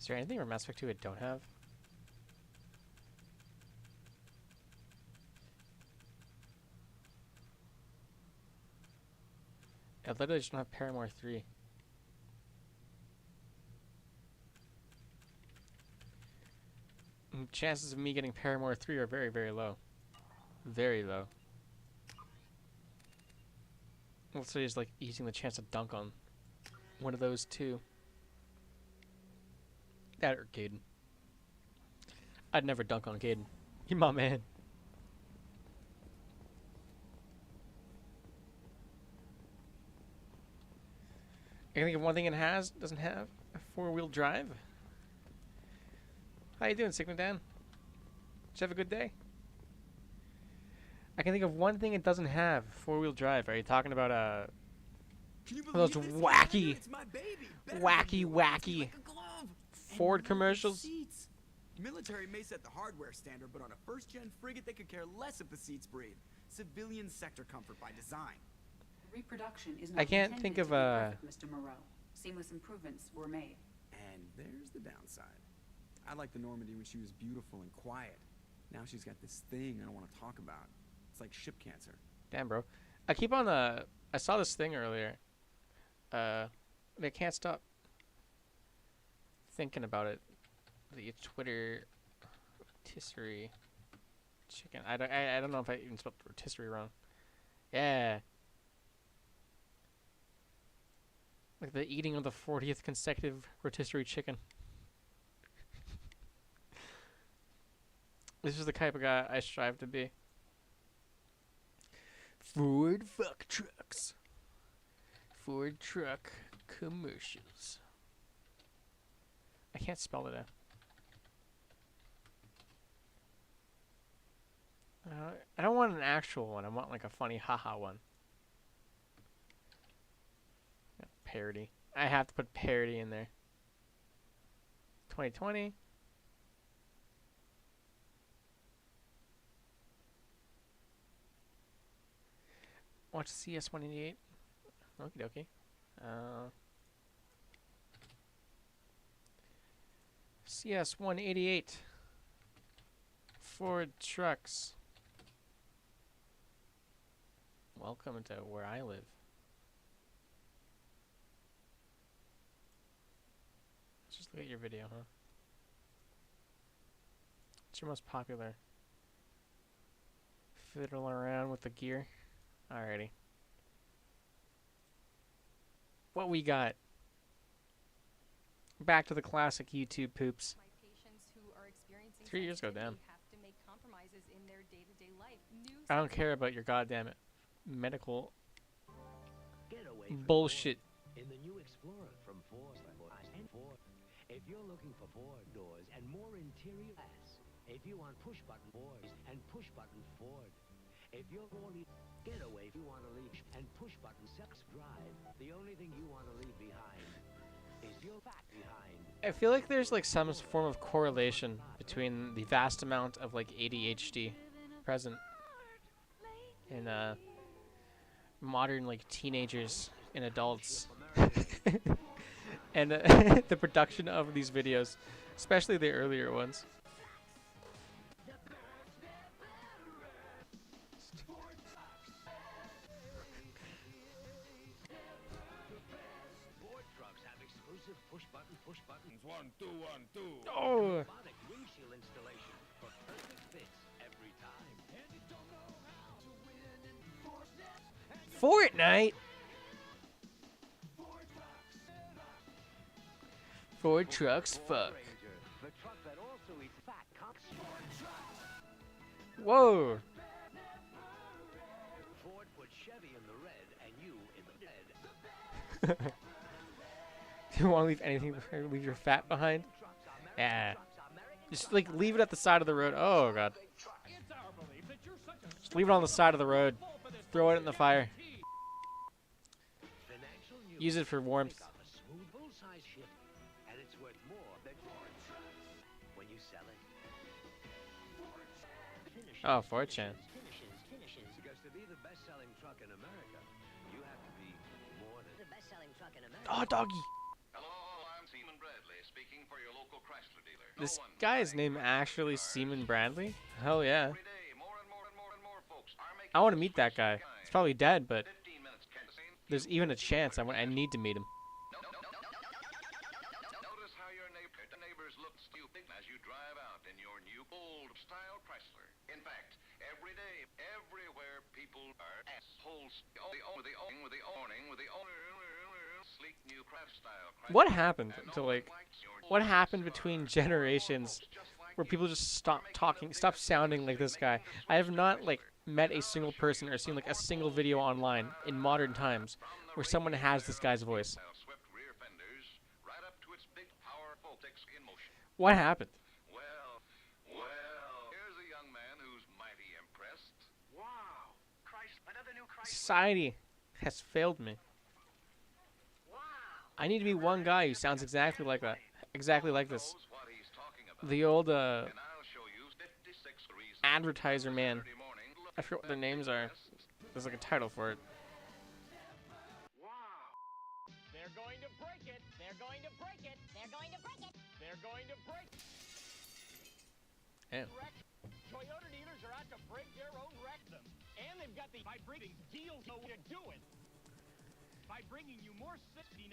Is there anything from Mass Effect 2 I don't have? I literally just don't have Paramore 3. Chances of me getting Paramore 3 are very, very low. Very low. Let's say it's like easing the chance to dunk on one of those two. That or Gaiden. I'd never dunk on Gaiden. You're my man. I can think of one thing it doesn't have a 4-wheel drive. How you doing, Sigma Dan? Did you have a good day? I can think of one thing it doesn't have, 4-wheel drive. Are you talking about those wacky Ford commercials? Military may set the hardware standard, but on a first-gen frigate, they could care less if the seats breathe. Civilian sector comfort by design. Reproduction is not I can't think of perfect, Mr. Moreau. Seamless improvements were made. And there's the downside. I liked the Normandy when she was beautiful and quiet. Now she's got this thing I don't want to talk about. It's like ship cancer. Damn, bro. I keep on I saw this thing earlier. I can't stop thinking about it. The Twitter rotisserie chicken. I don't know if I even spelled rotisserie wrong. Yeah. Like the eating of the 40th consecutive rotisserie chicken. This is the type of guy I strive to be. Ford fuck trucks. Ford truck commercials. I can't spell it out. I don't want an actual one. I want like a funny haha one. Parody. I have to put parody in there. 2020. Watch CS 188. Okie dokie. CS 188. Ford trucks. Welcome to where I live. Let's just look at your video, huh? What's your most popular? Fiddle around with the gear. Alrighty. What we got? Back to the classic YouTube poops. 3 years ago, damn. I don't care about your goddamn medical bullshit. In the new Explorer from Ford. If you're looking for Ford doors and more interior glass, if you want push button doors and push button Ford, if you're only getaway, if you want to leave and push button sex drive, the only thing you want to leave behind is your back behind. I feel like there's like some form of correlation between the vast amount of like ADHD present in modern like teenagers and adults and the production of these videos, especially the earlier ones. Push buttons 1, 2, 1, 2. Oh! Robotic windshield installation for perfect fits every time. Fortnite. Ford trucks, fuck. The truck that also eats fat cocks. Whoa! Ford put Chevy in the red and you in the red. Do you want to leave anything? Leave your fat behind? Yeah. Just like leave it at the side of the road. Oh god. Just leave it on the side of the road. Throw it in the fire. Use it for warmth. Oh, 4chan. Because to be the best-selling truck in America, you have to be more than the best-selling truck in America. Oh, doggy. Hello, I'm Seaman Bradley, speaking for your local This guy's name actually Seaman Bradley? Hell yeah. I want to meet that guy. He's probably dead, but there's even a chance I need to meet him. Notice how your neighbors look stupid as you drive out in your new old-style Chrysler. In fact, every day, everywhere, people are assholes. With the sleek new craft-style Chrysler. What happened to like? What happened between generations where people just stopped talking, stopped sounding like this guy? I have not like met a single person or seen like a single video online in modern times where someone has this guy's voice. What happened? Well, here's a young man who's mighty impressed. Wow. Christ, another new Christ. Society has failed me. Wow. I need to be one guy who sounds exactly like that, exactly like this. Knows what he's talking about. The old And I'll show you 56 reasons advertiser man. Saturday morning. I forget what their names are. There's like a title for it. Wow. They're going to break it. They're going to break it. They're going to break it. They're going to break it. Damn. Toyota dealers are out to break their own wreck them. And they've got the vibrating deals no way to do it. By bringing you more 69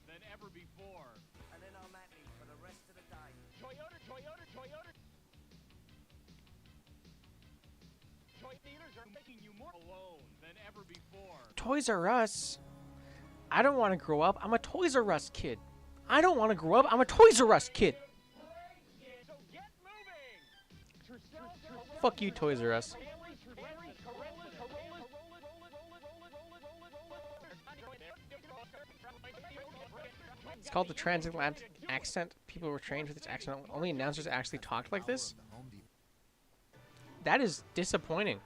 than ever before. And then I'm happy for the rest of the day. Toyota. Toy dealers are making you more alone than ever before. Toys R Us. I don't want to grow up. I'm a Toys R Us kid. I don't want to grow up. I'm a Toys R Us kid. So get moving. Fuck you, Toys R Us. It's called the transatlantic accent. People were trained for this accent. Only announcers actually talked like this. That is disappointing.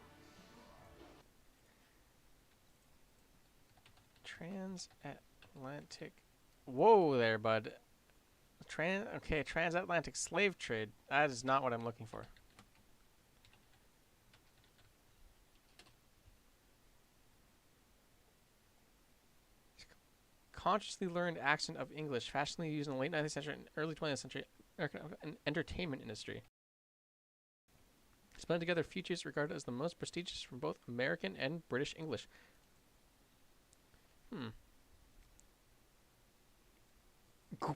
Transatlantic. Whoa there, bud. Okay, transatlantic slave trade. That is not what I'm looking for. Consciously learned accent of English, fashionably used in the late 19th century and early 20th century entertainment industry. It's blended together features regarded as the most prestigious from both American and British English.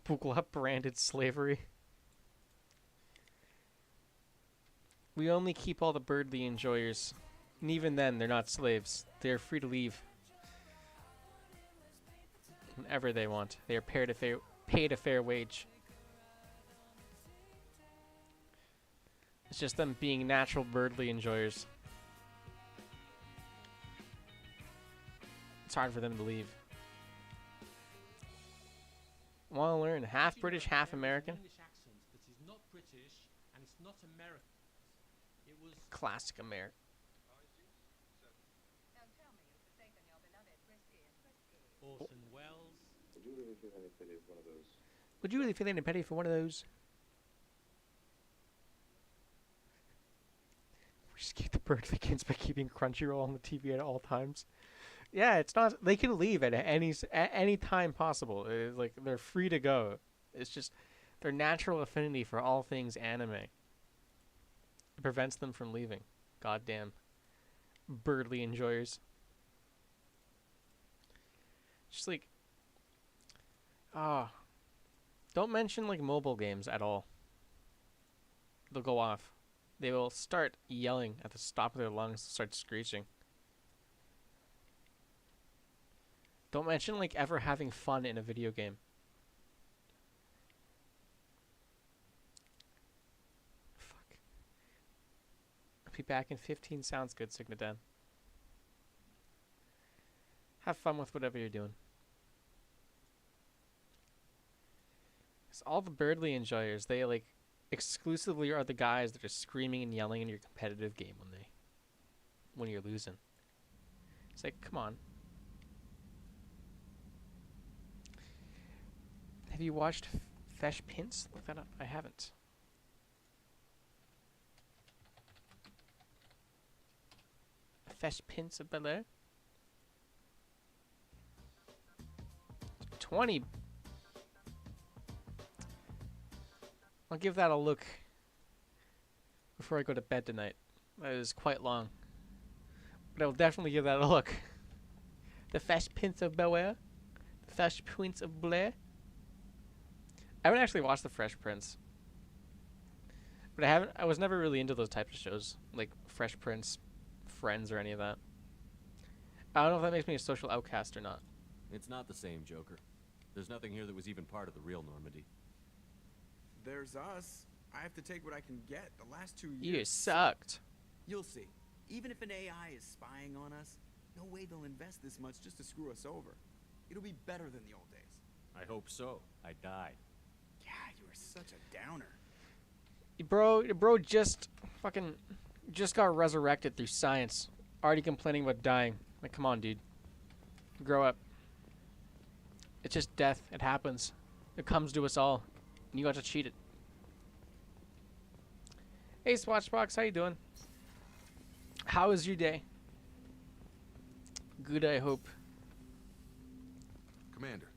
Google up branded slavery. We only keep all the birdly enjoyers. And even then, they're not slaves. They are free to leave whenever they want. They are paid a fair wage. It's just them being natural birdly enjoyers. It's hard for them to leave. Want to learn half British, half American? English accent that is not British and it's not American. It was Classic American. Orson Welles. Would you really feel any pity for one of those? Would you really feel any pity for one of those? We just keep the birdly kids by keeping Crunchyroll on the TV at all times. Yeah, it's not. They can leave at any time possible. It's like they're free to go. It's just their natural affinity for all things anime. It prevents them from leaving. Goddamn, birdly enjoyers. Just like, don't mention like mobile games at all. They'll go off. They will start yelling at the top of their lungs, start screeching. Don't mention like ever having fun in a video game. Fuck. I'll be back in 15. Sounds good, Signadan. Have fun with whatever you're doing. 'Cause all the birdly enjoyers, they like exclusively are the guys that are screaming and yelling in your competitive game when you're losing. It's like, come on. Have you watched Fesh Pints? Look that up. I haven't. Fesh Pints of Bel Air? 20. I'll give that a look before I go to bed tonight. That is quite long. But I will definitely give that a look. The Fresh Prince of Bel-Air? The Fresh Prince of Blair? I haven't actually watched The Fresh Prince. But I was never really into those types of shows. Like Fresh Prince, Friends, or any of that. I don't know if that makes me a social outcast or not. It's not the same, Joker. There's nothing here that was even part of the real Normandy. There's us. I have to take what I can get. The last 2 years. You sucked. You'll see. Even if an AI is spying on us, no way they'll invest this much just to screw us over. It'll be better than the old days. I hope so. I died. Yeah, you are such a downer. Bro just got resurrected through science. Already complaining about dying. Like, come on, dude. Grow up. It's just death. It happens. It comes to us all. And you got to cheat it. Hey, Swatchbox, how you doing? How was your day? Good, I hope. Commander,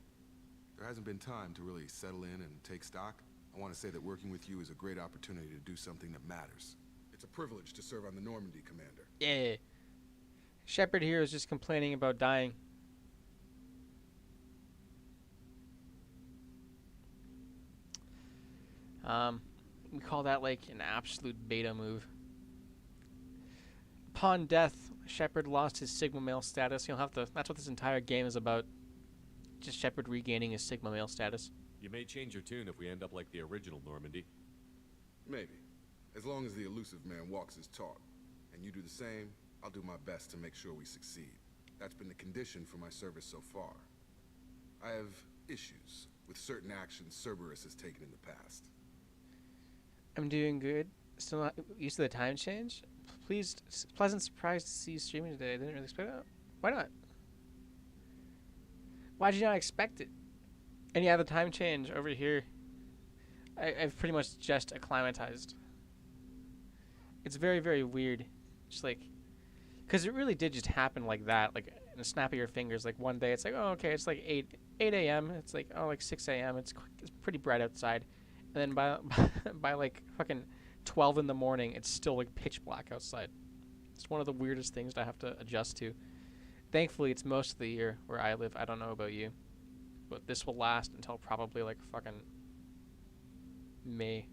there hasn't been time to really settle in and take stock. I want to say that working with you is a great opportunity to do something that matters. It's a privilege to serve on the Normandy, Commander. Yeah. Shepard here is just complaining about dying. We call that like an absolute beta move. Upon death, Shepard lost his Sigma male status. You'll have to. That's what this entire game is about. Just Shepard regaining his Sigma male status. You may change your tune if we end up like the original Normandy. Maybe. As long as the elusive man walks his talk, and you do the same, I'll do my best to make sure we succeed. That's been the condition for my service so far. I have issues with certain actions Cerberus has taken in the past. I'm doing good. Still not used to the time change. Pleasant surprise to see you streaming today. I didn't really expect that. Why not? Why did you not expect it? And yeah, the time change over here, I've pretty much just acclimatized. It's very, very weird. Just like, because it really did just happen like that, like in a snap of your fingers. Like one day it's like, oh, okay, it's like 8 a.m. It's like, oh, like 6 a.m. It's pretty bright outside. And then by like fucking 12 in the morning, it's still like pitch black outside. It's one of the weirdest things I have to adjust to. Thankfully, it's most of the year where I live. I don't know about you, but this will last until probably like fucking May.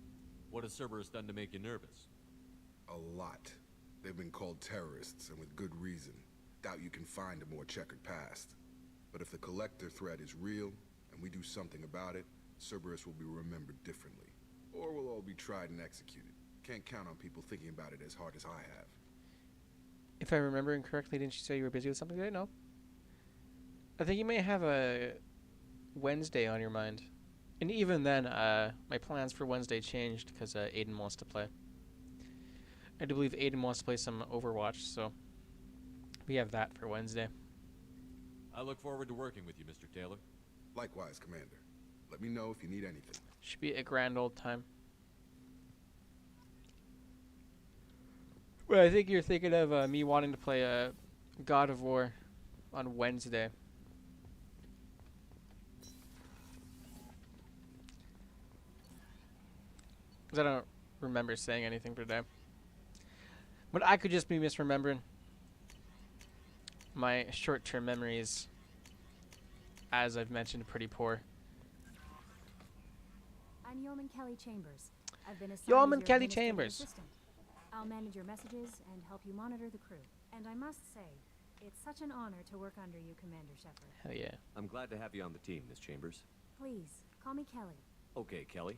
What has Cerberus done to make you nervous? A lot. They've been called terrorists, and with good reason. Doubt you can find a more checkered past. But if the Collector threat is real, and we do something about it, Cerberus will be remembered differently. Or we'll all be tried and executed. Can't count on people thinking about it as hard as I have. If I'm remembering correctly, didn't you say you were busy with something today? No. I think you may have a Wednesday on your mind. And even then, my plans for Wednesday changed because Aiden wants to play. I do believe Aiden wants to play some Overwatch, so we have that for Wednesday. I look forward to working with you, Mr. Taylor. Likewise, Commander. Let me know if you need anything. Should be a grand old time. Well, I think you're thinking of me wanting to play God of War on Wednesday. Because I don't remember saying anything today. But I could just be misremembering. My short-term memories, as I've mentioned, pretty poor. I'm Yeoman Kelly Chambers. I've been assigned Yeoman as your Kelly administrative Chambers. assistant. I'll manage your messages and help you monitor the crew. And I must say, it's such an honor to work under you, Commander Shepard. Hell yeah. I'm glad to have you on the team, Miss Chambers. Please, call me Kelly. Okay, Kelly.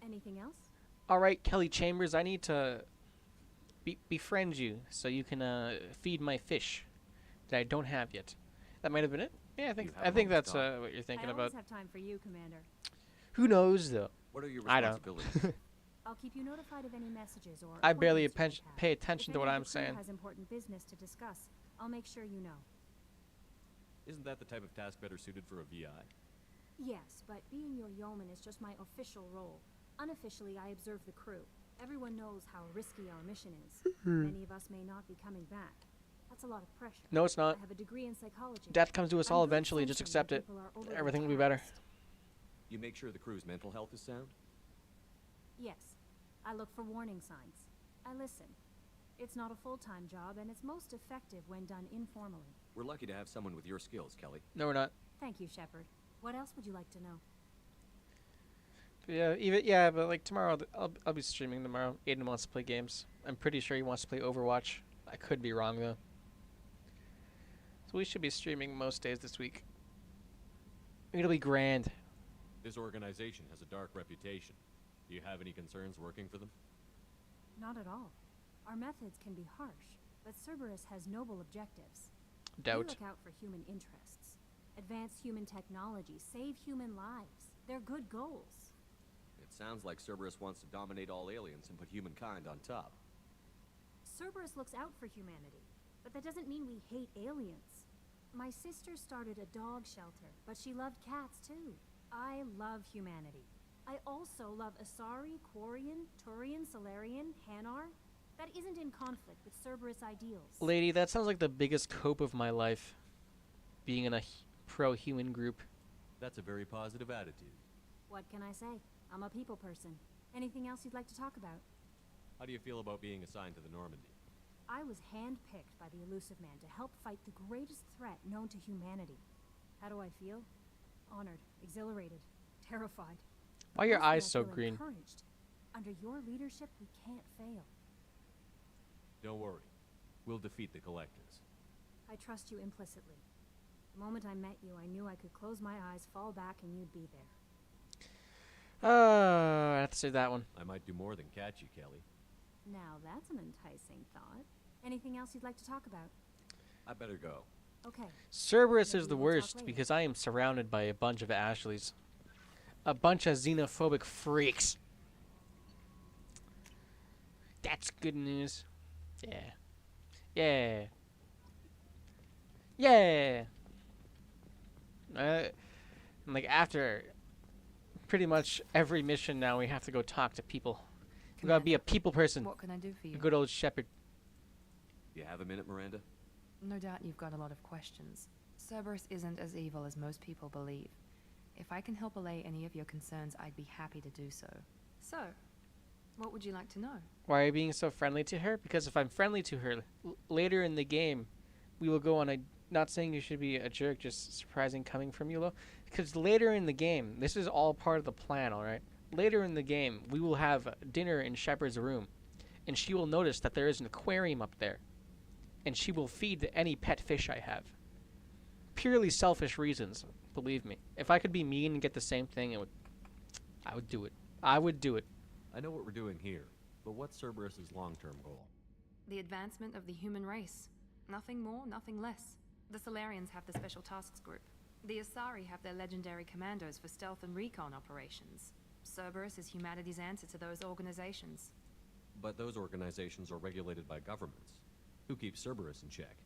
Anything else? All right, Kelly Chambers, I need to befriend you so you can feed my fish that I don't have yet. That might have been it. Yeah, I think that's what you're thinking I about. always have time for you, Commander. Who knows though? What are your I don't. responsibilities? I'll keep you notified of any messages or I barely appointments we have. pay attention If to what any of I'm the crew saying. has important business to discuss, I'll make sure you know. Isn't that the type of task better suited for a VI? Yes, but being your yeoman is just my official role. Unofficially, I observe the crew. Everyone knows how risky our mission is. Many of us may not be coming back. That's a lot of pressure. No, it's not. I have a degree in psychology. Death comes to us I'm all good at eventually. Just sensing accept when it. people are overly Everything will be better. taxed. You make sure the crew's mental health is sound? Yes. I look for warning signs. I listen. It's not a full-time job, and it's most effective when done informally. We're lucky to have someone with your skills, Kelly. No, we're not. Thank you, Shepard. What else would you like to know? But but like tomorrow, I'll be streaming tomorrow. Aiden wants to play games. I'm pretty sure he wants to play Overwatch. I could be wrong though. So we should be streaming most days this week. It'll be grand. This organization has a dark reputation. Do you have any concerns working for them? Not at all. Our methods can be harsh, but Cerberus has noble objectives. Doubt. They look out for human interests, advance human technology, save human lives. They're good goals. It sounds like Cerberus wants to dominate all aliens and put humankind on top. Cerberus looks out for humanity, but that doesn't mean we hate aliens. My sister started a dog shelter, but she loved cats too. I love humanity. I also love Asari, Quarian, Turian, Solarian, Hanar. That isn't in conflict with Cerberus ideals. Lady, that sounds like the biggest cope of my life. Being in a pro-human group. That's a very positive attitude. What can I say? I'm a people person. Anything else you'd like to talk about? How do you feel about being assigned to the Normandy? I was handpicked by the Elusive Man to help fight the greatest threat known to humanity. How do I feel? Honored, exhilarated, terrified. Why are your Mostly eyes I so feel green? encouraged. Under your leadership, we can't fail. Don't worry. We'll defeat the Collectors. I trust you implicitly. The moment I met you, I knew I could close my eyes, fall back, and you'd be there. I have to say that one. I might do more than catch you, Kelly. Now that's an enticing thought. Anything else you'd like to talk about? I better go. Okay. Cerberus Maybe is the we'll talk worst later. because I am surrounded by a bunch of Ashleys. A bunch of xenophobic freaks. That's good news. Yeah. Yeah. Yeah. Like after pretty much every mission now we have to go talk to people. We gotta be a people person. What can I do for A you? good old shepherd. You have a minute, Miranda? No doubt you've got a lot of questions. Cerberus isn't as evil as most people believe. If I can help allay any of your concerns, I'd be happy to do so. So, what would you like to know? Why are you being so friendly to her? Because if I'm friendly to her, later in the game, we will go on a... Not saying you should be a jerk, just surprising coming from you, Lo. Because later in the game, this is all part of the plan, alright? Later in the game, we will have dinner in Shepard's room. And she will notice that there is an aquarium up there. And she will feed any pet fish I have. Purely selfish reasons, believe me. If I could be mean and get the same thing, I would do it. I would do it. I know what we're doing here, but what's Cerberus's long-term goal? The advancement of the human race. Nothing more, nothing less. The Solarians have the Special Tasks Group. The Asari have their legendary commandos for stealth and recon operations. Cerberus is humanity's answer to those organizations. But those organizations are regulated by governments. Who keeps Cerberus in check?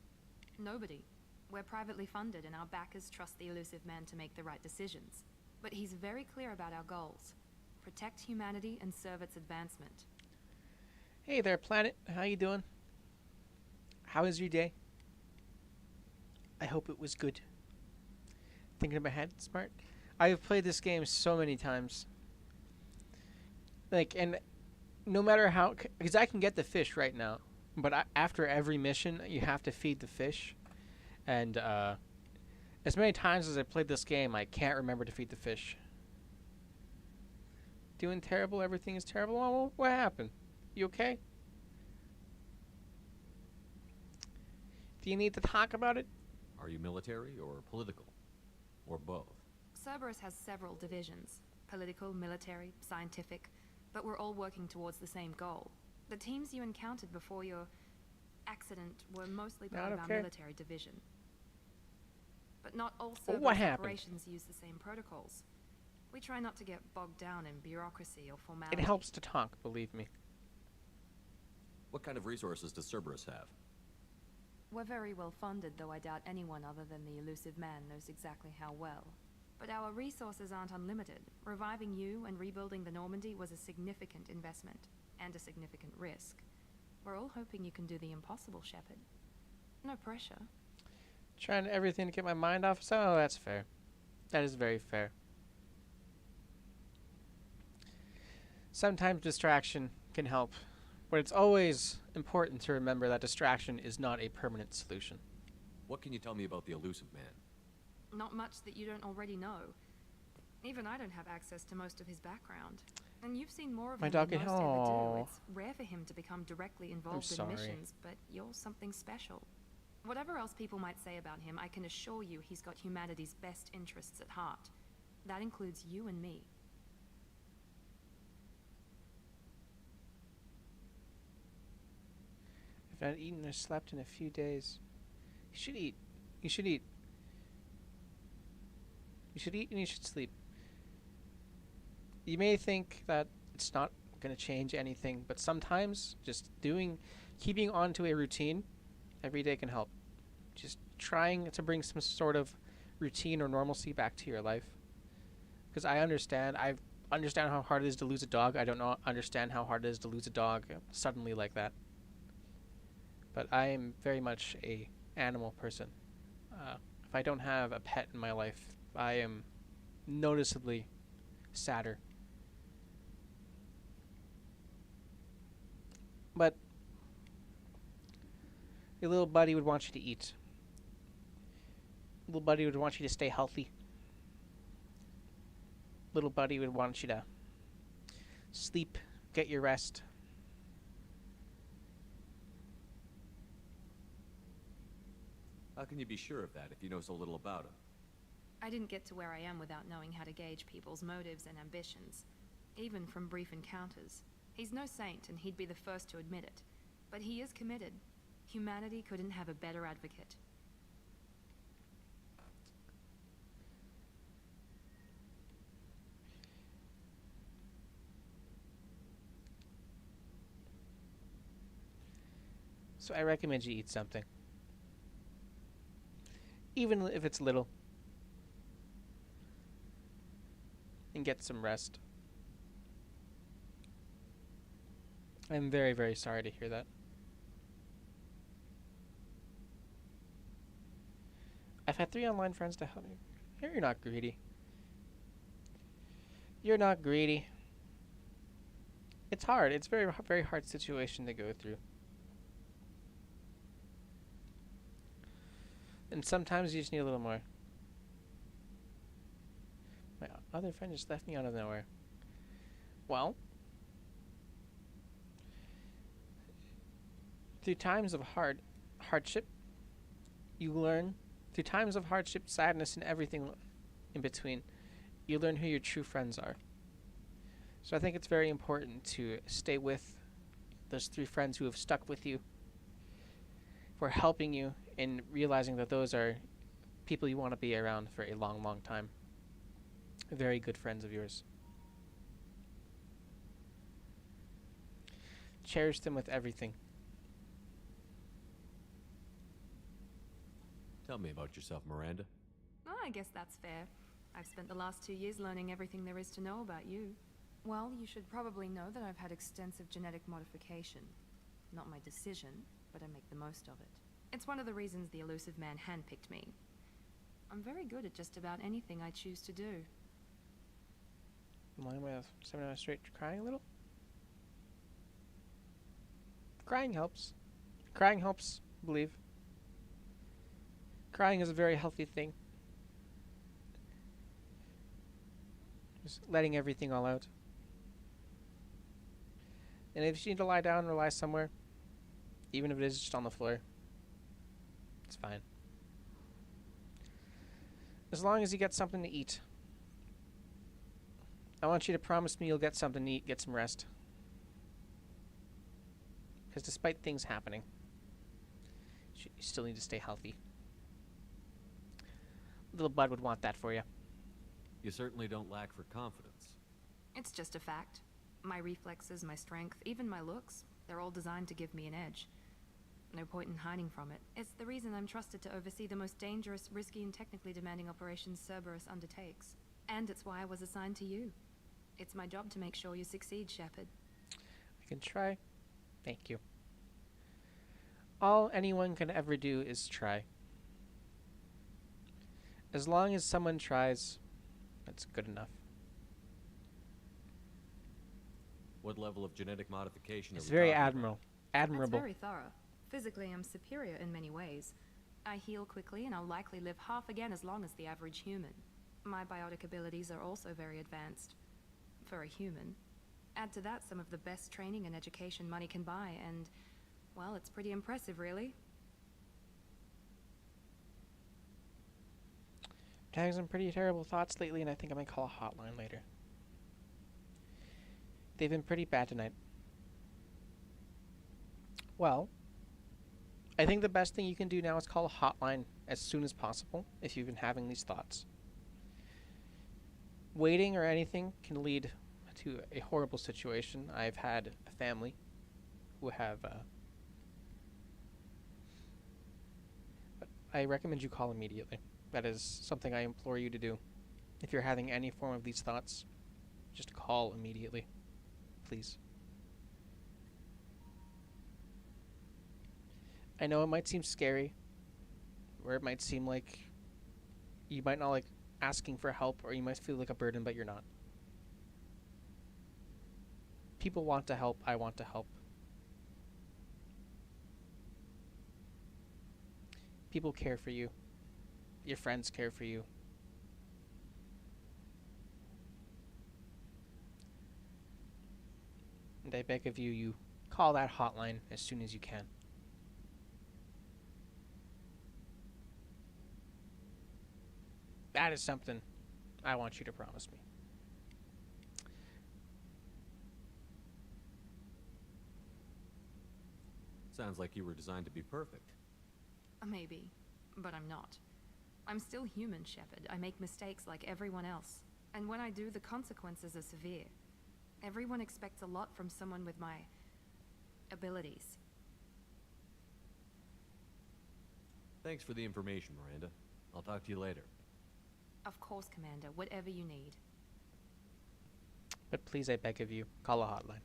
Nobody. We're privately funded and our backers trust the Elusive Man to make the right decisions. But he's very clear about our goals. Protect humanity and serve its advancement. Hey there, Planet. How you doing? How was your day? I hope it was good. Thinking in my head, smart. I've played this game so many times. Like, and no matter how... Because I can get the fish right now. But after every mission, you have to feed the fish. And as many times as I played this game, I can't remember to feed the fish. Doing terrible? Everything is terrible? Well, what happened? You okay? Do you need to talk about it? Are you military or political? Or both? Cerberus has several divisions. Political, military, scientific. But we're all working towards the same goal. The teams you encountered before your accident were mostly part of our military division. But not all Cerberus operations use the same protocols. We try not to get bogged down in bureaucracy or formality. It helps to talk, believe me. What kind of resources does Cerberus have? We're very well funded, though I doubt anyone other than the Elusive Man knows exactly how well. But our resources aren't unlimited. Reviving you and rebuilding the Normandy was a significant investment, and a significant risk. We're all hoping you can do the impossible, Shepard. No pressure. Trying everything to get my mind off. So, oh, that's fair. That is very fair. Sometimes distraction can help, but it's always important to remember that distraction is not a permanent solution. What can you tell me about the elusive man? Not much that you don't already know. Even I don't have access to most of his background. And you've seen more of My him dog than can- most ever do. Aw. It's rare for him to become directly involved in sorry. missions, but you're something special. Whatever else people might say about him, I can assure you he's got humanity's best interests at heart. That includes you and me. I've not eaten or slept in a few days. You should eat. You should eat. You should eat and you should sleep. You may think that it's not going to change anything, but sometimes just keeping on to a routine every day can help. Just trying to bring some sort of routine or normalcy back to your life. Because I understand how hard it is to lose a dog. I don't understand how hard it is to lose a dog suddenly like that. But I am very much a animal person. If I don't have a pet in my life, I am noticeably sadder. But your little buddy would want you to eat. Little buddy would want you to stay healthy. Little buddy would want you to sleep, get your rest. How can you be sure of that if you know so little about him? I didn't get to where I am without knowing how to gauge people's motives and ambitions, even from brief encounters. He's no saint, and he'd be the first to admit it. But he is committed. Humanity couldn't have a better advocate. So I recommend you eat something. Even if it's little. And get some rest. I'm very, very sorry to hear that. I've had 3 online friends to help me. You're not greedy. You're not greedy. It's hard. It's a very, very hard situation to go through. And sometimes you just need a little more. My other friend just left me out of nowhere. Well, through times of hardship, you learn. Through times of hardship, sadness, and everything in between, you learn who your true friends are. So I think it's very important to stay with those 3 friends who have stuck with you, for helping you in realizing that those are people you want to be around for a long, long time. Very good friends of yours. Cherish them with everything. Tell me about yourself, Miranda. Oh, I guess that's fair. I've spent the last 2 years learning everything there is to know about you. Well, you should probably know that I've had extensive genetic modification. Not my decision, but I make the most of it. It's one of the reasons the elusive man handpicked me. I'm very good at just about anything I choose to do. Lying with 7 hours straight, crying a little? Crying helps. Crying helps, I believe. Crying is a very healthy thing. Just letting everything all out. And if you need to lie down or lie somewhere, even if it is just on the floor, it's fine. As long as you get something to eat. I want you to promise me you'll get something to eat, get some rest. Because despite things happening, you still need to stay healthy. Little Bud would want that for you. You certainly don't lack for confidence. It's just a fact. My reflexes, my strength, even my looks, they're all designed to give me an edge. No point in hiding from it. It's the reason I'm trusted to oversee the most dangerous, risky, and technically demanding operations Cerberus undertakes. And it's why I was assigned to you. It's my job to make sure you succeed, Shepard. I can try. Thank you. All anyone can ever do is try. As long as someone tries, that's good enough. What level of genetic modification It's are we very talking about? admirable. That's very thorough. Physically, I'm superior in many ways. I heal quickly, and I'll likely live half again as long as the average human. My biotic abilities are also very advanced. For a human. Add to that some of the best training and education money can buy, and, well, it's pretty impressive, really. I'm having some pretty terrible thoughts lately, and I think I might call a hotline later. They've been pretty bad tonight. Well, I think the best thing you can do now is call a hotline as soon as possible if you've been having these thoughts. Waiting or anything can lead to a horrible situation. I've had a family who have... but I recommend you call immediately. That is something I implore you to do. If you're having any form of these thoughts, just call immediately. Please. I know it might seem scary, or it might seem like you might not like asking for help, or you might feel like a burden, but you're not. People want to help. I want to help. People care for you. Your friends care for you. And I beg of you, you call that hotline as soon as you can. That is something I want you to promise me. Sounds like you were designed to be perfect. Maybe, but I'm not. I'm still human, Shepard. I make mistakes like everyone else. And when I do, the consequences are severe. Everyone expects a lot from someone with my abilities. Thanks for the information, Miranda. I'll talk to you later. Of course, Commander. Whatever you need. But please, I beg of you, call a hotline.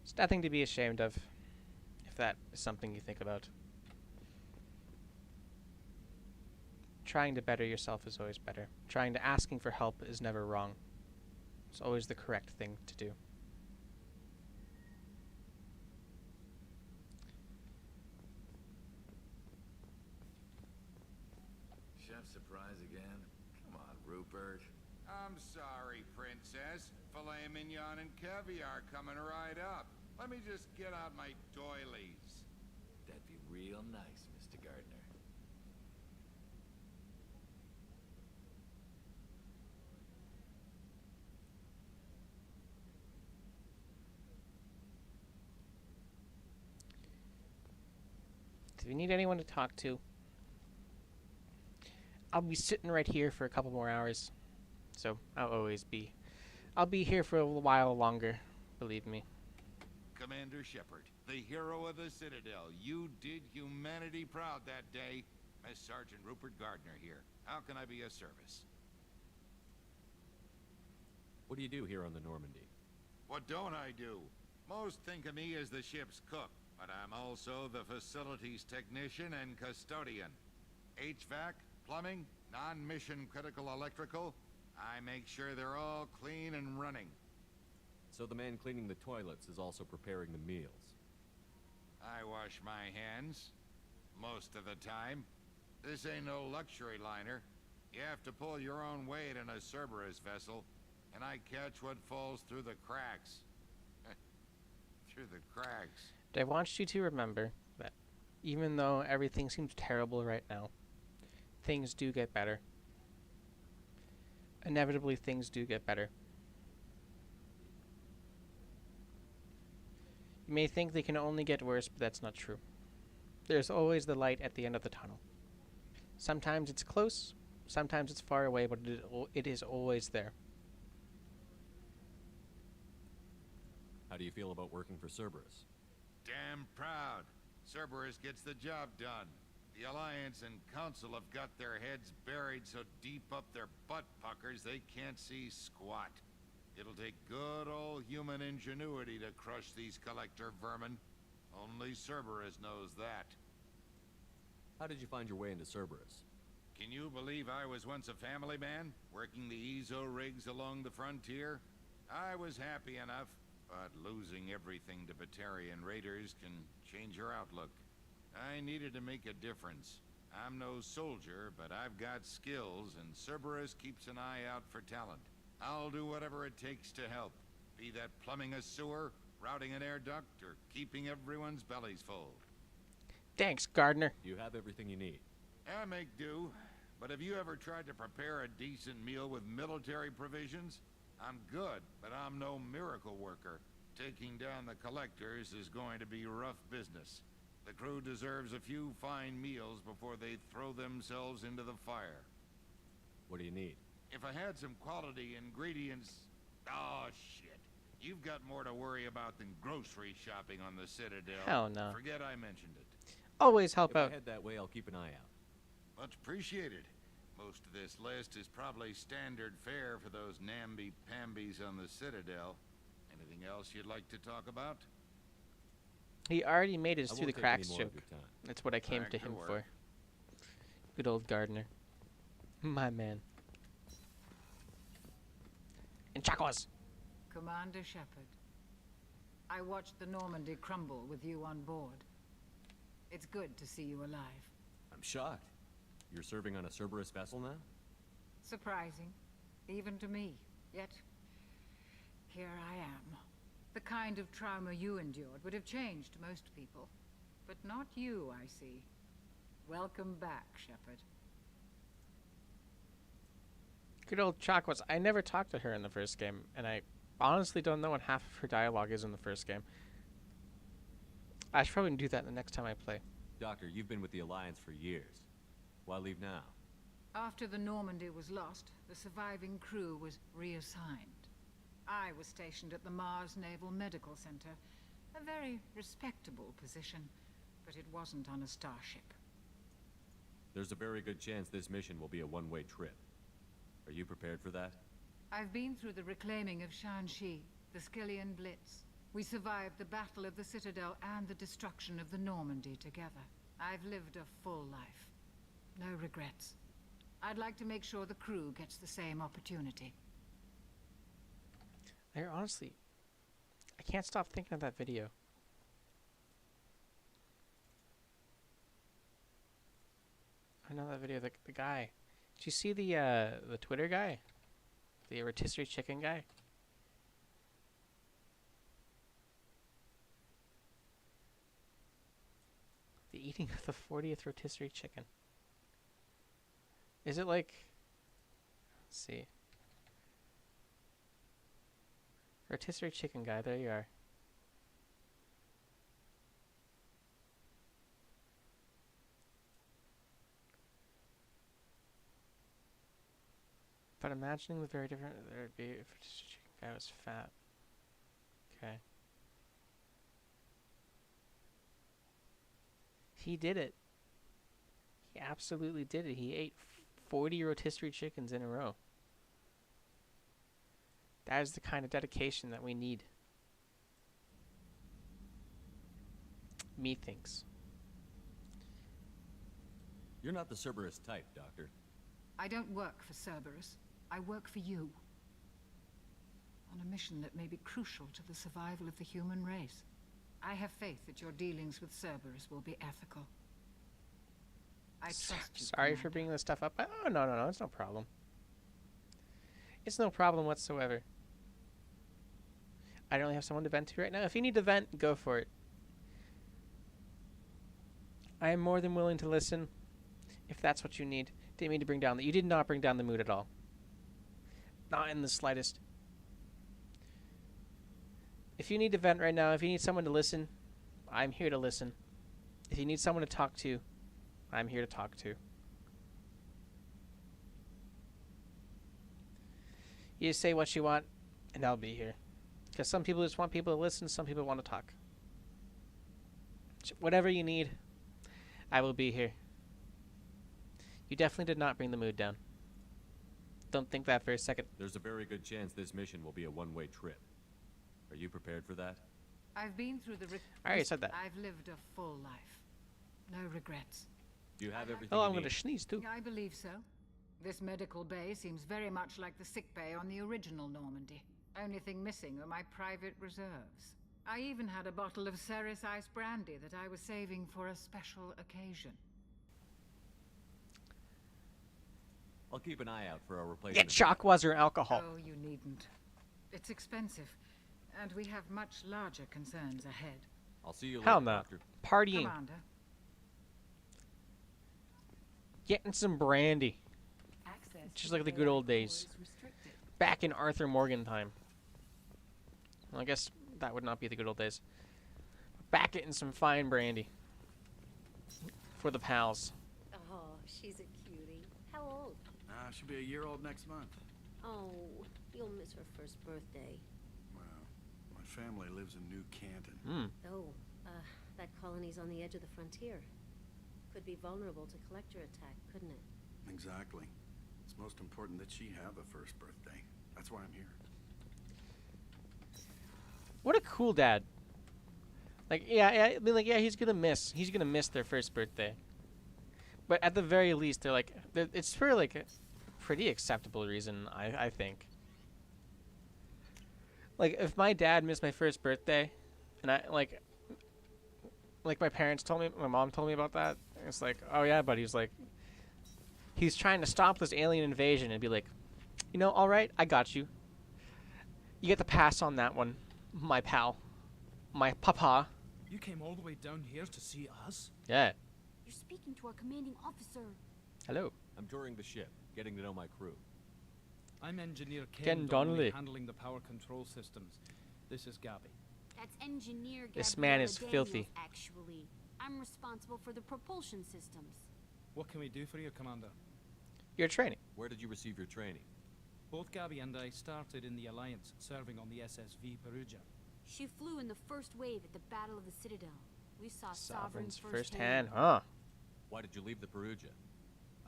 It's nothing to be ashamed of, if that is something you think about. Trying to better yourself is always better. Asking for help is never wrong. It's always the correct thing to do. Chef surprise again? Come on, Rupert. I'm sorry, Princess. Filet mignon and caviar coming right up. Let me just get out my doilies. That'd be real nice, Mr. Gardner. If you need anyone to talk to, I'll be sitting right here for a couple more hours. So I'll be here for a while longer, believe me. Commander Shepard, the hero of the Citadel. You did humanity proud that day. Miss Sergeant Rupert Gardner here. How can I be of service? What do you do here on the Normandy? What don't I do? Most think of me as the ship's cook, but I'm also the facilities technician and custodian. HVAC, plumbing, non-mission critical electrical. I make sure they're all clean and running. So the man cleaning the toilets is also preparing the meals. I wash my hands. Most of the time. This ain't no luxury liner. You have to pull your own weight in a Cerberus vessel, and I catch what falls through the cracks. Through the cracks. I want you to remember that even though everything seems terrible right now, things do get better. Inevitably, things do get better. You may think they can only get worse, but that's not true. There's always the light at the end of the tunnel. Sometimes it's close, sometimes it's far away, but it is always there. How do you feel about working for Cerberus? Damn proud. Cerberus gets the job done. The Alliance and Council have got their heads buried so deep up their butt puckers they can't see squat. It'll take good old human ingenuity to crush these collector vermin. Only Cerberus knows that. How did you find your way into Cerberus? Can you believe I was once a family man, working the EZO rigs along the frontier? I was happy enough, but losing everything to Batarian raiders can change your outlook. I needed to make a difference. I'm no soldier, but I've got skills, and Cerberus keeps an eye out for talent. I'll do whatever it takes to help, be that plumbing a sewer, routing an air duct, or keeping everyone's bellies full. Thanks, Gardner. You have everything you need. I make do, but have you ever tried to prepare a decent meal with military provisions? I'm good, but I'm no miracle worker. Taking down the collectors is going to be rough business. The crew deserves a few fine meals before they throw themselves into the fire. What do you need? If I had some quality ingredients... Oh, shit. You've got more to worry about than grocery shopping on the Citadel. Hell no. Forget I mentioned it. Always help out. If I head that way, I'll keep an eye out. Much appreciated. Most of this list is probably standard fare for those namby-pambies on the Citadel. Anything else you'd like to talk about? He already made his I through the won't take any cracks more of joke. your time. That's what I came Back to to him work. for. Good old Gardner. My man. And Chacos. Commander Shepard, I watched the Normandy crumble with you on board. It's good to see you alive. I'm shocked. You're serving on a Cerberus vessel now? Surprising, even to me. Yet, here I am. The kind of trauma you endured would have changed most people. But not you, I see. Welcome back, Shepard. Good old Chacos. I never talked to her in the first game, and I honestly don't know what half of her dialogue is in the first game. I should probably do that the next time I play. Doctor, you've been with the Alliance for years. Why leave now? After the Normandy was lost, the surviving crew was reassigned. I was stationed at the Mars Naval Medical Center, a very respectable position, but it wasn't on a starship. There's a very good chance this mission will be a one-way trip. Are you prepared for that? I've been through the reclaiming of Shanxi, the Skillian Blitz. We survived the Battle of the Citadel and the destruction of the Normandy together. I've lived a full life. No regrets. I'd like to make sure the crew gets the same opportunity. Honestly, I can't stop thinking of that video. I know that video, the guy. Did you see the Twitter guy? The rotisserie chicken guy? The eating of the 40th rotisserie chicken. Is it like... Let's see. Rotisserie chicken guy, there you are. But imagining the very different, there'd be if rotisserie chicken guy was fat. Okay. He did it. He absolutely did it. He ate 40 rotisserie chickens in a row. That is the kind of dedication that we need. Methinks. You're not the Cerberus type, Doctor. I don't work for Cerberus. I work for you. On a mission that may be crucial to the survival of the human race. I have faith that your dealings with Cerberus will be ethical. I trust you. Sorry for bringing this stuff up. Oh, no, it's no problem. It's no problem whatsoever. I don't really have someone to vent to right now. If you need to vent, go for it. I am more than willing to listen if that's what you need. Didn't mean to bring down you did not bring down the mood at all. Not in the slightest. If you need to vent right now, if you need someone to listen, I'm here to listen. If you need someone to talk to, I'm here to talk to. You say what you want, and I'll be here. Because some people just want people to listen, some people want to talk. Whatever you need, I will be here. You definitely did not bring the mood down. Don't think that for a second. There's a very good chance this mission will be a one-way trip. Are you prepared for that? I've been through the... I already said that. I've lived a full life. No regrets. Do you have everything Oh, you I'm need? gonna sneeze too. I believe so. This medical bay seems very much like the sick bay on the original Normandy. Only thing missing are my private reserves. I even had a bottle of Ceres Ice brandy that I was saving for a special occasion. I'll keep an eye out for a Get replacement. Shockwazer alcohol. Oh, you needn't. It's expensive, and we have much larger concerns ahead. I'll see you Hell later, no. Doctor. Partying. Commander, Getting some brandy. Access Just to like the bay good old core days. is restricted. Back in Arthur Morgan time. Well, I guess that would not be the good old days. Back getting some fine brandy. For the pals. Oh, she's a cutie. How old? She'll be a year old next month. Oh, you'll miss her first birthday. Wow. My family lives in New Canton. Oh, that colony's on the edge of the frontier. Could be vulnerable to collector attack, couldn't it? Exactly. It's most important that she have a first birthday. That's why I'm here. What a cool dad. Like, yeah, I mean, like, yeah, he's gonna miss their first birthday. But at the very least, it's for like a pretty acceptable reason, I think. Like, if my dad missed my first birthday, and I like my parents told me, my mom told me about that, it's like, oh yeah, but he's trying to stop this alien invasion, and be like, you know, all right, I got you. You get the pass on that one, my pal, my papa. You came all the way down here to see us? Yeah. You're speaking to our commanding officer. Hello. I'm touring the ship, getting to know my crew. I'm Engineer Ken Ken Donnelly. Donnelly, handling the power control systems. This is Gabby. That's Engineer This man is Gabriella filthy. Daniels, actually. I'm responsible for the propulsion systems. What can we do for you, Commander? Your training. Where did you receive your training? Both Gabby and I started in the Alliance, serving on the SSV Perugia. She flew in the first wave at the Battle of the Citadel. We saw Sovereigns Sovereigns firsthand, huh? Why did you leave the Perugia?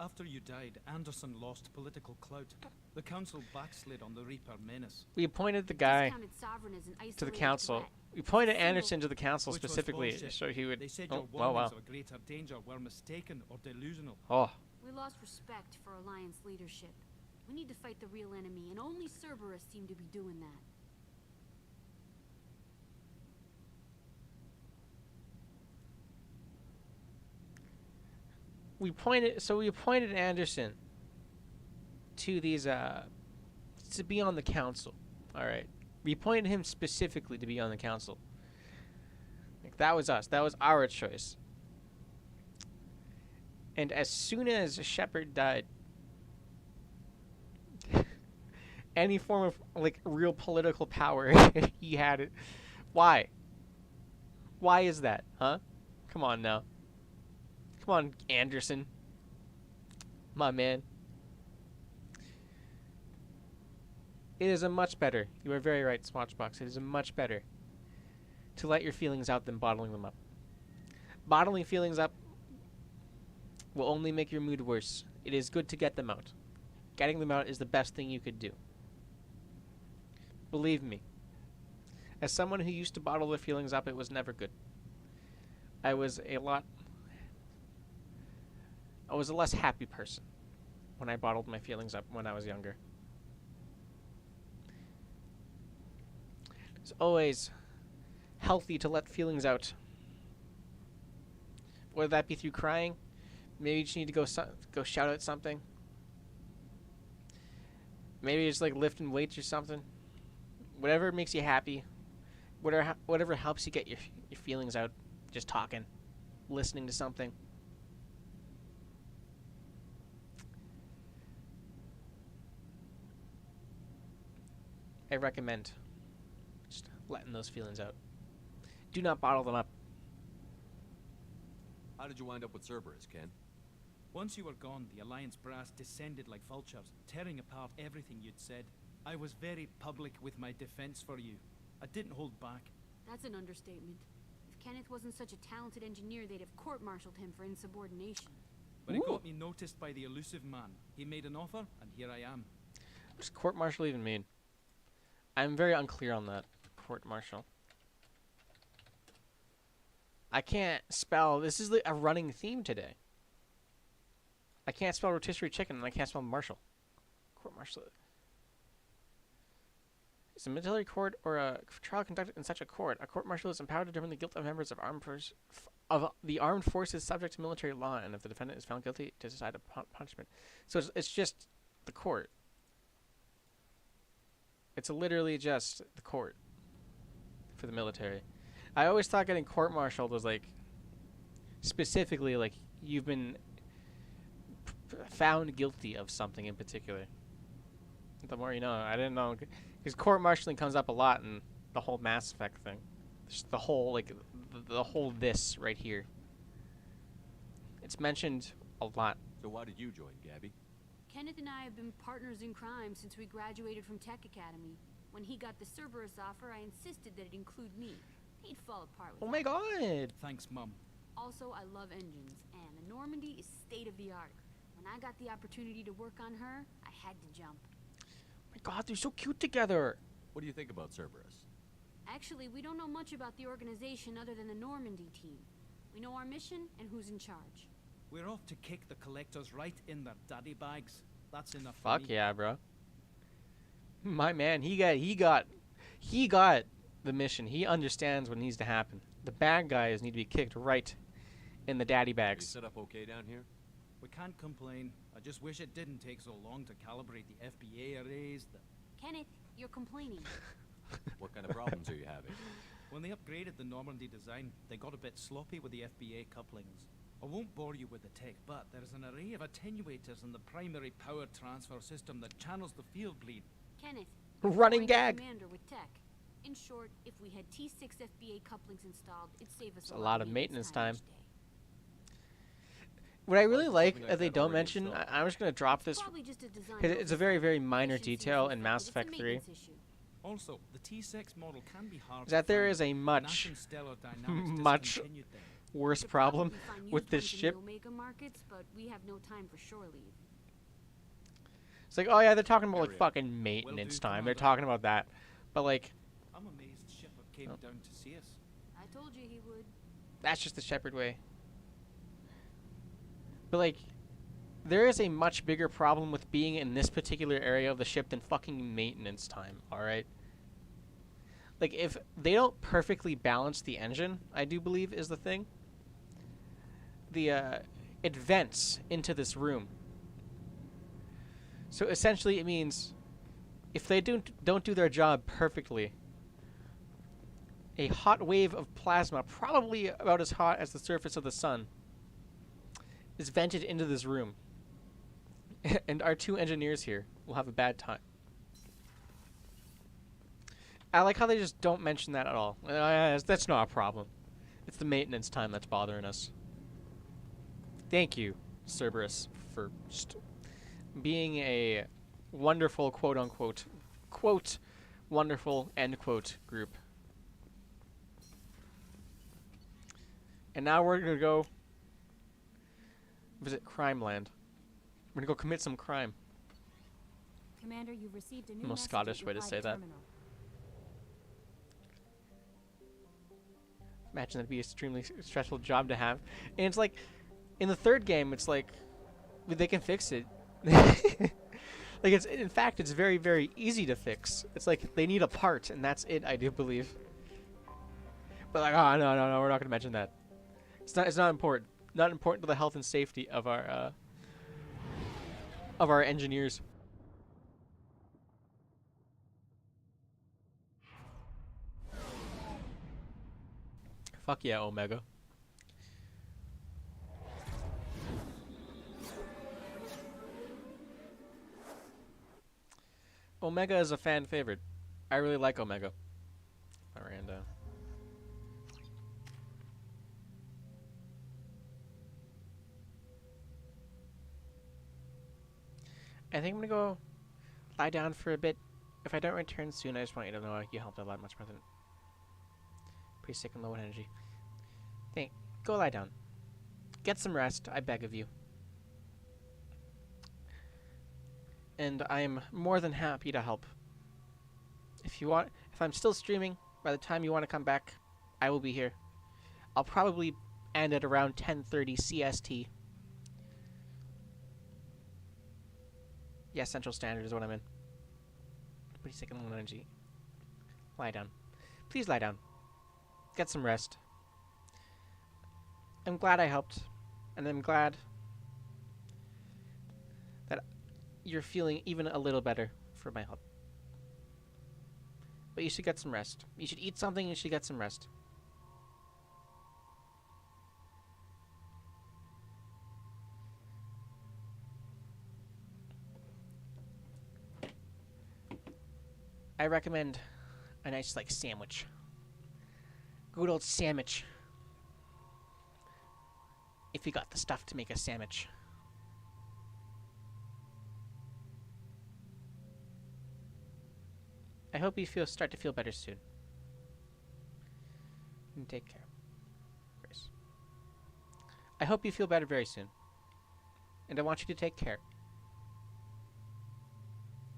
After you died, Anderson lost political clout. The Council backslid on the Reaper menace. We appointed the guy Discounted Sovereign as an to the isolated council. threat. We appointed Anderson to the council Which was specifically bullshit. so he would. They said Oh, your wow, warnings wow. of a greater danger were mistaken or delusional. Oh. We lost respect for Alliance leadership. We need to fight the real enemy, and only Cerberus seem to be doing that. We appointed Anderson to these to be on the council. All right. We appointed him specifically to be on the council. Like, that was us. That was our choice. And as soon as Shepard died, any form of like real political power he had it. Why? Why is that? Huh? Come on now. Come on, Anderson. My man. It is a much better. You are very right, Swatchbox. It is a much better to let your feelings out than bottling them up. Bottling feelings up will only make your mood worse. It is good to get them out. Getting them out is the best thing you could do. Believe me. As someone who used to bottle their feelings up, it was never good. I was a less happy person when I bottled my feelings up when I was younger. It's always healthy to let feelings out. Whether that be through crying, maybe you just need to go shout out something. Maybe just like lifting weights or something. Whatever makes you happy. Whatever helps you get your feelings out. Just talking, listening to something. I recommend just letting those feelings out. Do not bottle them up. How did you wind up with Cerberus, Ken? Once you were gone, the Alliance brass descended like vultures, tearing apart everything you'd said. I was very public with my defense for you. I didn't hold back. That's an understatement. If Kenneth wasn't such a talented engineer, they'd have court-martialed him for insubordination. But it got me noticed by the elusive man. He made an offer, and here I am. What does court-martial even mean? I'm very unclear on that. Court-martial. I can't spell. This is like a running theme today. I can't spell rotisserie chicken, and I can't spell martial. Court martial. It's a military court or a trial conducted in such a court. A court martial is empowered to determine the guilt of members of the armed forces subject to military law, and if the defendant is found guilty, to decide a punishment. So it's just the court. It's literally just the court for the military. I always thought getting court-martialed was like specifically like you've been found guilty of something in particular. The more you know. I didn't know, because court-martialing comes up a lot in the whole Mass Effect thing. Just the whole like the whole this right here. It's mentioned a lot. So why did you join, Gabby? Kenneth and I have been partners in crime since we graduated from Tech Academy. When he got the Cerberus offer, I insisted that it include me. He'd fall apart with Oh my god! Thanks, Mum. Also, I love engines, and the Normandy is state-of-the-art. When I got the opportunity to work on her, I had to jump. Oh my god, they're so cute together! What do you think about Cerberus? Actually, we don't know much about the organization other than the Normandy team. We know our mission and who's in charge. We're off to kick the collectors right in their daddy bags. That's enough for Fuck me. yeah, bro. My man, he got the mission. He understands what needs to happen. The bad guys need to be kicked right in the daddy bags. You set up okay down here? We can't complain. I just wish it didn't take so long to calibrate the FBA arrays. Kenneth, you're complaining. What kind of problems are you having? When they upgraded the Normandy design, they got a bit sloppy with the FBA couplings. I won't bore you with the tech, but there's an array of attenuators in the primary power transfer system that channels the field bleed. Kenneth, running you're gag. Commander with tech. In short, if we had T6 FBA couplings installed, it'd save us It's a lot of maintenance time. each day. What I really like something that like they that don't already mention, installed. I'm just going to drop this, Probably just a design because it's a very, very minor Efficiency detail is in Mass affected. Effect It's a 3, maintenance issue. Also, the T6 model can be hard is that to there find. is a much, Nash and Stellar Dynamics much discontinued them. worse Could problem probably find with used this ones in ship. the Omega markets, but we have no time for shore leave. It's like, oh yeah, they're talking about like Area. fucking maintenance do, time. They're Commander. talking about that. But like, I'm amazed Shepard came down to see us. I told you he would. that's just the Shepard way. But like, there is a much bigger problem with being in this particular area of the ship than fucking maintenance time, alright? Like, if they don't perfectly balance the engine, I do believe is the thing, it vents into this room. So essentially it means if they don't do their job perfectly, a hot wave of plasma, probably about as hot as the surface of the sun, is vented into this room. And our two engineers here will have a bad time. I like how they just don't mention that at all. That's not a problem. It's the maintenance time that's bothering us. Thank you, Cerberus, for just being a wonderful quote-unquote, quote, wonderful, end quote, group. And now we're going to go visit Crime Land. We're going to go commit some crime. Commander, you've received a new Most message Scottish at way your to flight say that. terminal. Imagine that'd be an extremely stressful job to have. And it's like, in the third game, it's like, they can fix it. Like, it's, in fact, it's very, very easy to fix. It's like, they need a part, and that's it, I do believe. But like, oh, no, we're not going to mention that. It's not important. Not important to the health and safety of our engineers. Fuck yeah, Omega. Omega is a fan favorite. I really like Omega. Miranda. I think I'm gonna go lie down for a bit. If I don't return soon, I just want you to know you helped a lot much more than pretty sick and low in energy. Go lie down. Get some rest, I beg of you. And I'm more than happy to help. If I'm still streaming, by the time you want to come back, I will be here. I'll probably end at around 10:30 CST. Yeah, Central Standard is what I'm in. Pretty sick in 1 energy. Lie down. Please lie down. Get some rest. I'm glad I helped. And I'm glad that you're feeling even a little better for my help. But you should get some rest. You should eat something and you should get some rest. I recommend a nice, like, sandwich. Good old sandwich. If you got the stuff to make a sandwich. I hope you start to feel better soon. And take care. Grace. I hope you feel better very soon. And I want you to take care.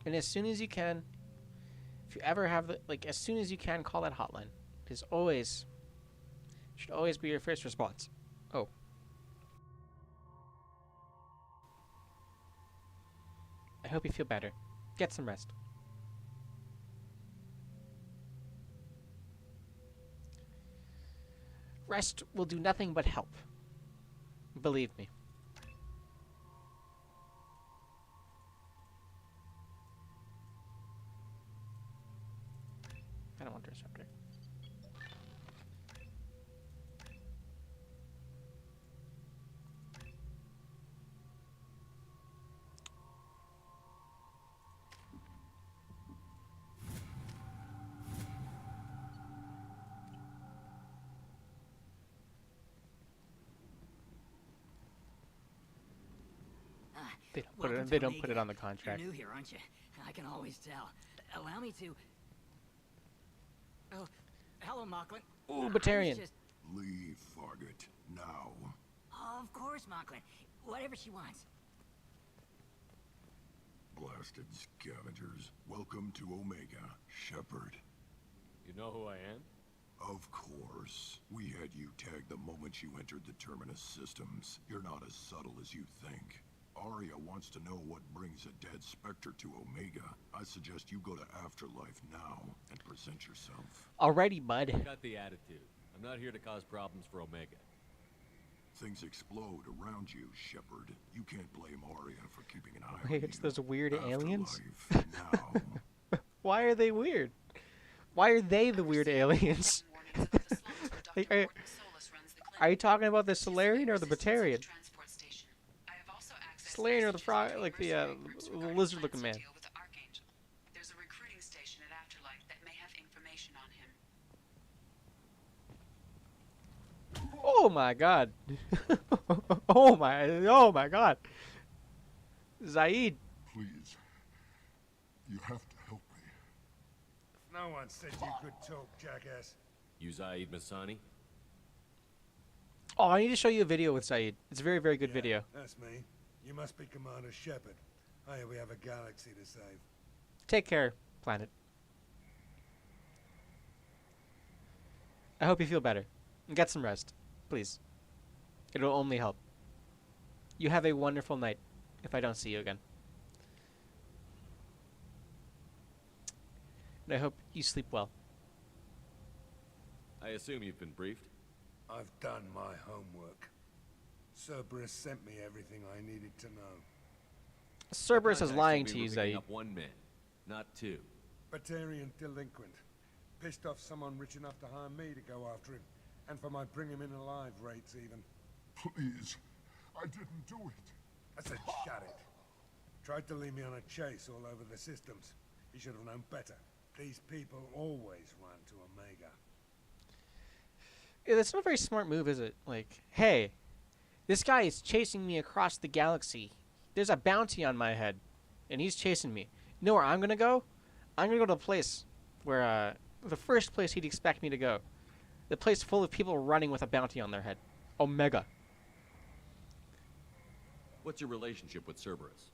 And as soon as you can, if you ever have as soon as you can, call that hotline. It is always, should always be your first response. Oh. I hope you feel better. Get some rest. Rest will do nothing but help. Believe me. I don't want to disrupt her. They don't put it on the contract. You're new here, aren't you? I can always tell. Allow me to. Oh, hello, Mocklin. Ooh, Batarian. Leave, Fargate, now. Of course, Mocklin. Whatever she wants. Blasted scavengers. Welcome to Omega, Shepard. You know who I am? Of course. We had you tagged the moment you entered the Terminus systems. You're not as subtle as you think. Arya wants to know what brings a dead Spectre to Omega. I suggest you go to Afterlife now and present yourself. Alrighty, bud. Got the attitude. I'm not here to cause problems for Omega. Things explode around you, Shepard. You can't blame Arya for keeping an eye on Wait, it's you. those weird aliens? Now. Why are they weird? Why are they the weird aliens? Are you talking about the Solarian or the Batarian? Solarian or the frog, like the lizard-looking man. There's a recruiting station at Afterlife that may have information on him. Oh my god. Oh my god. Zaid. Please. You have to help me. No one said you could talk, jackass. You Zaid Masani? Oh, I need to show you a video with Zaid. It's a very, very good video. That's me. You must be Commander Shepard. Oh, yeah, we have a galaxy to save. Take care, planet. I hope you feel better. And get some rest. Please. It'll only help. You have a wonderful night, if I don't see you again. And I hope you sleep well. I assume you've been briefed? I've done my homework. Cerberus sent me everything I needed to know. Cerberus is lying to you, Zaid. Up one man, not two. Batarian delinquent. Pissed off someone rich enough to hire me to go after him. And for my bring him in alive rates, even. Please. I didn't do it. I said shut it. Tried to lead me on a chase all over the systems. He should have known better. These people always run to Omega. Yeah, that's not a very smart move, is it? Like, hey, this guy is chasing me across the galaxy. There's a bounty on my head, and he's chasing me. You know where I'm gonna go? I'm gonna go to the place where, the first place he'd expect me to go. The place full of people running with a bounty on their head. Omega. What's your relationship with Cerberus?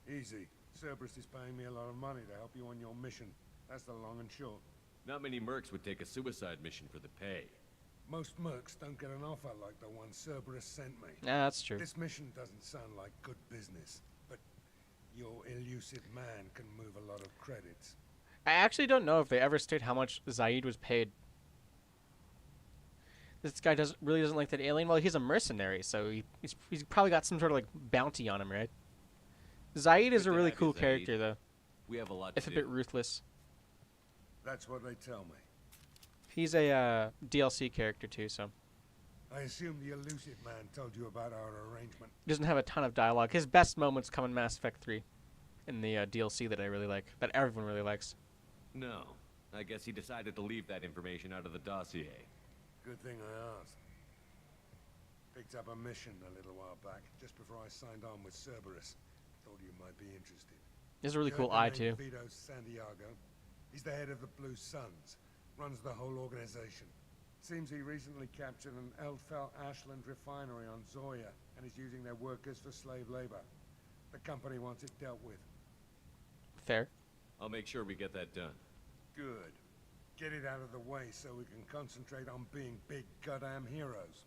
Easy. Cerberus is paying me a lot of money to help you on your mission. That's the long and short. Not many mercs would take a suicide mission for the pay. Most mercs don't get an offer like the one Cerberus sent me. Yeah, that's true. This mission doesn't sound like good business, but Your elusive man can move a lot of credits. I actually don't know if they ever state how much Zaid was paid. This guy really doesn't like that alien. Well, he's a mercenary, so he's probably got some sort of like bounty on him, right? Zaid is a really cool character, though. We have a lot if to a do. bit ruthless. That's what they tell me. He's a DLC character too, so. I assume the elusive man told you about our arrangement. He doesn't have a ton of dialogue. His best moments come in Mass Effect 3, in the DLC that I really like, that everyone really likes. No, I guess he decided to leave that information out of the dossier. Good thing I asked. Picked up a mission a little while back, just before I signed on with Cerberus. Thought you might be interested. He has a really cool eye, too. Vito Santiago. He's the head of the Blue Suns. Runs the whole organization. Seems he recently captured an Eldfell Ashland refinery on Zoya and is using their workers for slave labor. The company wants it dealt with. Fair. I'll make sure we get that done. Good. Get it out of the way so we can concentrate on being big goddamn heroes.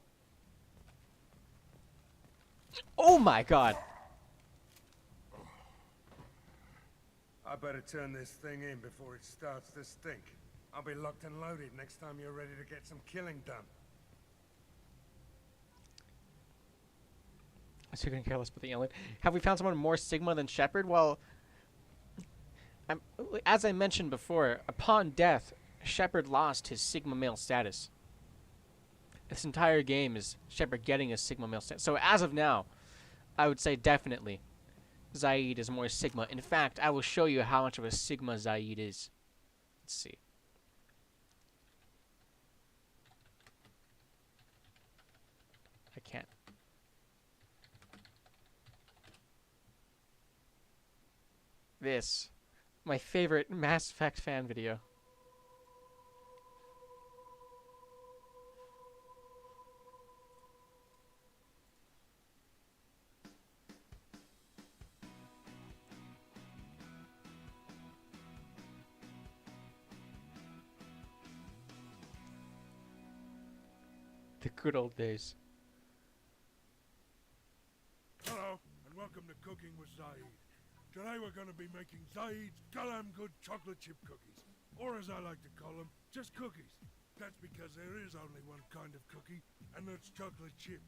Oh my god! I better turn this thing in before it starts to stink. I'll be locked and loaded next time you're ready to get some killing done. So you're gonna care less about the alien. Have we found someone more Sigma than Shepard? Well, as I mentioned before, upon death, Shepard lost his Sigma male status. This entire game is Shepard getting a Sigma male status. So as of now, I would say definitely Zaid is more Sigma. In fact, I will show you how much of a Sigma Zaid is. Let's see. I can't. This, my favorite Mass Effect fan video. The good old days. Hello, and welcome to Cooking with Zaid. Today we're going to be making Zaid's goddamn good chocolate chip cookies. Or as I like to call them, just cookies. That's because there is only one kind of cookie, and that's chocolate chip.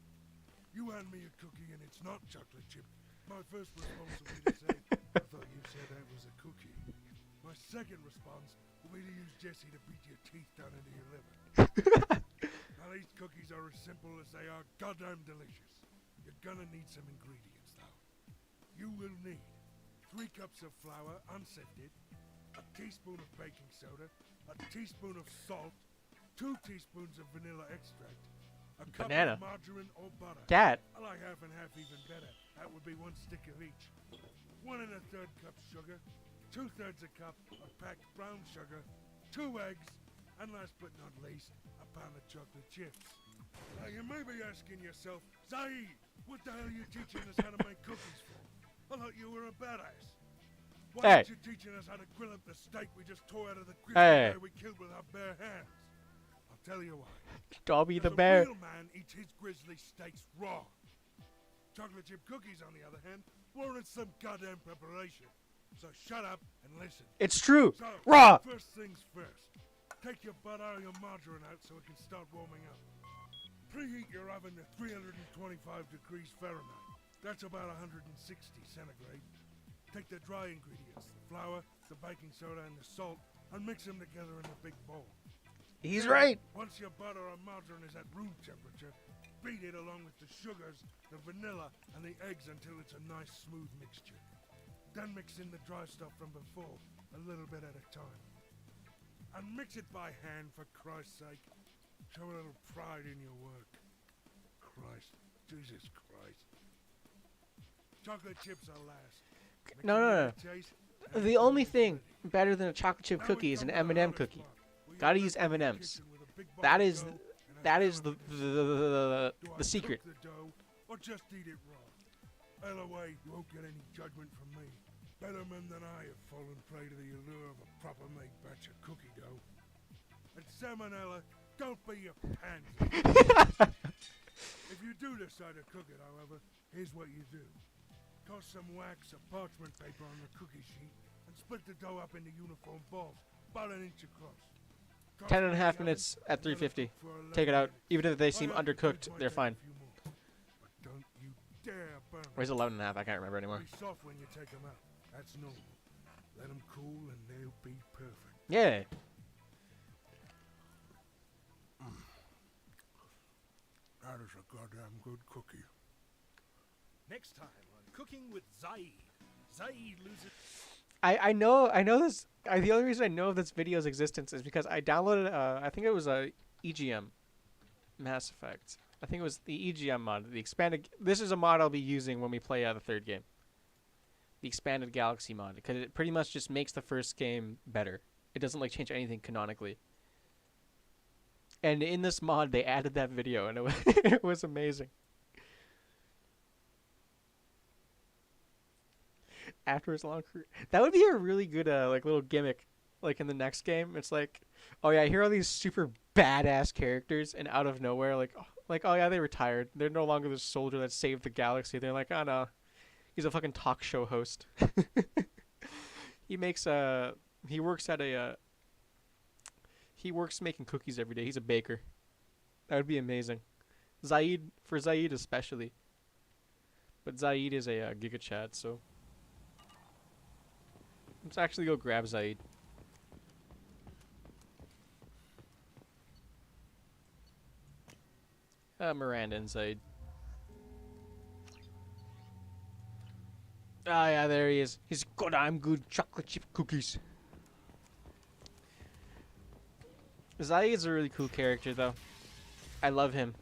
You hand me a cookie and it's not chocolate chip. My first response will be to say, I thought you said that was a cookie. My second response will be to use Jesse to beat your teeth down into your liver. Now these cookies are as simple as they are goddamn delicious. You're gonna need some ingredients though. You will need 3 cups of flour, unsifted, a teaspoon of baking soda, a teaspoon of salt, 2 teaspoons of vanilla extract, a cup of margarine or butter. Dad. I like half and half even better. That would be 1 stick of each. 1 1/3 cup sugar, 2/3 a cup of packed brown sugar, 2 eggs, and last but not least, a pound of chocolate chips. Now you may be asking yourself, Zaid, what the hell are you teaching us how to make cookies for? I thought you were a badass. Why aren't you teaching us how to grill up the steak we just tore out of the grizzly bear we killed with our bare hands? I'll tell you why. Dobby the bear. A real man eats his grizzly steaks raw. Chocolate chip cookies, on the other hand, warrant some goddamn preparation. So shut up and listen. It's true. So, Raw. First things first. Take your butter or your margarine out so it can start warming up. Preheat your oven to 325 degrees Fahrenheit. That's about 160 centigrade. Take the dry ingredients, the flour, the baking soda, and the salt, and mix them together in a big bowl. He's right. Once your butter or margarine is at room temperature, beat it along with the sugars, the vanilla, and the eggs until it's a nice smooth mixture. Then mix in the dry stuff from before, a little bit at a time. And mix it by hand, for Christ's sake. Show a little pride in your work. Christ. Jesus Christ. Chocolate chips are last. No. The only thing better than a chocolate chip cookie is an M&M cookie. Gotta use M&Ms. That is the secret. The dough, or just eat it raw. Either way, you won't get any judgment from me. Better men than I have fallen prey to the allure of a proper made batch of cookie dough. And salmonella, don't be your pansy. If you do decide to cook it, however, here's what you do. Toss some wax or parchment paper on the cookie sheet and split the dough up into uniform balls, about an inch across. 10.5 minutes at 350. Take it out. Even if they seem undercooked, they're fine. Don't you dare burn them. Where's 11.5? I can't remember anymore. Be soft when you take them out. That's normal. Let them cool and they'll be perfect. Yeah. That is a goddamn good cookie. Next time on Cooking with Zaid. Zaid loses... I know this. The only reason I know of this video's existence is because I downloaded, I think it was a EGM Mass Effect. I think it was the EGM mod. The expanded... This is a mod I'll be using when we play the third game. The Expanded Galaxy mod. Because it pretty much just makes the first game better. It doesn't like change anything canonically. And in this mod, they added that video, and it was amazing. After his long career, that would be a really good like little gimmick. Like in the next game, it's like, oh yeah, here are these super badass characters, and out of nowhere, oh yeah, they retired. They're no longer the soldier that saved the galaxy. They're like, oh no, he's a fucking talk show host. He makes he works at a he works making cookies every day. He's a baker. That would be amazing. Zaid especially. But Zaid is a Giga Chad, so let's actually go grab Zaid. Miranda and Zaid. Ah, yeah, there he is. He's goddamn good chocolate chip cookies. Zaid's a really cool character, though. I love him.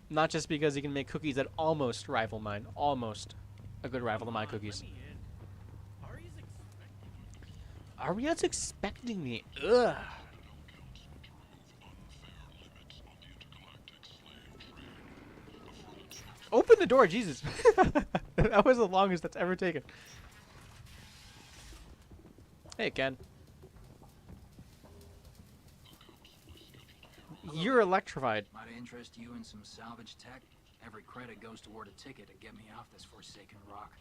Not just because he can make cookies that almost rival mine. Almost a good rival to my cookies. Ariadne's expecting me. Ugh. Open the door, Jesus. That was the longest that's ever taken. Hey, Ken. You're electrified. Might interest you in some salvage tech? Every credit goes toward a ticket to get me off this forsaken rock.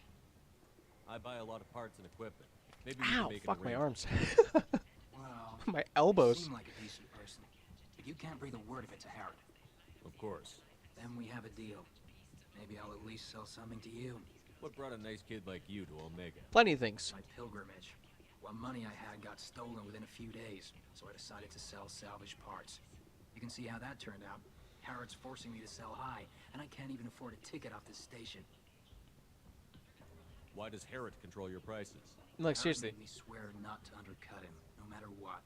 I buy a lot of parts and equipment. Maybe Ow, we can make fuck my arms. Well, My elbows. You seem like a decent person, but you can't breathe a word of it to Harrod. Of course. Then we have a deal. Maybe I'll at least sell something to you. What brought a nice kid like you to Omega? Plenty of things. My pilgrimage. What money I had got stolen within a few days, so I decided to sell salvage parts. You can see how that turned out. Harrod's forcing me to sell high, and I can't even afford a ticket off this station. Why does Harrod control your prices? Like, seriously. Harrod made me swear not to undercut him, no matter what.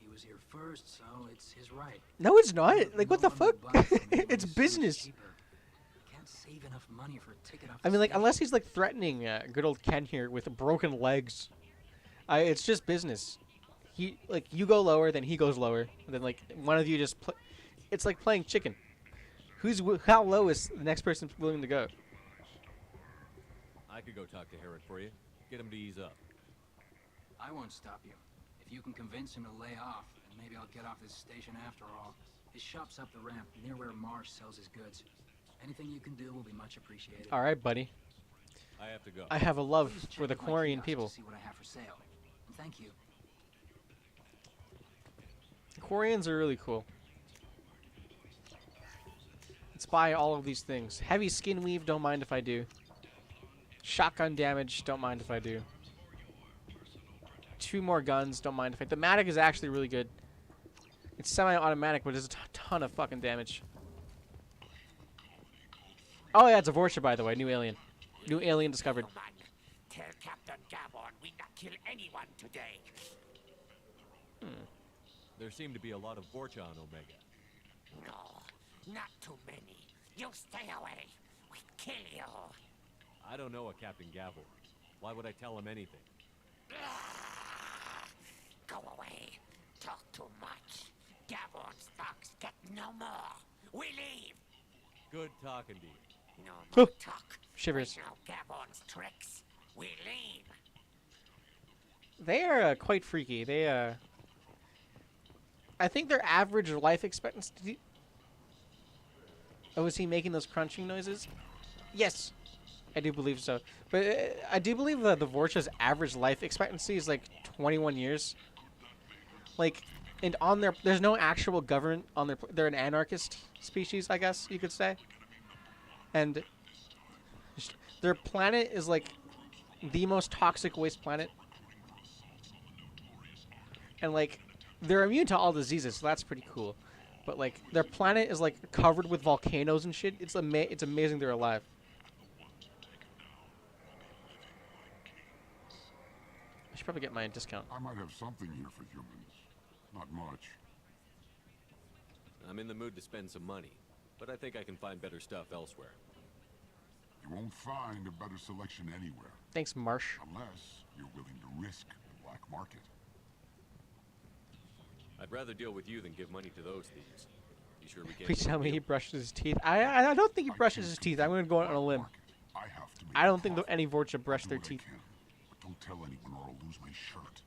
He was here first, so it's his right. No, it's not. Like, what the fuck? It's business. Can't save enough money for a ticket off I mean, like, unless he's, like, threatening good old Ken here with broken legs. It's just business. He, like, you go lower, then he goes lower. And then, like, one of you just play. It's like playing chicken. How low is the next person willing to go? I could go talk to Harrod for you. Get him to ease up. I won't stop you. If you can convince him to lay off, then maybe I'll get off this station after all. His shop's up the ramp, near where Marsh sells his goods. Anything you can do will be much appreciated. All right, buddy. I have to go. I have a love Please check for the with my Quarian kiosk people. to see what I have for sale. And thank you. Quarians are really cool. Let's buy all of these things. Heavy skin weave, don't mind if I do. Shotgun damage, don't mind if I do. 2 more guns, don't mind if I... The Matic is actually really good. It's semi-automatic, but it's a ton of fucking damage. Oh yeah, it's a Vorcha, by the way. New alien. New alien discovered. Tell Captain Gavon we not kill anyone today. There seem to be a lot of Vorcha on Omega. No, not too many. You stay away. We kill you. I don't know a Captain Gavor. Why would I tell him anything? Go away. Talk too much. Gavon's thugs get no more. We leave. Good talking to you. No more talk. Shivers. We know Gavon's tricks. We leave. They are quite freaky. They, I think their average life expectancy... Oh, is he making those crunching noises? Yes. I do believe so. But I do believe that the Vorcha's average life expectancy is like 21 years. Like, and on there's no actual government on their. They're an anarchist species, I guess you could say. And their planet is like the most toxic waste planet. And like, they're immune to all diseases, so that's pretty cool. But like, their planet is like covered with volcanoes and shit. It's amazing they're alive. I should probably get my discount. I might have something here for humans. Not much. I'm in the mood to spend some money, but I think I can find better stuff elsewhere. You won't find a better selection anywhere. Thanks, Marsh. Unless you're willing to risk the black market. I'd rather deal with you than give money to those thieves. You sure we can't? Please tell me he brushes his teeth. I don't think he brushes his teeth. I'm going to go out on a limb. I don't think any Vorcha brush their teeth. But don't tell anyone or I'll lose my shirt.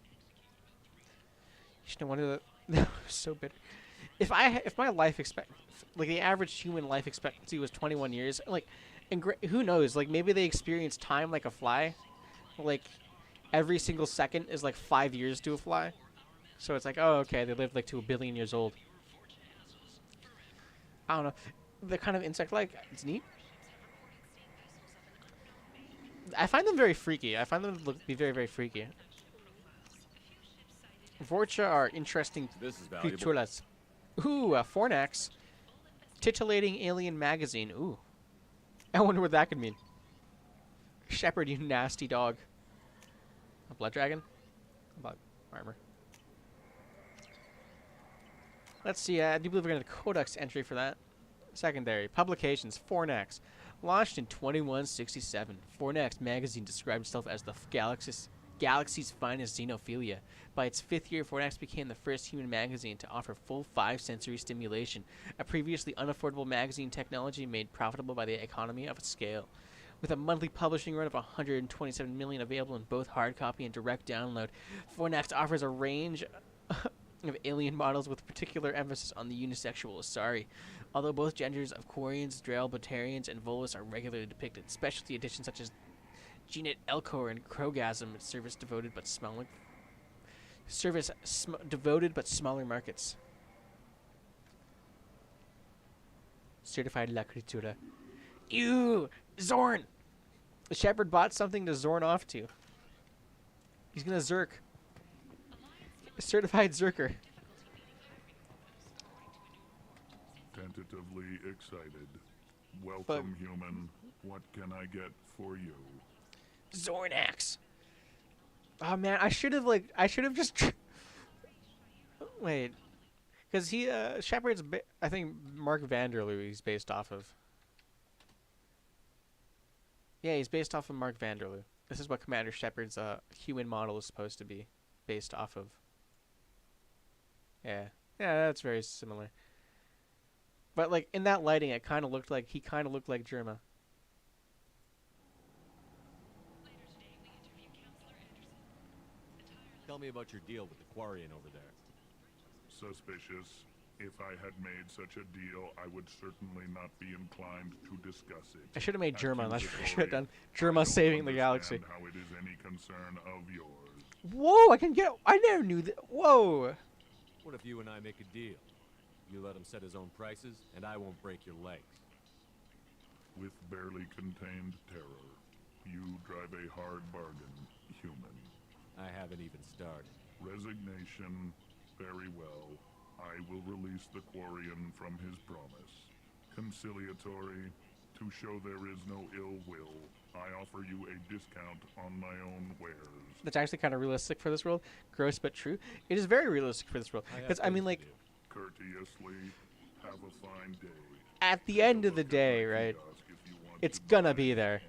You know, one of the so bitter. If my life like the average human life expectancy was 21 years, like, and who knows, like maybe they experience time like a fly, like every single second is like 5 years to a fly, so it's like, oh, okay, they lived like to 1 billion years old. I don't know, the kind of insect like it's neat. I find them very freaky. I find them to be very, very freaky. Vorcha are interesting creatures. Ooh, a Fornax. Titillating alien magazine. Ooh. I wonder what that could mean. Shepherd, you nasty dog. A blood dragon? About armor. Let's see. I do believe we're going to get a Codex entry for that. Secondary. Publications. Fornax. Launched in 2167. Fornax magazine described itself as the galaxy's finest xenophilia. By its 5th year, Fornax became the first human magazine to offer full 5-sensory stimulation, a previously unaffordable magazine technology made profitable by the economy of scale. With a monthly publishing run of 127 million available in both hard copy and direct download, Fornax offers a range of alien models with particular emphasis on the unisexual Asari. Although both genders of Quarians, Drell, Batarians, and Volus are regularly depicted, specialty editions such as Genet Elcor and Krogasm devoted but smaller markets. Certified La Critura. Ew! Zorn! The shepherd bought something to Zorn off to. He's gonna Zerk. Certified Zerker. Tentatively excited. Welcome, human. What can I get for you? Zornax. Oh man, I should have just wait, because he Shepard's I think Mark Vanderloo he's based off of. Yeah, he's based off of Mark Vanderloo. This is what Commander Shepard's human model is supposed to be based off of. Yeah, that's very similar. But like in that lighting, he kind of looked like Germa. Tell me about your deal with the Quarian over there. Suspicious. If I had made such a deal, I would certainly not be inclined to discuss it. I should have made Germa. That's what I should have done. Germa saving the galaxy. How it is any concern of yours. Whoa! I never knew that. Whoa! What if you and I make a deal? You let him set his own prices, and I won't break your legs. With barely contained terror, you drive a hard bargain, human. I haven't even started. Resignation. Very well. I will release the Quarian from his promise. Conciliatory. To show there is no ill will, I offer you a discount on my own wares. That's actually kind of realistic for this world. Gross but true. It is very realistic for this world. Because, I mean, like... Courteously, have a fine day. At the end of the day, right, it's gonna be there.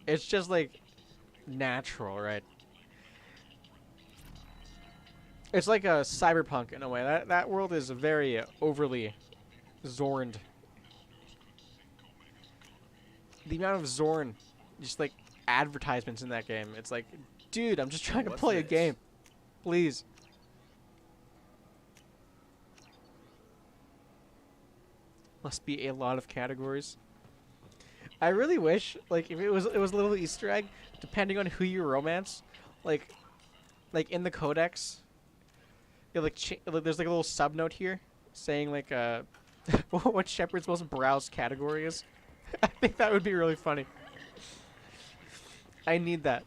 It's just, like, natural, right? It's like a cyberpunk in a way. That world is very overly Zorned. The amount of Zorn, just like advertisements in that game. It's like, dude, I'm just trying to play a game. Please. Must be a lot of categories. I really wish, like, if it was a little Easter egg, depending on who you romance, like in the codex, it, like there's like a little sub note here saying like what Shepard's most browsed category is. I think that would be really funny. I need that.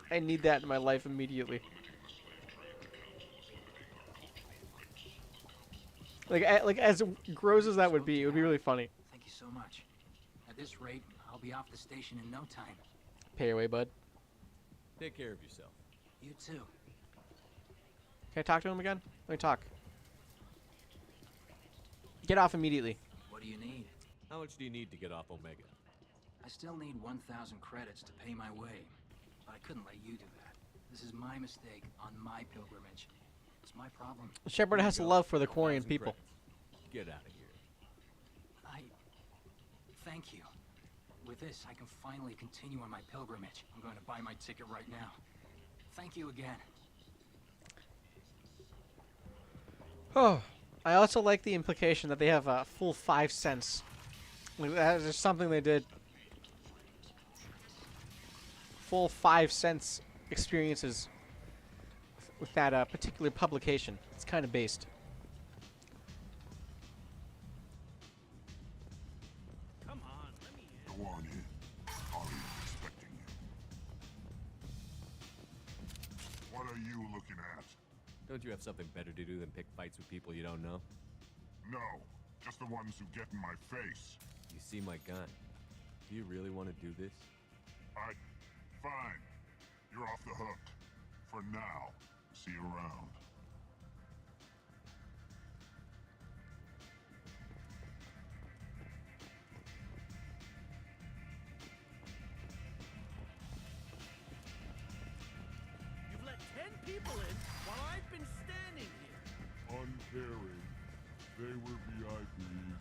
I need that in my life immediately. Like as gross as that would be, it would be really funny. Thank you so much. At this rate, I'll be off the station in no time. Pay your way, bud. Take care of yourself. You too. Can I talk to him again? Let me talk. Get off immediately. What do you need? How much do you need to get off Omega? I still need 1,000 credits to pay my way. But I couldn't let you do that. This is my mistake on my pilgrimage. It's my problem. Shepard has a love for the Quarian people. Get out of here. Thank you. With this, I can finally continue on my pilgrimage. I'm going to buy my ticket right now. Thank you again. Oh, I also like the implication that they have a full 5 cents. Like, that is something they did. Full 5 cents experiences with that particular publication. It's kind of based. Come on, let me in. Go on in. Aria's expecting you. What are you looking at? Don't you have something better to do than pick fights with people you don't know? No, just the ones who get in my face. You see my gun. Do you really want to do this? Fine. You're off the hook. For now. See you around. You've let 10 people in while I've been standing here. Uncaring. They were VIPs.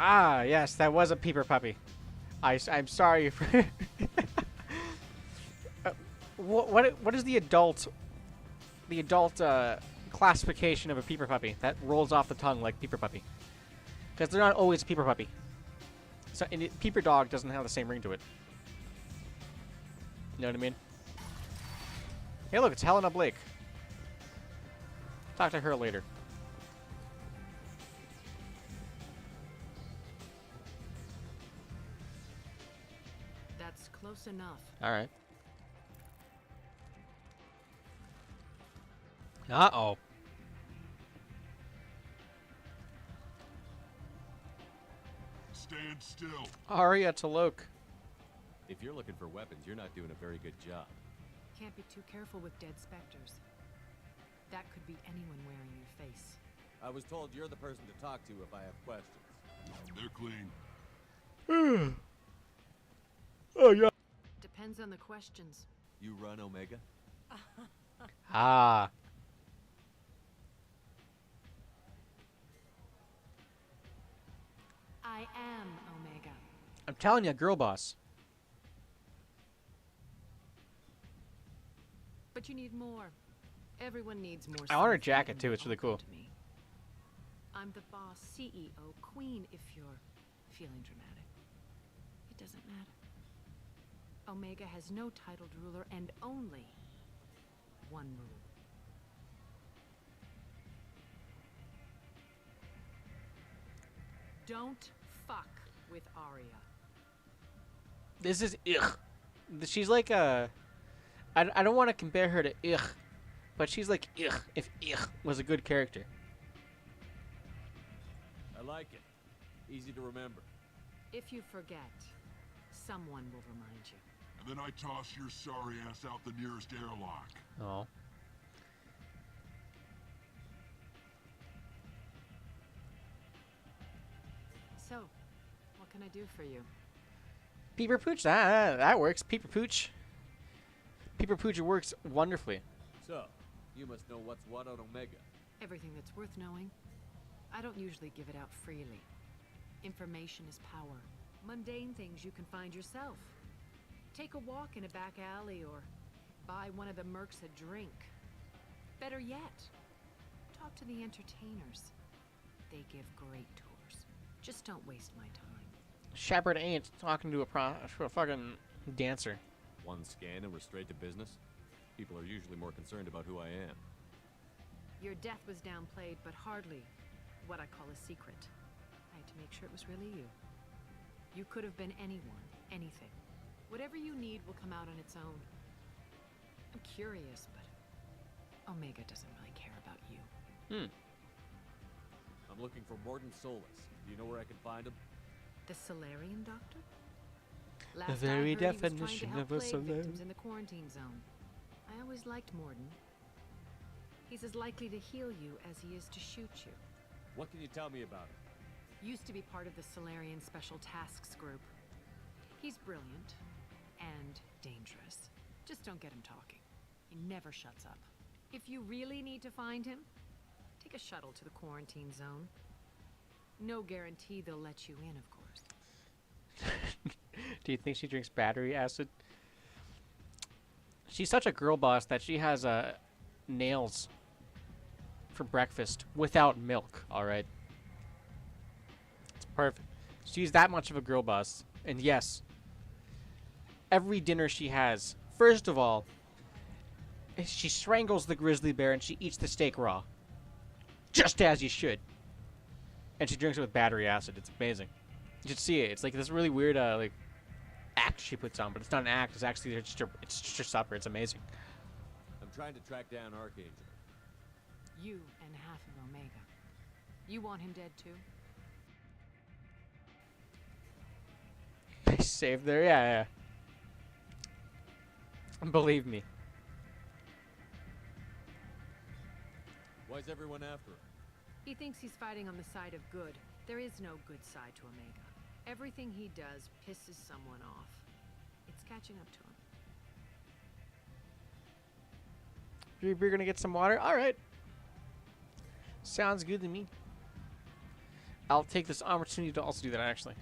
Ah, yes, that was a peeper puppy. I'm sorry for... what is the adult classification of a peeper puppy that rolls off the tongue like peeper puppy? Because they're not always a peeper puppy. So peeper dog doesn't have the same ring to it. You know what I mean? Hey, look, it's Helena Blake. Talk to her later. That's close enough. All right. Uh-oh. Stand still. Arya Taloke. If you're looking for weapons, you're not doing a very good job. Can't be too careful with dead specters. That could be anyone wearing your face. I was told you're the person to talk to if I have questions. They're clean. Oh, yeah. Depends on the questions. You run Omega? Ah. I am Omega. I'm telling you, girl boss. But you need more. Everyone needs more. I want her something jacket, and too. It's really cool. to me. I'm the boss, CEO, queen, if you're feeling dramatic. It doesn't matter. Omega has no titled ruler and only one rule. Don't fuck with Arya. This is ugh. She's like a... I don't want to compare her to ugh, but she's like ugh if ugh was a good character. I like it. Easy to remember. If you forget, someone will remind you. And then I toss your sorry ass out the nearest airlock. Oh. So, what can I do for you? Peeper Pooch, that works. Peeper Pooch. Paper Puja works wonderfully. So, you must know what's what on Omega. Everything that's worth knowing. I don't usually give it out freely. Information is power. Mundane things you can find yourself. Take a walk in a back alley or buy one of the mercs a drink. Better yet, talk to the entertainers. They give great tours. Just don't waste my time. Shepard ain't talking to a fucking dancer. One scan and we're straight to business? People are usually more concerned about who I am. Your death was downplayed, but hardly what I call a secret. I had to make sure it was really you. You could have been anyone, anything. Whatever you need will come out on its own. I'm curious, but Omega doesn't really care about you. I'm looking for Morden Solus. Do you know where I can find him? The Solarian doctor? The Last very I heard, definition he was trying to help of a plague Solarian. victims in the quarantine zone. I always liked Morden. He's as likely to heal you as he is to shoot you. What can you tell me about him? Used to be part of the Solarian Special Tasks Group. He's brilliant and dangerous. Just don't get him talking. He never shuts up. If you really need to find him, take a shuttle to the quarantine zone. No guarantee they'll let you in, of course. Do you think she drinks battery acid? She's such a girl boss that she has nails for breakfast without milk, alright? It's perfect. She's that much of a girl boss. And yes, every dinner she has, first of all, she strangles the grizzly bear and she eats the steak raw. Just as you should. And she drinks it with battery acid. It's amazing. You should see it. It's like this really weird like act she puts on, but it's not an act. It's actually it's just her supper. It's amazing. I'm trying to track down Archangel. You and half of Omega. You want him dead too? They saved there, yeah. Believe me. Why is everyone after him? He thinks he's fighting on the side of good. There is no good side to Omega. Everything he does pisses someone off. It's catching up to him. You're gonna get some water? Alright. Sounds good to me. I'll take this opportunity to also do that, actually.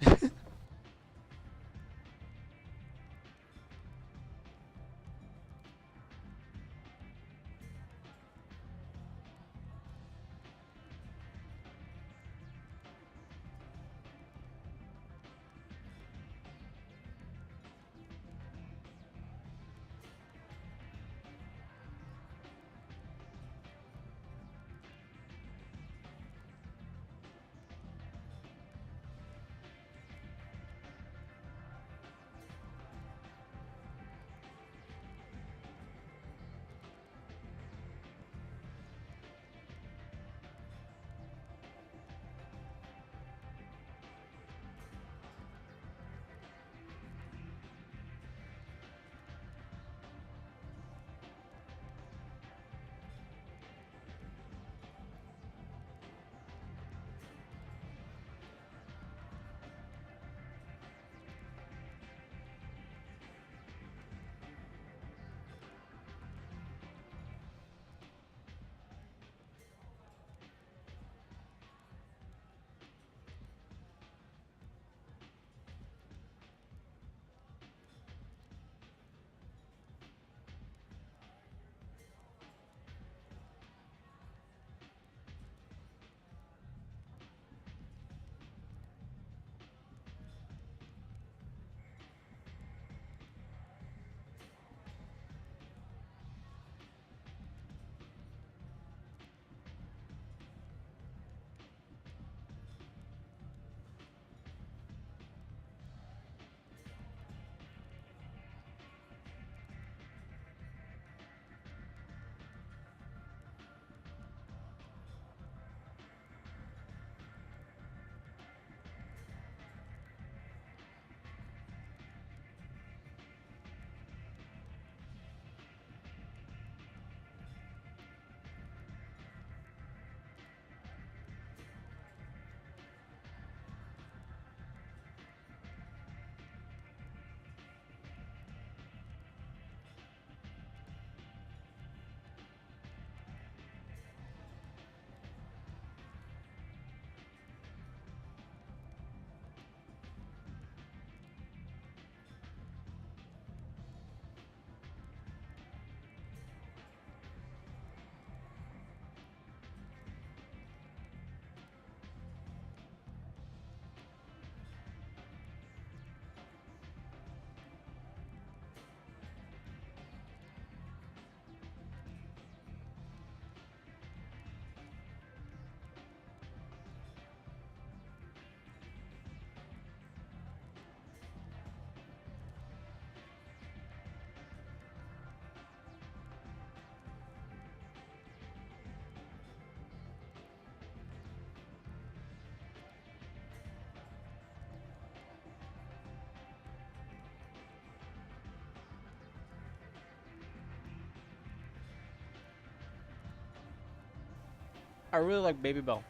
really like Baby Bell.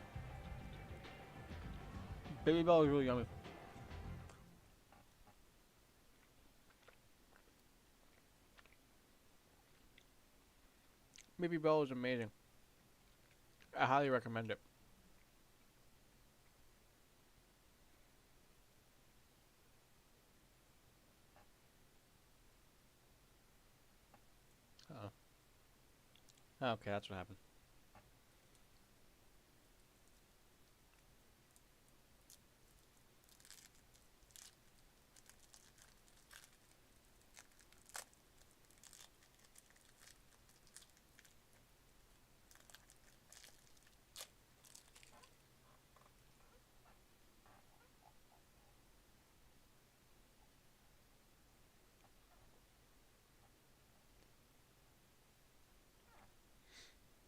Baby Bell is really yummy. Baby Bell is amazing. I highly recommend it. Uh-oh. Okay, that's what happened.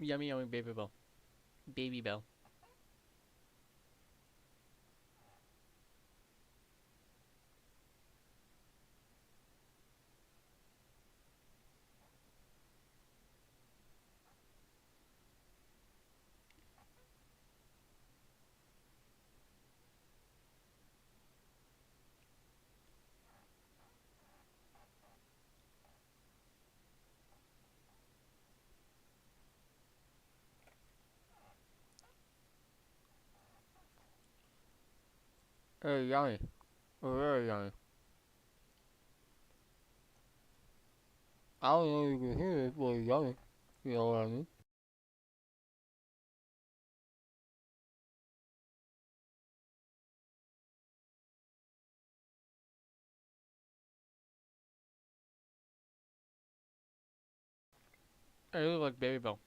Yummy, yummy Baby Bell. Baby Bell. Very yummy. Very yummy. I don't know if you can hear it, but it's yummy. You know what I mean? I really like Baby Bell.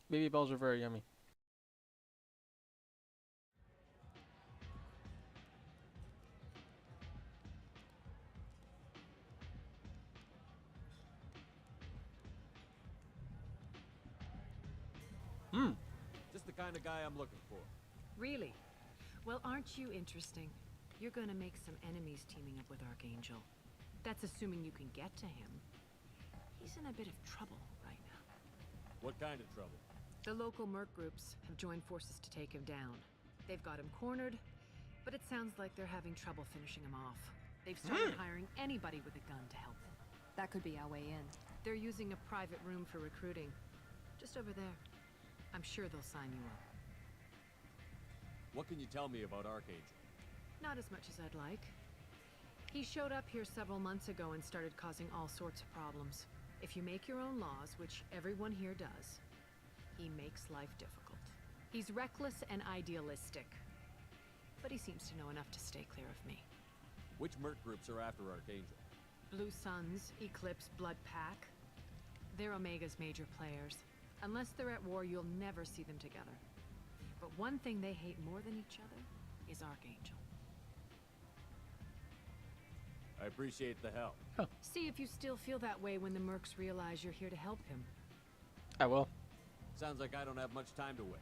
Baby Bells are very yummy. Mmm. Just the kind of guy I'm looking for. Really? Well, aren't you interesting? You're gonna make some enemies teaming up with Archangel. That's assuming you can get to him. He's in a bit of trouble right now. What kind of trouble? The local merc groups have joined forces to take him down. They've got him cornered, but it sounds like they're having trouble finishing him off. They've started hiring anybody with a gun to help them. That could be our way in. They're using a private room for recruiting. Just over there. I'm sure they'll sign you up. What can you tell me about Archangel? Not as much as I'd like. He showed up here several months ago and started causing all sorts of problems. If you make your own laws, which everyone here does, he makes life difficult. He's reckless and idealistic. But he seems to know enough to stay clear of me. Which merc groups are after Archangel? Blue Suns, Eclipse, Blood Pack. They're Omega's major players. Unless they're at war, you'll never see them together. But one thing they hate more than each other is Archangel. I appreciate the help. See if you still feel that way when the mercs realize you're here to help him. I will. Sounds like I don't have much time to waste.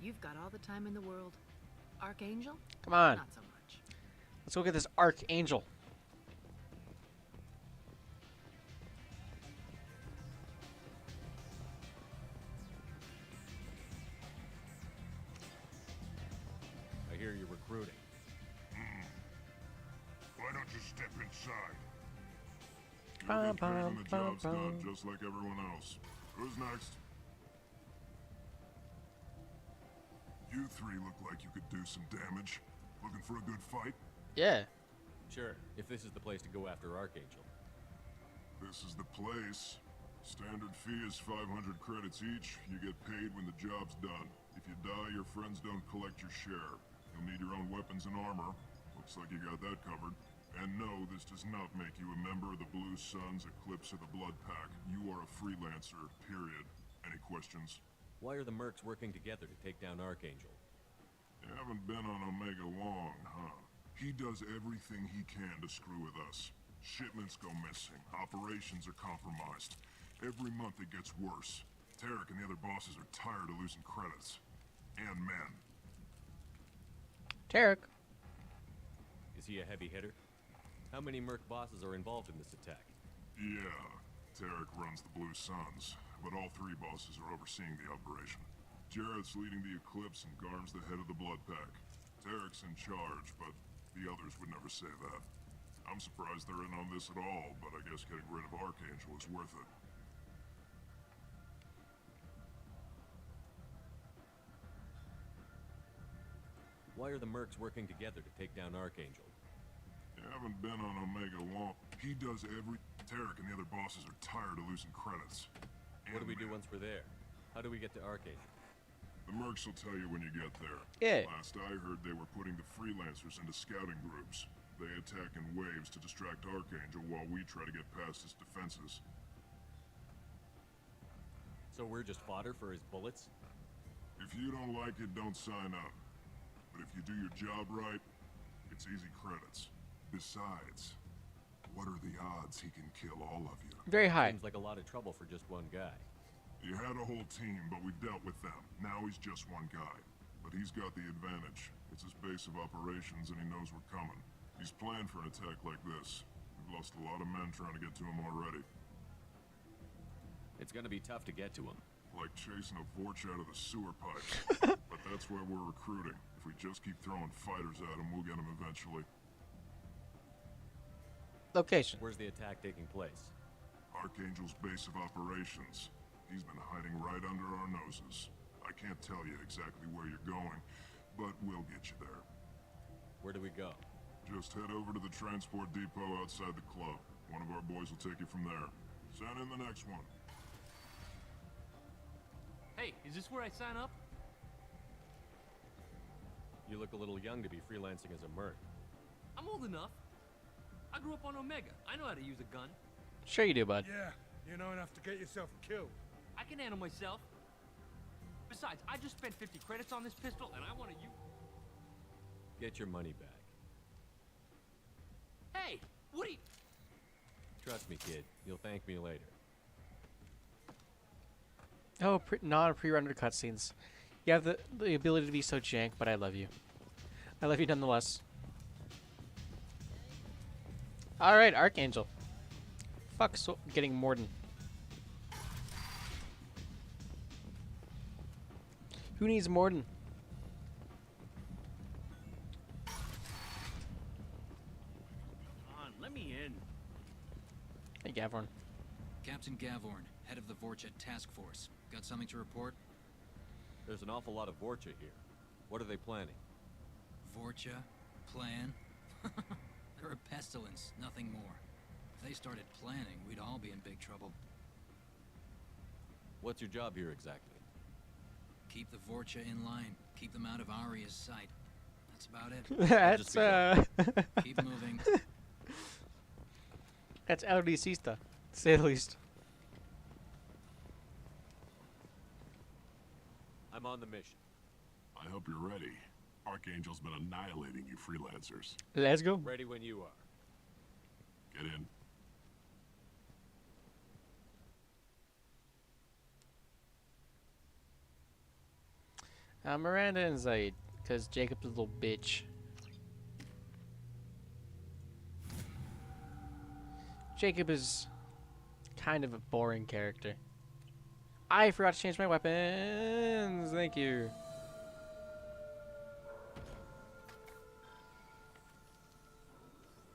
You've got all the time in the world. Archangel? Come on. Not so much. Let's go get this Archangel. I hear you're recruiting. Why don't you step inside? Bum, You'll get paid when bum, the bum, job's done, bum. just like everyone else. Who's next? You three look like you could do some damage. Looking for a good fight? Yeah. Sure, if this is the place to go after Archangel. This is the place. Standard fee is 500 credits each. You get paid when the job's done. If you die, your friends don't collect your share. You'll need your own weapons and armor. Looks like you got that covered. And no, this does not make you a member of the Blue Suns, Eclipse, or the Blood Pack. You are a freelancer, period. Any questions? Why are the mercs working together to take down Archangel? You haven't been on Omega long, huh? He does everything he can to screw with us. Shipments go missing. Operations are compromised. Every month it gets worse. Tarek and the other bosses are tired of losing credits. And men. Tarek. Is he a heavy hitter? How many merc bosses are involved in this attack? Yeah. Tarek runs the Blue Suns, but all three bosses are overseeing the operation. Jarrett's leading the Eclipse and Garm's the head of the Blood Pack. Tarek's in charge, but the others would never say that. I'm surprised they're in on this at all, but I guess getting rid of Archangel is worth it. Why are the mercs working together to take down Archangel? You haven't been on Omega long. He does every... Tarek and the other bosses are tired of losing credits. What do we do once we're there? How do we get to Archangel? The mercs will tell you when you get there. Yeah. Last I heard, they were putting the freelancers into scouting groups. They attack in waves to distract Archangel while we try to get past his defenses. So we're just fodder for his bullets? If you don't like it, don't sign up. But if you do your job right, it's easy credits. Besides, what are the odds he can kill all of you? Very high. Seems like a lot of trouble for just one guy. You had a whole team, but we've dealt with them. Now he's just one guy. But he's got the advantage. It's his base of operations, and he knows we're coming. He's planned for an attack like this. We've lost a lot of men trying to get to him already. It's gonna be tough to get to him. Like chasing a Vorch out of the sewer pipe. But that's why we're recruiting. If we just keep throwing fighters at him, we'll get him eventually. Location. Where's the attack taking place? Archangel's base of operations. He's been hiding right under our noses. I can't tell you exactly where you're going, but we'll get you there. Where do we go? Just head over to the transport depot outside the club. One of our boys will take you from there. Send in the next one. Hey, is this where I sign up? You look a little young to be freelancing as a merc. I'm old enough. I grew up on Omega. I know how to use a gun. Sure you do, bud. Yeah, you know enough to get yourself killed. I can handle myself. Besides, I just spent 50 credits on this pistol, and I want to use... Get your money back. Hey, what are you... Trust me, kid. You'll thank me later. Oh, non-pre-rendered cutscenes. You have the ability to be so jank, but I love you. I love you nonetheless. Alright, Archangel. Fuck getting Morden. Who needs Morden? Come on, let me in. Hey, Gavorn. Captain Gavorn, head of the Vorcha Task Force. Got something to report? There's an awful lot of Vorcha here. What are they planning? Vorcha? Plan? They're a pestilence, nothing more. If they started planning, we'd all be in big trouble. What's your job here exactly? Keep the Vorcha in line. Keep them out of Aria's sight. That's about it. That's, Keep moving. That's eldicista, to say the least. I'm on the mission. I hope you're ready. Archangel's been annihilating you freelancers. Let's go. Ready when you are. Get in. Miranda and Zaid, because Jacob's a little bitch. Jacob is kind of a boring character. I forgot to change my weapons. Thank you.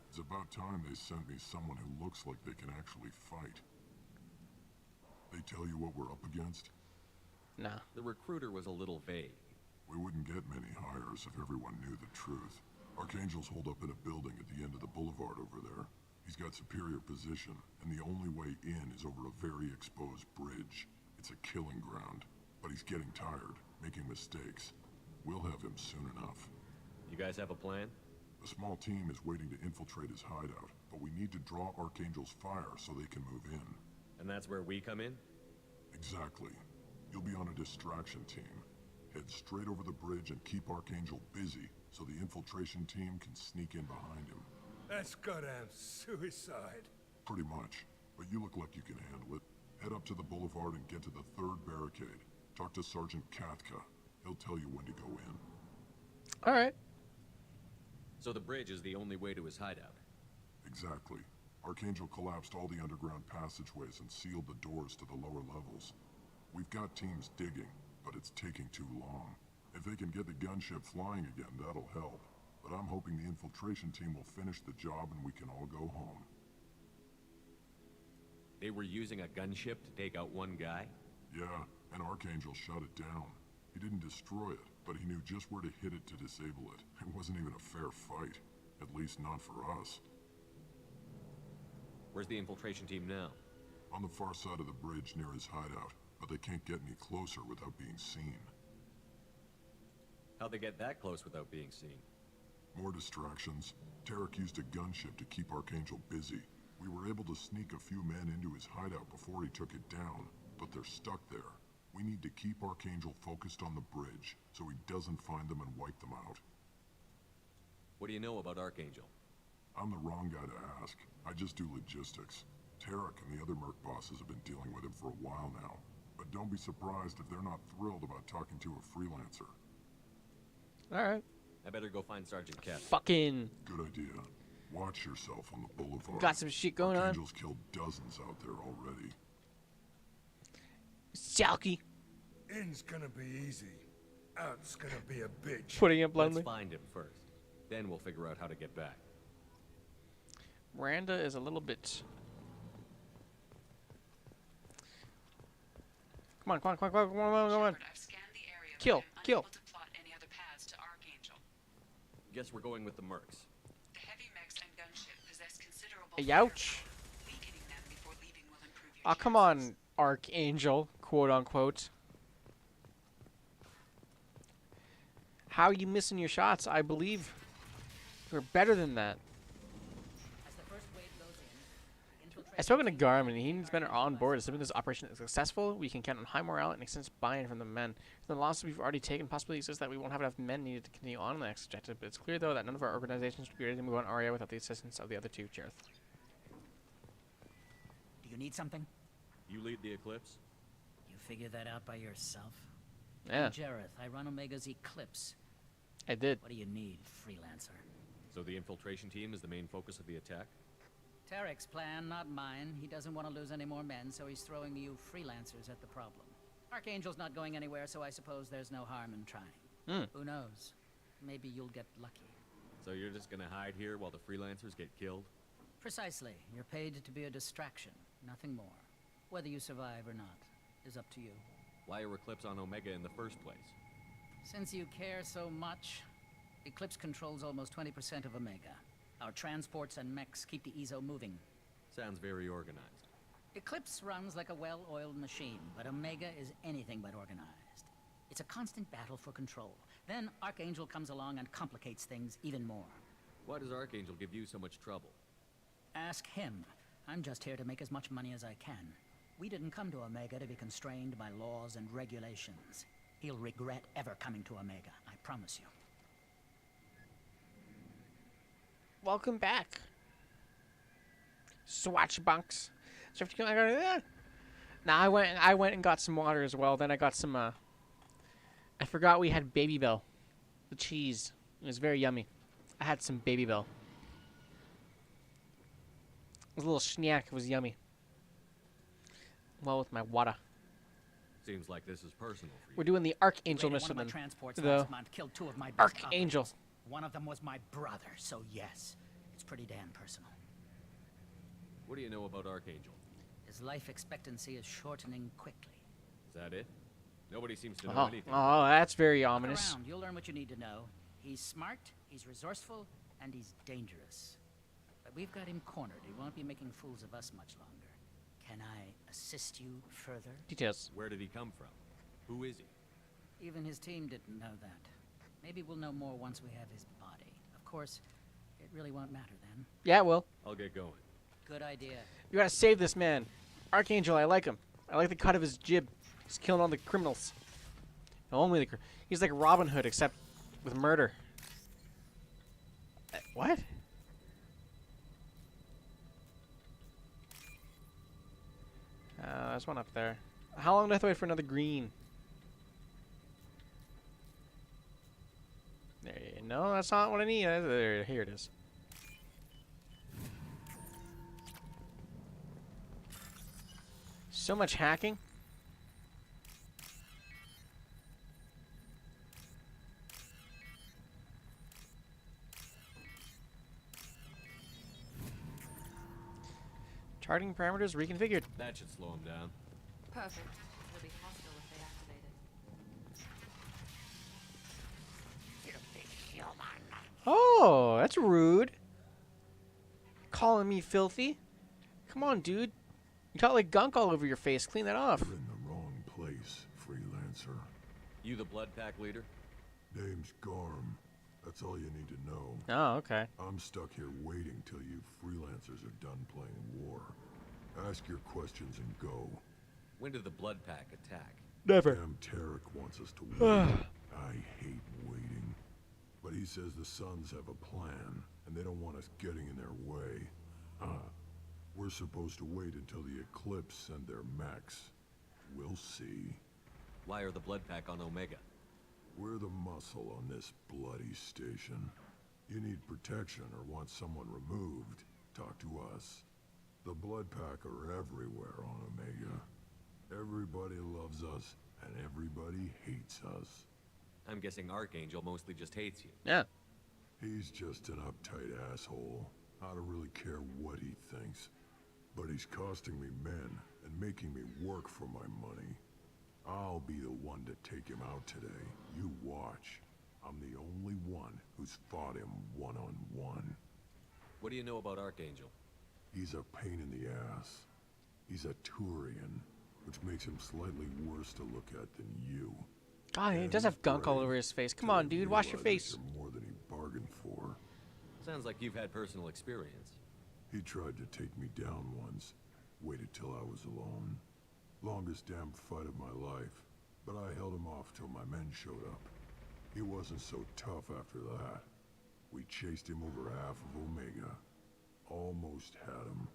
It's about time they sent me someone who looks like they can actually fight. They tell you what we're up against? Nah. The recruiter was a little vague. We wouldn't get many hires if everyone knew the truth. Archangel's holed up in a building at the end of the boulevard over there. He's got superior position, and the only way in is over a very exposed bridge. It's a killing ground, but he's getting tired, making mistakes. We'll have him soon enough. You guys have a plan? A small team is waiting to infiltrate his hideout, but we need to draw Archangel's fire so they can move in. And that's where we come in? Exactly. You'll be on a distraction team. Head straight over the bridge and keep Archangel busy so the infiltration team can sneak in behind him. That's goddamn suicide. Pretty much. But you look like you can handle it. Head up to the boulevard and get to the third barricade. Talk to Sergeant Katka. He'll tell you when to go in. Alright. So the bridge is the only way to his hideout? Exactly. Archangel collapsed all the underground passageways and sealed the doors to the lower levels. We've got teams digging, but it's taking too long. If they can get the gunship flying again, that'll help. But I'm hoping the infiltration team will finish the job and we can all go home. They were using a gunship to take out one guy? Yeah, and Archangel shut it down. He didn't destroy it, but he knew just where to hit it to disable it. It wasn't even a fair fight. At least not for us. Where's the infiltration team now? On the far side of the bridge near his hideout, but they can't get any closer without being seen. How'd they get that close without being seen? More distractions. Tarek used a gunship to keep Archangel busy. We were able to sneak a few men into his hideout before he took it down, but they're stuck there. We need to keep Archangel focused on the bridge, so he doesn't find them and wipe them out. What do you know about Archangel? I'm the wrong guy to ask. I just do logistics. Tarek and the other merc bosses have been dealing with him for a while now. But don't be surprised if they're not thrilled about talking to a freelancer. Alright. I better go find Sergeant Cat. Fucking. Good idea. Watch yourself on the boulevard. Got some shit going on. Archangel's killed dozens out there already. Salky. In's gonna be easy. Out's gonna be a bitch. Putting it bluntly. Let's find him first. Then we'll figure out how to get back. Miranda is a little bit. Come on, come on, come on, come on, come on, come on. Kill, kill. Guess we're going with the mercs. The heavy mechs and gunship possess considerable Youch. weakening them before leaving will improve your Oh, come on, Archangel, quote unquote. How are you missing your shots? I believe you're better than that. I've spoken to Garm, and he's been on board. Assuming this operation is successful, we can count on high morale and extensive buy-in from the men. The losses we've already taken possibly exists that we won't have enough men needed to continue on the next objective, but it's clear, though, that none of our organizations would be ready to move on Aria without the assistance of the other two, Jareth. Do you need something? You lead the Eclipse? You figure that out by yourself? Yeah. I'm Jareth. I run Omega's Eclipse. I did. What do you need, freelancer? So the infiltration team is the main focus of the attack? Tarek's plan, not mine. He doesn't want to lose any more men, so he's throwing you freelancers at the problem. Archangel's not going anywhere, so I suppose there's no harm in trying. Who knows? Maybe you'll get lucky. So you're just gonna hide here while the freelancers get killed? Precisely. You're paid to be a distraction, nothing more. Whether you survive or not is up to you. Why are Eclipse on Omega in the first place? Since you care so much, Eclipse controls almost 20% of Omega. Our transports and mechs keep the EZO moving. Sounds very organized. Eclipse runs like a well-oiled machine, but Omega is anything but organized. It's a constant battle for control. Then Archangel comes along and complicates things even more. Why does Archangel give you so much trouble? Ask him. I'm just here to make as much money as I can. We didn't come to Omega to be constrained by laws and regulations. He'll regret ever coming to Omega, I promise you. Welcome back. Swatch bunks. Now I went and got some water as well. Then I got some I forgot we had Baby Bell. The cheese. It was very yummy. I had some Baby Bell. It was a little snack. It was yummy. Well, with my water. Seems like this is personal for you. We're doing the Archangel mission One of my then. transports The last month killed 2 of my best Archangel. operatives. One of them was my brother, so yes, it's pretty damn personal. What do you know about Archangel? His life expectancy is shortening quickly. Is that it? Nobody seems to know anything. Oh, that's very Look ominous. around, you'll learn what you need to know. He's smart, he's resourceful, and he's dangerous. But we've got him cornered. He won't be making fools of us much longer. Can I assist you further? Details. Where did he come from? Who is he? Even his team didn't know that. Maybe we'll know more once we have his body. Of course, it really won't matter then. Yeah, it will. I'll get going. Good idea. You gotta save this man. Archangel, I like him. I like the cut of his jib. He's killing all the criminals. Only the he's like Robin Hood, except with murder. What? There's one up there. How long do I have to wait for another green? There, no, that's not what I need. There, here it is. So much hacking. Charting parameters reconfigured. That should slow him down. Perfect. It'll be hostile if they activate it. Oh, that's rude. Calling me filthy. Come on, dude. You got like gunk all over your face. Clean that off. You're in the wrong place, freelancer. You the blood pack leader? Name's Garm. That's all you need to know. Oh, okay. I'm stuck here waiting till you freelancers are done playing war. Ask your questions and go. When did the blood pack attack? Never. Damn Tarek wants us to wait. I hate waiting. But he says the Suns have a plan, and they don't want us getting in their way. We're supposed to wait until the Eclipse send their mechs. We'll see. Why are the blood pack on Omega? We're the muscle on this bloody station. You need protection or want someone removed, talk to us. The blood pack are everywhere on Omega. Everybody loves us, and everybody hates us. I'm guessing Archangel mostly just hates you. Yeah. He's just an uptight asshole. I don't really care what he thinks. But he's costing me men and making me work for my money. I'll be the one to take him out today. You watch. I'm the only one who's fought him one-on-one. What do you know about Archangel? He's a pain in the ass. He's a Turian, which makes him slightly worse to look at than you. God, he does have gunk all over his face. Come on, dude, wash your face. You're more than he bargained for. Sounds like you've had personal experience. He tried to take me down once. Waited till I was alone. Longest damn fight of my life. But I held him off till my men showed up. He wasn't so tough after that. We chased him over half of Omega. Almost had him.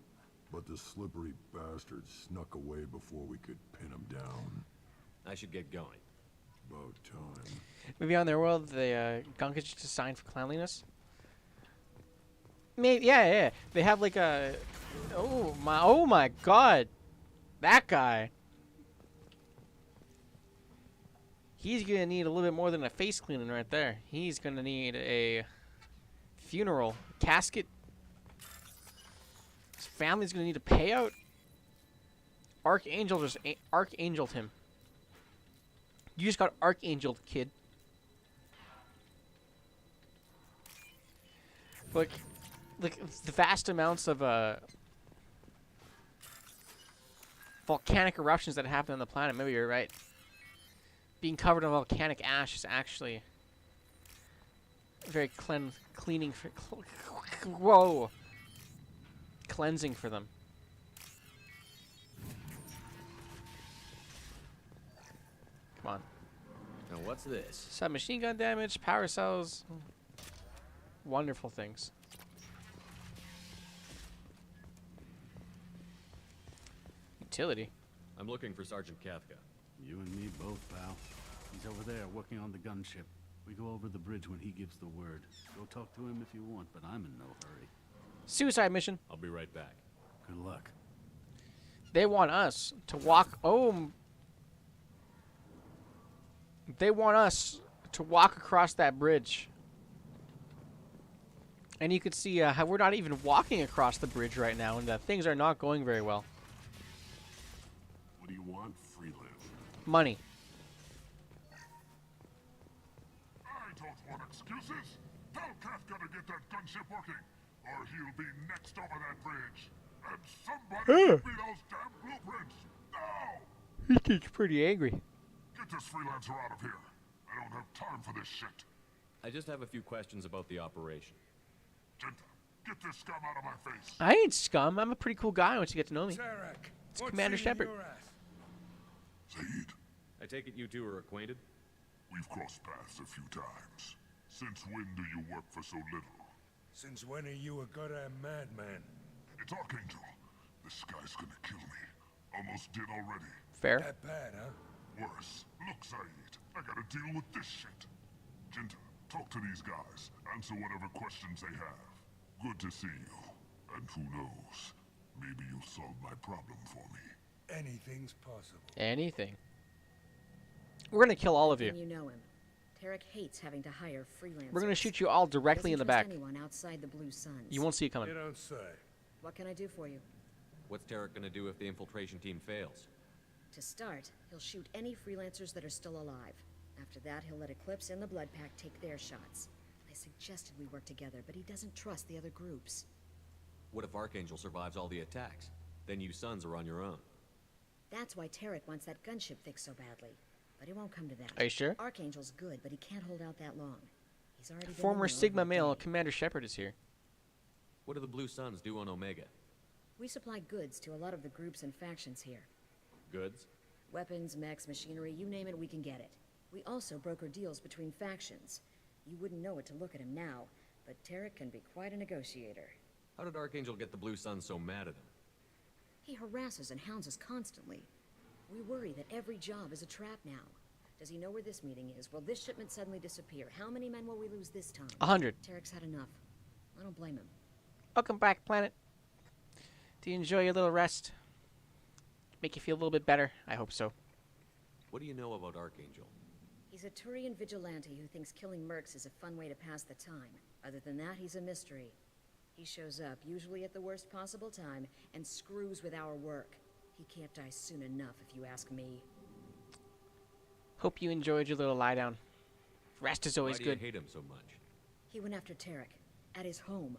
But the slippery bastard snuck away before we could pin him down. I should get going. About time. Maybe on their world, the gunk is just a sign for cleanliness. Maybe, yeah. They have like a. Oh my God, that guy. He's gonna need a little bit more than a face cleaning right there. He's gonna need a funeral casket. His family's gonna need a payout. Archangel just archangeled him. You just got archangeled, kid. Like the vast amounts of volcanic eruptions that happen on the planet. Maybe you're right. Being covered in volcanic ash is actually very cleaning for cleansing for them. Come on. Now what's this? Submachine gun damage, power cells. Wonderful things. Utility. I'm looking for Sergeant Kafka. You and me both, pal. He's over there working on the gunship. We go over the bridge when he gives the word. Go talk to him if you want, but I'm in no hurry. Suicide mission. I'll be right back. Good luck. They want us to walk. They want us to walk across that bridge. And you can see how we're not even walking across the bridge right now, and things are not going very well. What do you want, freelance? Money. I don't want excuses. Tell Kafka to get that gunship working, or he'll be next over that bridge. And somebody give me those damn blueprints now. He gets pretty angry. Get this freelancer out of here. I don't have time for this shit. I just have a few questions about the operation. Genta, get this scum out of my face. I ain't scum. I'm a pretty cool guy once you get to know me. Tarek, It's Commander Shepard. Zaid, I take it you two are acquainted? we've crossed paths a few times. Since when do you work for so little? Since when are you a goddamn madman? It's Archangel. This guy's gonna kill me. Almost did already. Fair. That bad, huh? Worse. Look, Zaid, I gotta deal with this shit. Genta, talk to these guys. Answer whatever questions they have. Good to see you. And who knows, maybe you'll solve my problem for me. anything's possible. Anything. We're gonna kill all of you. You know him. Tarek hates having to hire freelancers. We're gonna shoot you all directly in the back. Anyone outside the Blue Suns. You won't see it coming. You don't say. What can I do for you? What's Tarek gonna do if the infiltration team fails? To start, he'll shoot any freelancers that are still alive. After that, he'll let Eclipse and the Blood Pack take their shots. I suggested we work together, but he doesn't trust the other groups. What if Archangel survives all the attacks? Then you Sons are on your own. That's why Tarek wants that gunship fixed so badly. But it won't come to that. Are you sure? Archangel's good, but he can't hold out that long. He's already been Former in there Sigma over a male day. Commander Shepard is here. What do the Blue Suns do on Omega? We supply goods to a lot of the groups and factions here. Goods? Weapons, mechs, machinery, you name it, we can get it. We also broker deals between factions. You wouldn't know it to look at him now, but Tarek can be quite a negotiator. How did Archangel get the Blue Suns so mad at him? He harasses and hounds us constantly. We worry that every job is a trap now. Does he know where this meeting is? Will this shipment suddenly disappear? How many men will we lose this time? 100. Tarek's had enough. I don't blame him. Welcome back, Planet. Do you enjoy your little rest? Make you feel a little bit better? I hope so. What do you know about Archangel? He's a Turian vigilante who thinks killing mercs is a fun way to pass the time. Other than that, he's a mystery. He shows up, usually at the worst possible time, and screws with our work. He can't die soon enough, if you ask me. Hope you enjoyed your little lie down. Rest is always Why do good. you hate him so much? He went after Tarek. At his home.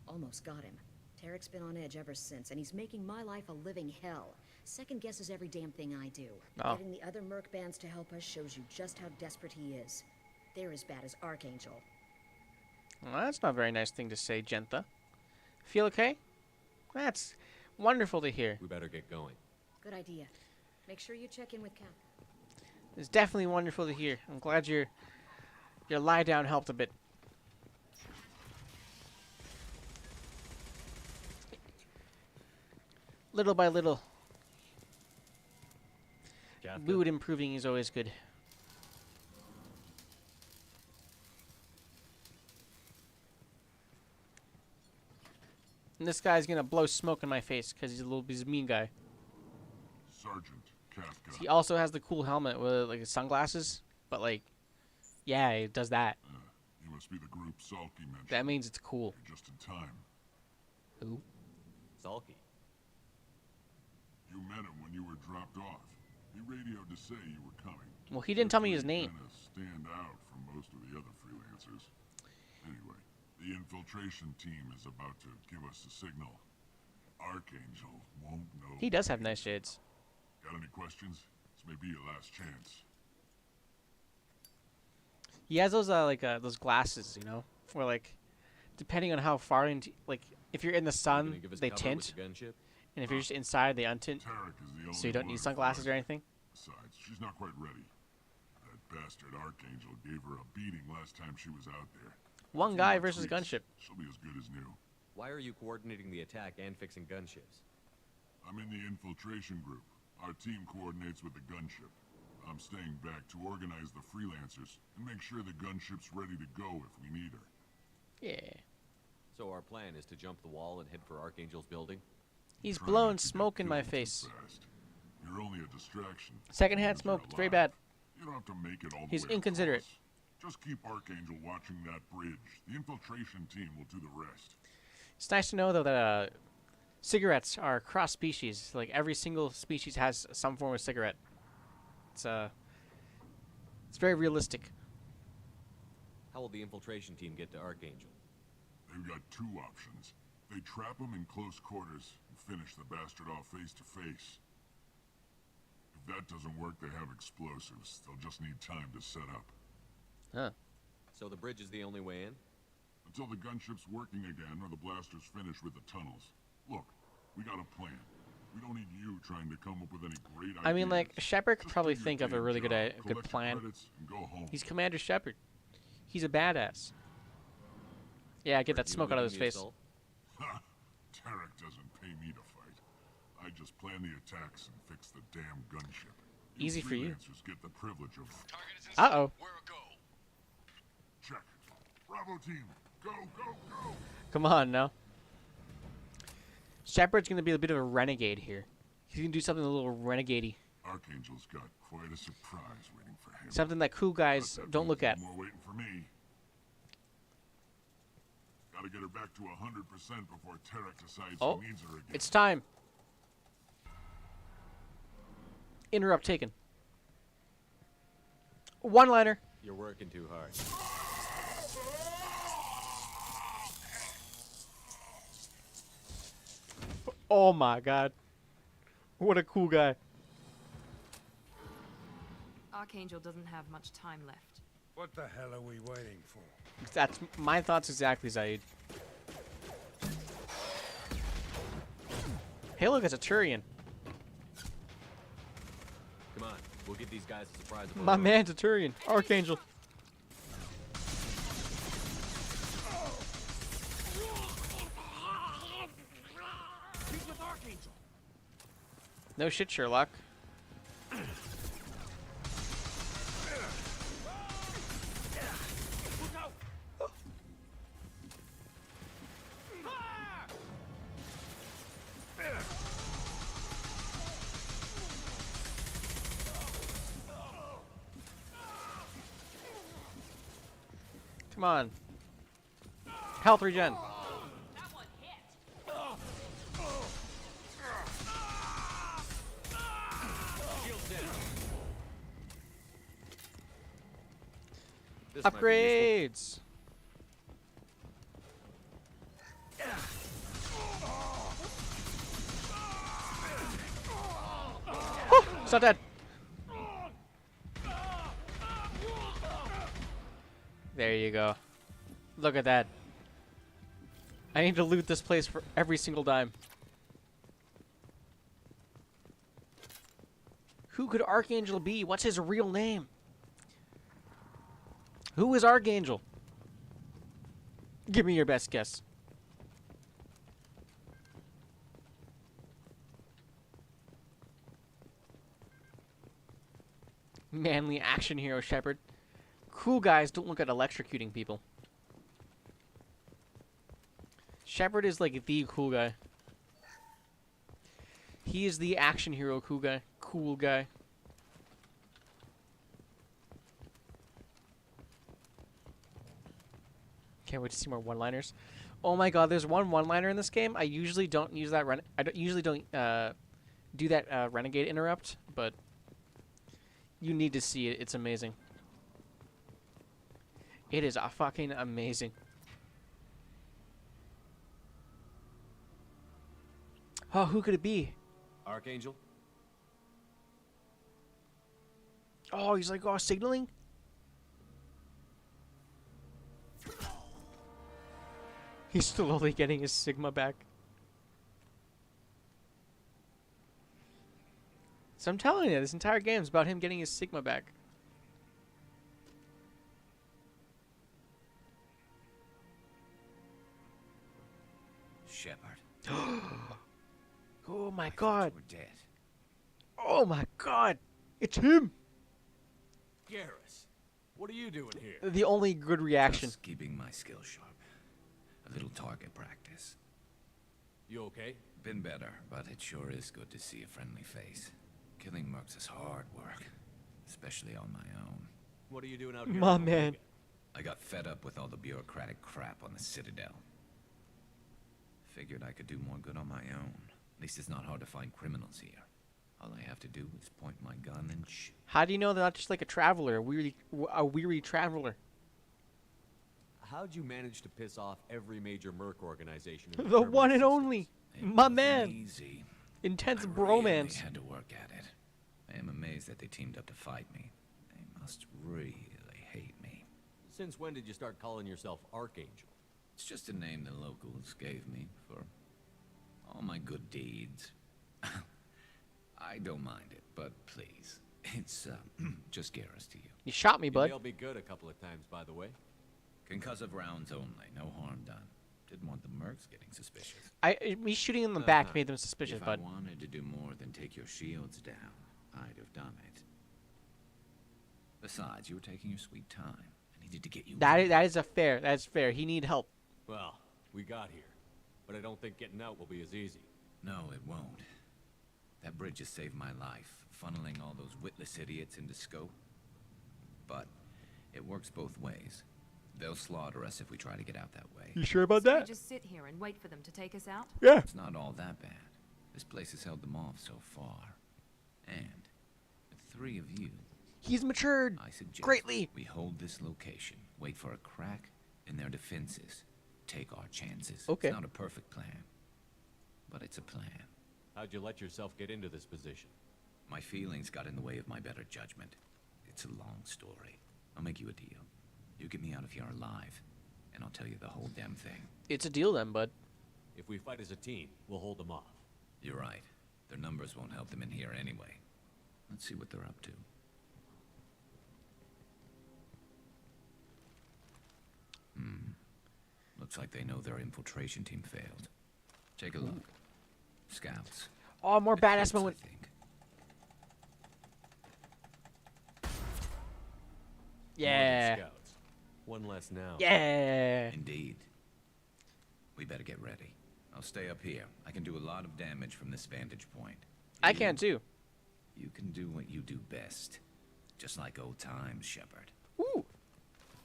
Almost got him. Tarek's been on edge ever since, and he's making my life a living hell. Second guesses every damn thing I do. Oh. Getting the other merc bands to help us shows you just how desperate he is. They're as bad as Archangel. Well, that's not a very nice thing to say, Gentha. Feel okay? That's wonderful to hear. We better get going. Good idea. Make sure you check in with Cap. It's definitely wonderful to hear. I'm glad your lie down helped a bit. Little by little. Mood improving is always good. And this guy's gonna blow smoke in my face because he's a mean guy. Sergeant Kafka. He also has the cool helmet with like sunglasses, but like, yeah, it does that. You must be the group Salky mentioned. That means it's cool. You're just in time. Who? Salky. You met him when you were dropped off. He radioed to say you were coming. Well, he didn't tell me his name. Kinda stand out from most of the other freelancers. Anyway, the infiltration team is about to give us a signal. Archangel won't know. He does have nice shades. Got any questions? This may be your last chance. He has those those glasses, you know, where like, depending on how far into like, if you're in the sun, they tint, and if you're just inside, they untint. So you don't need sunglasses or anything. Besides, she's not quite ready. That bastard Archangel gave her a beating last time she was out there. One guy versus gunship. She'll be as good as new. Why are you coordinating the attack and fixing gunships? I'm in the infiltration group. Our team coordinates with the gunship. I'm staying back to organize the freelancers and make sure the gunship's ready to go if we need her. Yeah. So our plan is to jump the wall and head for Archangel's building? He's blowing smoke in my face. You're only a distraction. Secondhand smoke. It's very bad. You don't have to make it all the He's way inconsiderate. across. Just keep Archangel watching that bridge. The infiltration team will do the rest. It's nice to know though that cigarettes are cross-species. Like every single species has some form of cigarette. It's very realistic. How will the infiltration team get to Archangel? They've got two options. They trap him in close quarters and finish the bastard off face to face. If that doesn't work, they have explosives. They'll just need time to set up. Huh. So the bridge is the only way in? Until the gunship's working again or the blasters finish with the tunnels. Look, we got a plan. We don't need you trying to come up with any great ideas. I mean, like, Shepard could probably think of a really good plan. He's Commander Shepard. He's a badass. Yeah, get that smoke out of his face. Ha! Tarek doesn't pay me to fight. I just plan the attacks and fix the damn gunship. Easy for you. Freelancers get the privilege of... Uh-oh. Check. Bravo team, go, go, go! Come on, now. Shepard's going to be a bit of a renegade here. He's gonna do something a little renegade-y. Archangel's got quite a surprise waiting for him. Something that cool guys don't look at. More waiting for me. Gotta get her back to 100% before Tarek decides Oh, he needs her again. it's time. Interrupt taken. One-liner. You're working too hard. Oh my god. What a cool guy. Archangel doesn't have much time left. What the hell are we waiting for? That's my thoughts exactly, Zaid. Hey, look, it's a Turian. Come on, we'll give these guys a surprise. My man's a Turian. Archangel. He's with Archangel. No shit, Sherlock. Come on. Health regen. Upgrades. It's not dead. There you go. Look at that. I need to loot this place for every single dime. Who could Archangel be? What's his real name? Who is Archangel? Give me your best guess. Manly action hero Shepard. Cool guys don't look at electrocuting people. Shepard is like the cool guy. He is the action hero cool guy. Cool guy. Can't wait to see more one-liners. Oh my god, there's one-liner in this game. I usually don't use that usually don't do that renegade interrupt, but you need to see it. It's amazing. It is fucking amazing. Oh, who could it be? Archangel? Oh, he's like, oh, signaling? He's slowly getting his Sigma back. So I'm telling you, this entire game is about him getting his Sigma back. Shepard. Oh my god. We're dead. Oh my god. It's him. Garrus, what are you doing here? The only good reaction. Just keeping my skills sharp. A little target practice. You okay? Been better, but it sure is good to see a friendly face. Killing mercs is hard work, especially on my own. What are you doing out here? My man. I got fed up with all the bureaucratic crap on the Citadel. Figured I could do more good on my own. At least it's not hard to find criminals here. All I have to do is point my gun and shoot. How do you know they're not just like a traveler, a weary traveler? How'd you manage to piss off every major merc organization? In The one and only. My man. Easy. Intense I bromance. really had to work at it. I am amazed that they teamed up to fight me. They must really hate me. Since when did you start calling yourself Archangel? It's just a name the locals gave me for all my good deeds. I don't mind it, but please, it's just Garrus to you. You shot me, bud. You nailed me good a couple of times, by the way. Concussive rounds only, no harm done. Didn't want the mercs getting suspicious. Me shooting in the back made them suspicious, If bud. I wanted to do more than take your shields down, I'd have done it. Besides, you were taking your sweet time. I needed to get you. That's fair. He need help. Well, we got here, but I don't think getting out will be as easy. No, it won't. That bridge has saved my life, funneling all those witless idiots into scope. But it works both ways. They'll slaughter us if we try to get out that way. You sure about So that? we just sit here and wait for them to take us out? Yeah. It's not all that bad. This place has held them off so far. And with 3 of you, he's matured I suggest greatly. We hold this location, wait for a crack in their defenses, take our chances. Okay. It's not a perfect plan, but it's a plan. How'd you let yourself get into this position? My feelings got in the way of my better judgment. It's a long story. I'll make you a deal. You get me out of here alive, and I'll tell you the whole damn thing. It's a deal then, bud. If we fight as a team, we'll hold them off. You're right. Their numbers won't help them in here anyway. Let's see what they're up to. Looks like they know their infiltration team failed. Take a look. Scouts. Oh, more badass moment. I think. Yeah. More than scouts. One less now. Yeah. Indeed. We better get ready. I'll stay up here. I can do a lot of damage from this vantage point. I can too. You can do what you do best. Just like old times, Shepard. Ooh.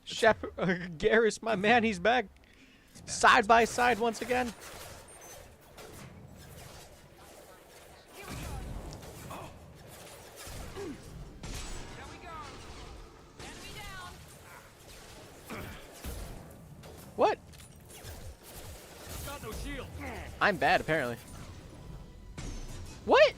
Shepard, Garrus, my man, he's back. Side by side once again. What? Got no shield. I'm bad, apparently. What?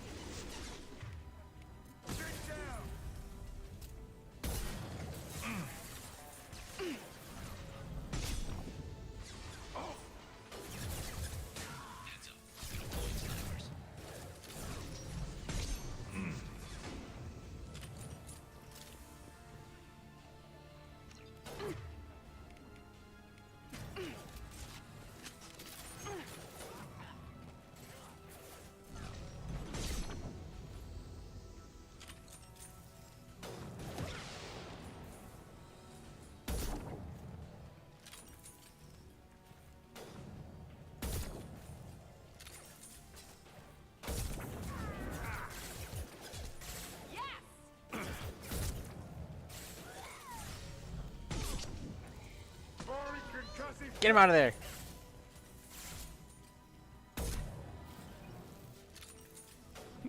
Get him out of there.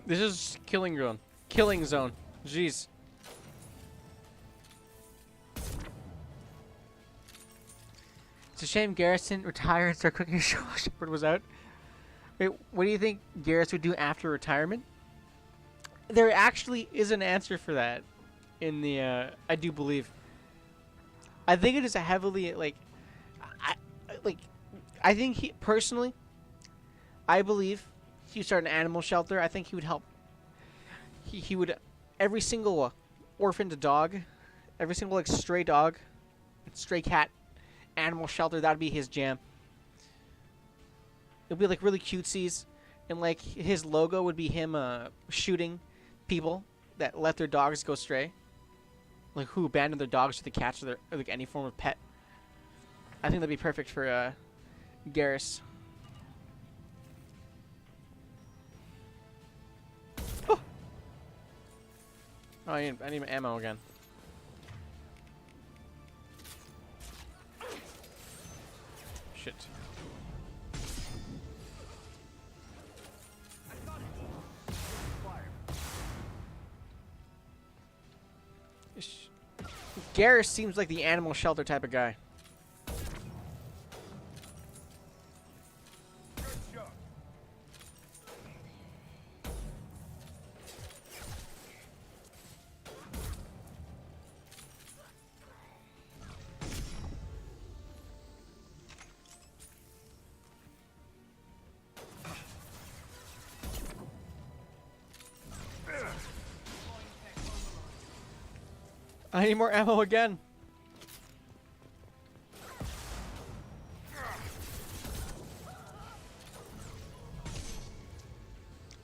This is killing zone. Killing zone. Jeez. It's a shame Garrison retired and started cooking a show while Shepard was out. Wait, what do you think Garrus would do after retirement? There actually is an answer for that in the, I do believe. I think it is a heavily, I think he, personally, I believe he would start an animal shelter. I think he would help. He would, every single orphaned dog, every single, stray dog, stray cat, animal shelter, that would be his jam. It would be, really cutesies, and, his logo would be him, shooting people that let their dogs go stray. Who abandoned their dogs to the cats or any form of pet. I think that'd be perfect for, Garrus. Oh, I need my ammo again. Shit. Garrus seems like the animal shelter type of guy. I need more ammo again.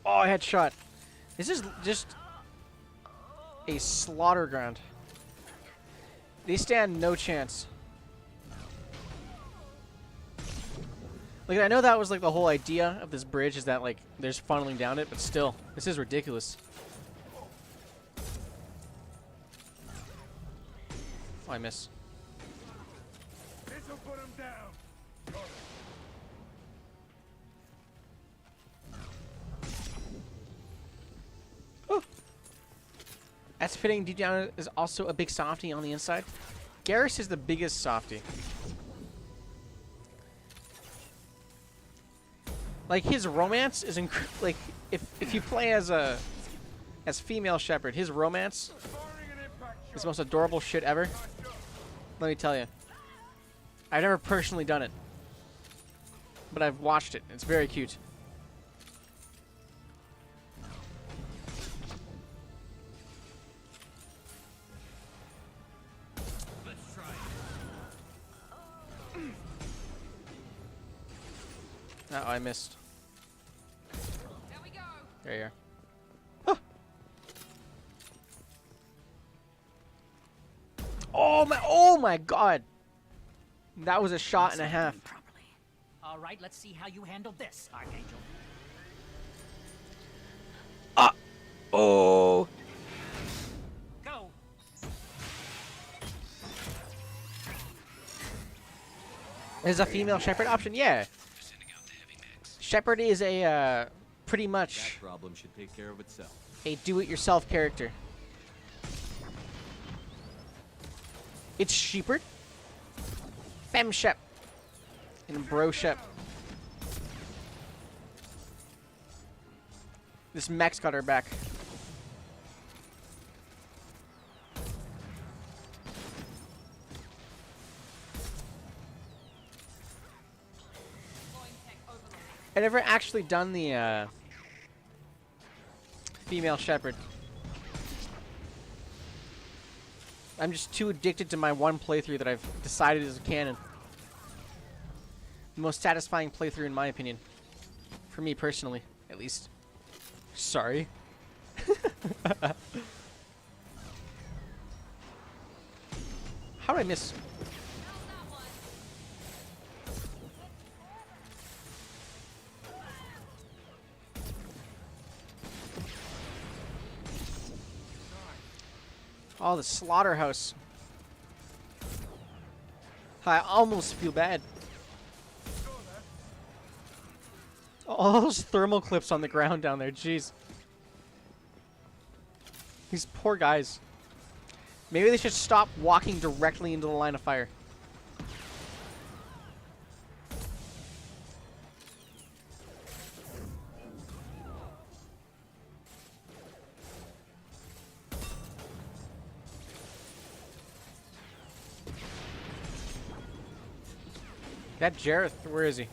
Oh, I had shot. This is just a slaughter ground. They stand no chance. Like, I know that was like the whole idea of this bridge is that like there's funneling down it, but still, this is ridiculous. Oh, I miss. This'll put him down. Oh. That's fitting. Deep down is also a big softie on the inside. Garrus is the biggest softie. Like, his romance is like if you play as female Shepard, his romance is the most adorable shit ever. Let me tell you. I've never personally done it, but I've watched it. It's very cute. Let's try it. Oh, I missed. There we go. There you are. Ah. Oh my god. That was a shot and a half. All right, let's see how you handle this, Archangel. Oh. Go. There's a female Shepard option? Yeah. Shepard is a pretty much That problem should take care of itself. a do-it-yourself character. It's Shepherd, Fem Shep, and Bro Shep. This mech's got her back. I've never actually done the female Shepard. I'm just too addicted to my one playthrough that I've decided is canon. The most satisfying playthrough in my opinion. For me personally, at least. Sorry. How did I miss? Oh, the slaughterhouse. I almost feel bad. All those thermal clips on the ground down there, jeez. These poor guys. Maybe they should stop walking directly into the line of fire. That Jareth, where is he?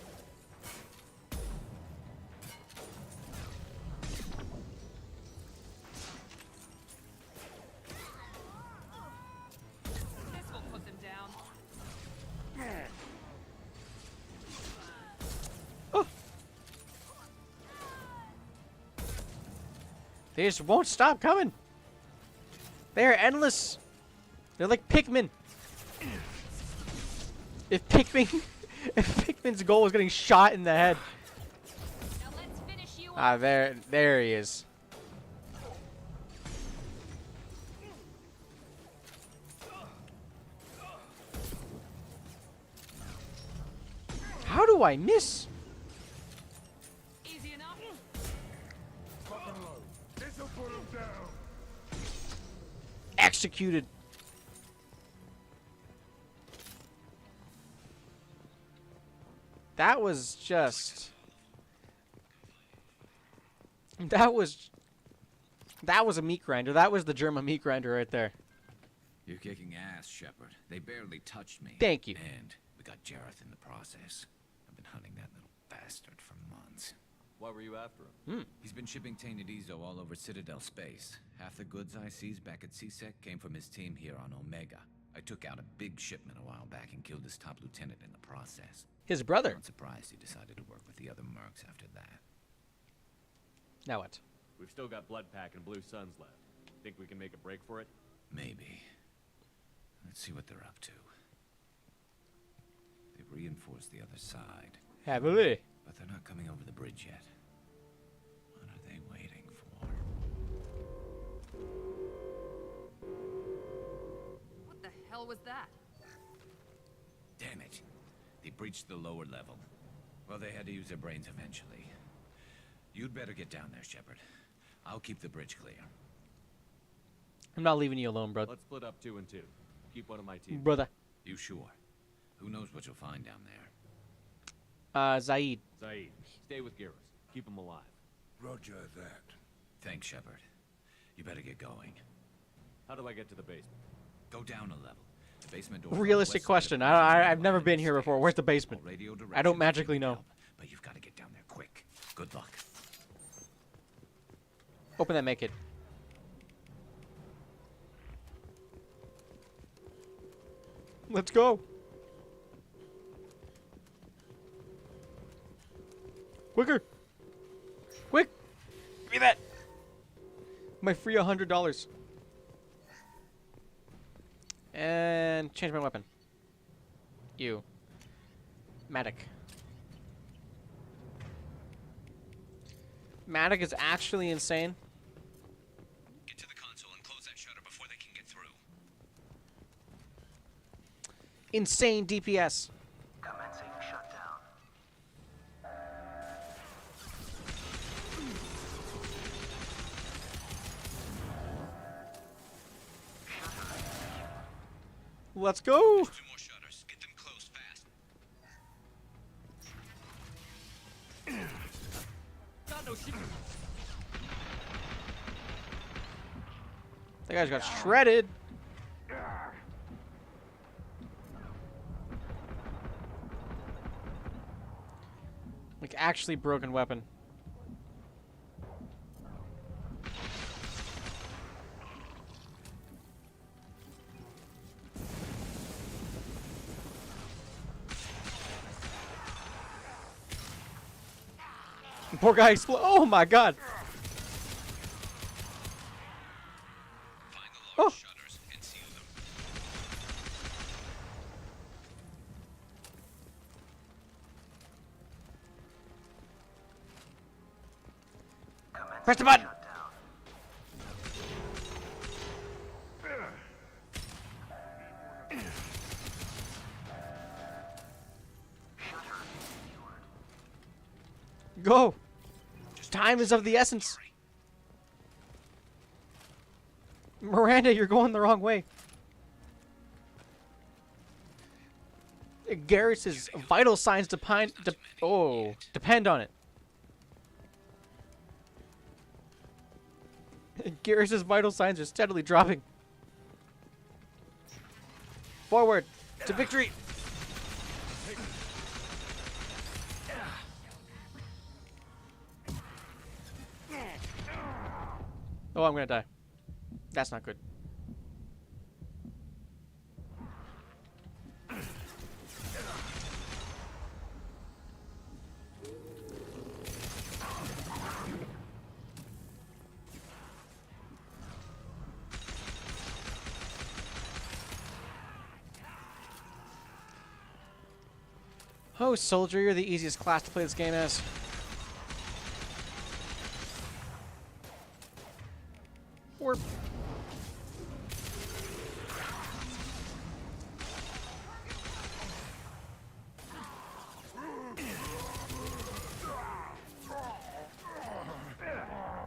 This will put them down. Oh. They just won't stop coming. They're endless. They're like Pikmin. If Pikmin's goal was getting shot in the head. Now let's finish you Ah, there he is. How do I miss? Easy enough. This'll put him down. Executed. That was just... That was a meat grinder. That was the German meat grinder right there. You're kicking ass, Shepard. They barely touched me. Thank you. And we got Jareth in the process. I've been hunting that little bastard for months. Why were you after him? He's been shipping tainted Ezo all over Citadel space. Half the goods I seized back at CSEC came from his team here on Omega. I took out a big shipment a while back and killed his top lieutenant in the process. His brother. I'm surprised he decided to work with the other mercs after that. Now what? We've still got Bloodpack and Blue Suns left. Think we can make a break for it? Maybe. Let's see what they're up to. They've reinforced the other side. Heavily. But they're not coming over the bridge yet. What are they waiting for? What the hell was that? Damn it. They breached the lower level. Well, they had to use their brains eventually. You'd better get down there, Shepard. I'll keep the bridge clear. I'm not leaving you alone, bro. Let's split up 2 and 2. Keep one of my team. Brother. You sure? Who knows what you'll find down there? Zaid. Zaid, stay with Garrus. Keep him alive. Roger that. Thanks, Shepard. You better get going. How do I get to the basement? Go down a level. The basement door. Realistic question. I've never been here before. Where's the basement? I don't magically know. But you've got to get down there quick. Good luck. Open that, make it. Let's go. Quicker. Quick. Give me that. My free $100. And change my weapon. You. Matic. Matic is actually insane. Get to the console and close that shutter before they can get through. Insane DPS. Commencing shutdown. Let's go. 2 more shutters. Get them closed fast. Got no shit. That guy's got shredded. Like, actually broken weapon. Poor guy exploded. Oh my god. Oh. Shutters and seal them. Press the button. Go. Time is of the essence. Miranda, you're going the wrong way. Garrus's vital signs depend on it. Garrus's vital signs are steadily dropping. Forward to victory. Oh, I'm gonna die. That's not good. Oh, soldier, you're the easiest class to play this game as. Warp.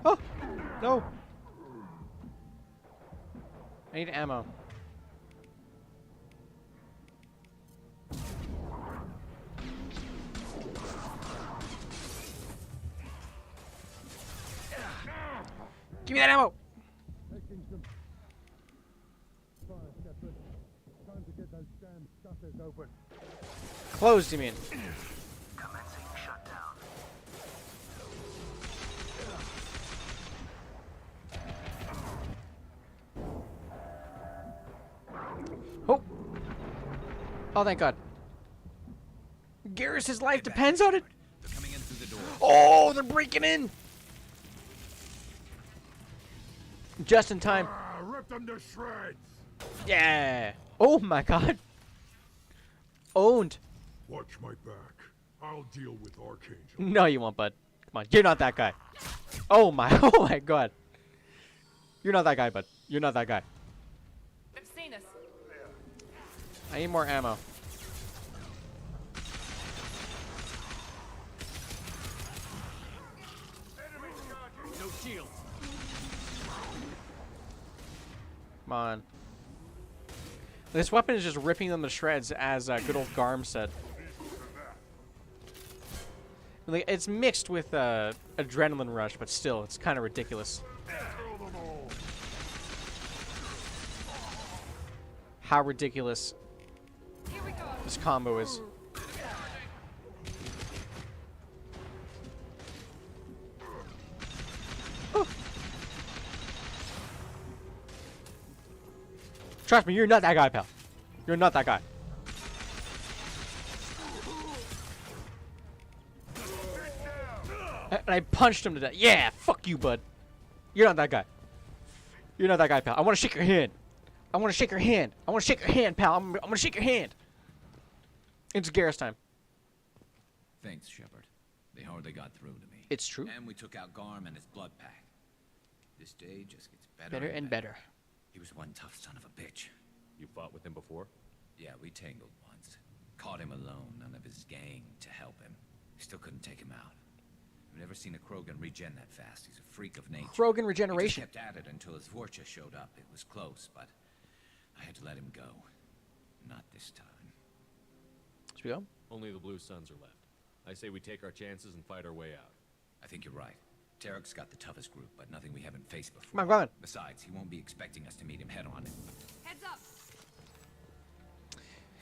Oh, no. I need ammo. Give me that ammo. Taking some fire, Shepard. Time to get those damn shutters open. Closed, you mean? Commencing shutdown. Oh. Oh, thank God. Garrus's life depends on it. They're coming in through the door. Oh, they're breaking in. Just in time. Rip them to shreds. Yeah. Oh my God. Owned. Watch my back. I'll deal with Archangel. No, you won't, bud. Come on, you're not that guy. Oh my, oh my god. You're not that guy, bud. You're not that guy. They've seen us. I need more ammo. No shield. Come on. This weapon is just ripping them to shreds, as good old Garm said. Like, it's mixed with adrenaline rush, but still, it's kind of ridiculous. How ridiculous this combo is. Oh. Trust me, you're not that guy, pal. You're not that guy. And I punched him to death. Yeah, fuck you, bud. You're not that guy. You're not that guy, pal. I want to shake your hand. I want to shake your hand. I want to shake your hand, pal. I'm going to shake your hand. It's Garrus time. Thanks, Shepard. They hardly got through to me. It's true. And we took out Garm and his blood pack. This day just gets better, Better and better. He was one tough son of a bitch. You fought with him before? Yeah, we tangled once. Caught him alone, none of his gang to help him. Still couldn't take him out. I've never seen a Krogan regen that fast. He's a freak of nature. Krogan regeneration. He just kept at it until his Vorcha showed up. It was close, but I had to let him go. Not this time. Should we go? Only the Blue Suns are left. I say we take our chances and fight our way out. I think you're right. Tarek's got the toughest group, but nothing we haven't faced before. Come on, go on. Besides, he won't be expecting us to meet him head on. Heads up.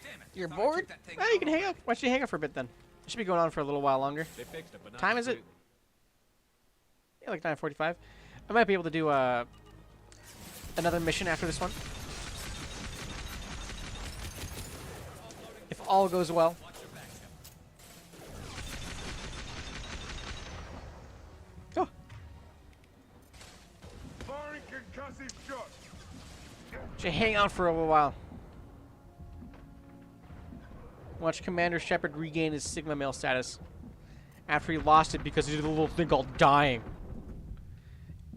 Damn it. You're bored? Oh, you can hang up. Why don't you hang up for a bit then? It should be going on for a little while longer. They fixed it, but not time is it? completely. Yeah, like 9:45. I might be able to do another mission after this one. If all goes well. Oh. Should hang out for a little while. Watch Commander Shepard regain his Sigma male status after he lost it because he did a little thing called dying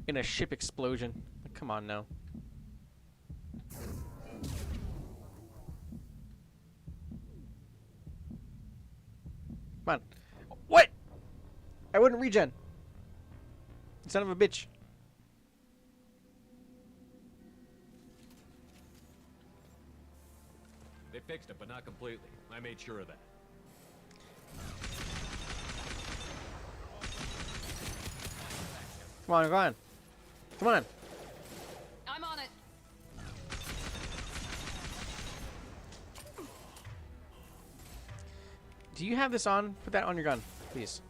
in a ship explosion. Come on now. Come on. What? I wouldn't regen. Son of a bitch. They fixed it, but not completely. I made sure of that. Come on, go on. Come on. I'm on it. Do you have this on? Put that on your gun, please.